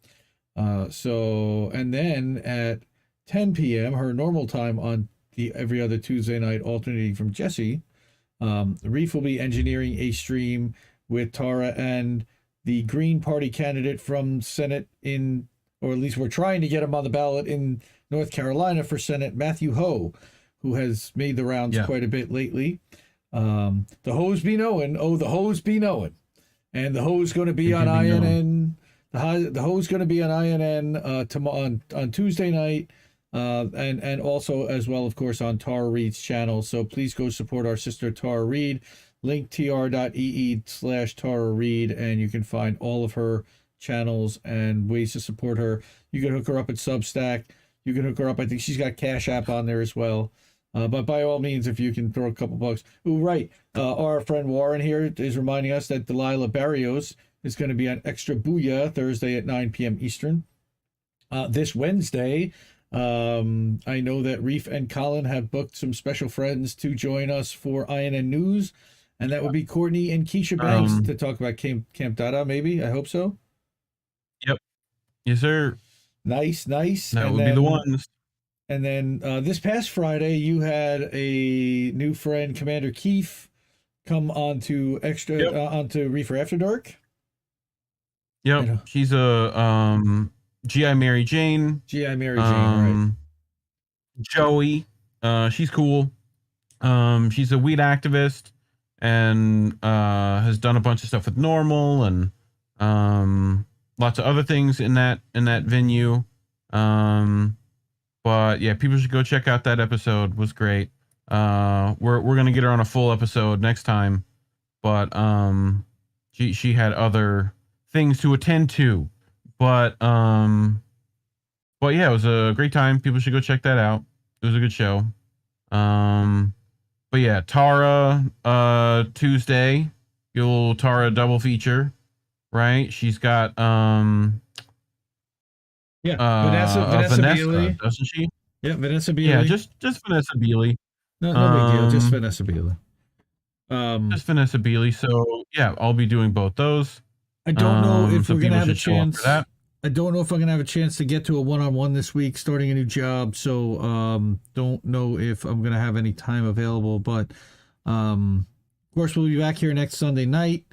S12: And then at 10 p.m., her normal time on the every other Tuesday night, alternating from Jesse, Reef will be engineering a stream with Tara and the Green Party candidate from Senate or at least we're trying to get him on the ballot in North Carolina for Senate, Matthew Ho, who has made the rounds quite a bit lately. The hoes be knowing. Oh, the hoes be knowing. And the hoes going to be on INN. The ho's going to be on INN on Tuesday night, and also as well, of course, on Tara Reid's channel. So please go support our sister Tara Reid. Link tr.ee/Tara Reid, and you can find all of her channels and ways to support her. You can hook her up at Substack. You can hook her up. I think she's got Cash App on there as well. But by all means, if you can throw a couple bucks. Ooh, right. Our friend Warren here is reminding us that Delilah Barrios is going to be on Extra Booyah Thursday at 9 p.m. Eastern. This Wednesday, I know that Reef and Colin have booked some special friends to join us for INN News, and that would be Courtney and Keisha Banks to talk about Camp Dada, maybe. I hope so.
S13: Yep. Yes, sir.
S12: Nice.
S13: That would be the ones.
S12: And then this past Friday, you had a new friend, Commander Keefe, come onto onto Reefer After Dark.
S13: Yep, she's a GI Mary Jane.
S12: GI Mary Jane, right.
S13: Joey, she's cool. She's a weed activist and has done a bunch of stuff with Normal and lots of other things in that venue. But yeah, people should go check out that episode. It was great. We're gonna get her on a full episode next time, but she had other things to attend to. But yeah, it was a great time. People should go check that out. It was a good show. But yeah, Tara, Tuesday, your little Tara double feature, right? She's got
S12: Vanessa Beeley,
S13: doesn't she?
S12: Yeah, Vanessa Beeley.
S13: Yeah, just Vanessa Beeley.
S12: No big deal. Just Vanessa Beeley.
S13: Just Vanessa Beeley. So yeah, I'll be doing both those.
S12: I don't know if
S13: so
S12: we're gonna
S13: people
S12: have a
S13: should show up
S12: chance.
S13: for that.
S12: I don't know if I'm gonna have a chance to get to a one-on-one this week, starting a new job. So don't know if I'm gonna have any time available. But of course, we'll be back here next Sunday night.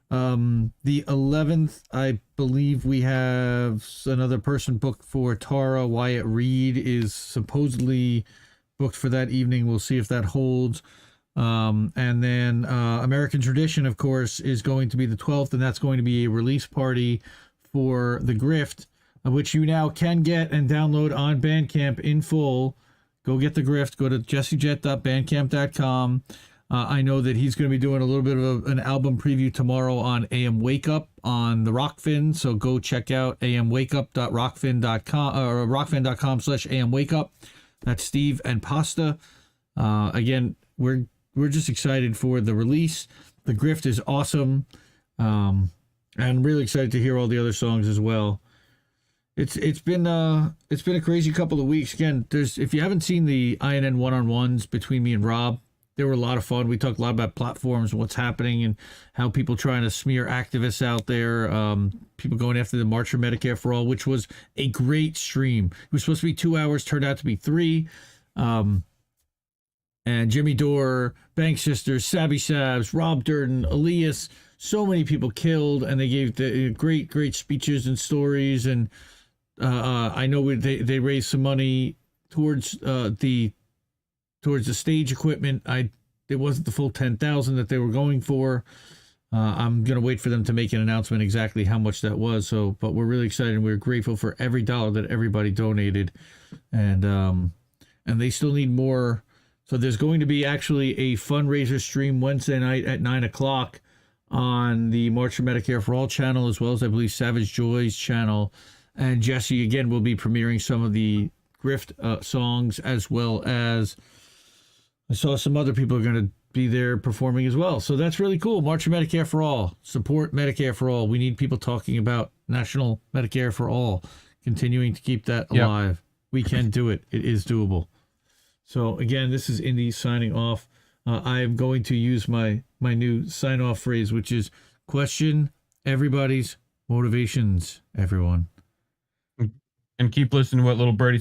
S12: The 11th, I believe we have another person booked for Tara. Wyatt Reed is supposedly booked for that evening. We'll see if that holds. And then American Tradition, of course, is going to be the 12th, and that's going to be a release party for The Grift, which you now can get and download on Bandcamp in full. Go get The Grift. Go to jessejet.bandcamp.com. I know that he's going to be doing a little bit of an album preview tomorrow on AM Wake Up on the Rockfin. So go check out amwakeup.rockfin.com or rockfin.com/AM Wake Up. That's Steve and Pasta. Again, we're just excited for the release. The Grift is awesome. And really excited to hear all the other songs as well. It's been a crazy couple of weeks. Again, if you haven't seen the INN one-on-ones between me and Rob, they were a lot of fun. We talked a lot about platforms, what's happening, and how people trying to smear activists out there. People going after the March for Medicare for All, which was a great stream. It was supposed to be 2 hours, turned out to be 3. And Jimmy Dore, Bank Sisters, Sabby Sabs, Rob Durden, Elias, so many people killed, and they gave the great speeches and stories. And I know they raised some money towards the stage equipment. It wasn't the full 10,000 that they were going for. I'm gonna wait for them to make an announcement exactly how much that was. But we're really excited, and we're grateful for every dollar that everybody donated, and they still need more. So there's going to be actually a fundraiser stream Wednesday night at 9:00 on the March for Medicare for All channel, as well as I believe Savage Joy's channel. And Jesse again will be premiering some of the Grift songs, as well as I saw some other people are going to be there performing as well. So that's really cool. March for Medicare for All. Support Medicare for All. We need people talking about National Medicare for All. Continuing to keep that alive. Yep. We can do it. It is doable. So again, this is Indy signing off. I am going to use my new sign-off phrase, which is question everybody's motivations, everyone.
S13: And keep listening to what little birdie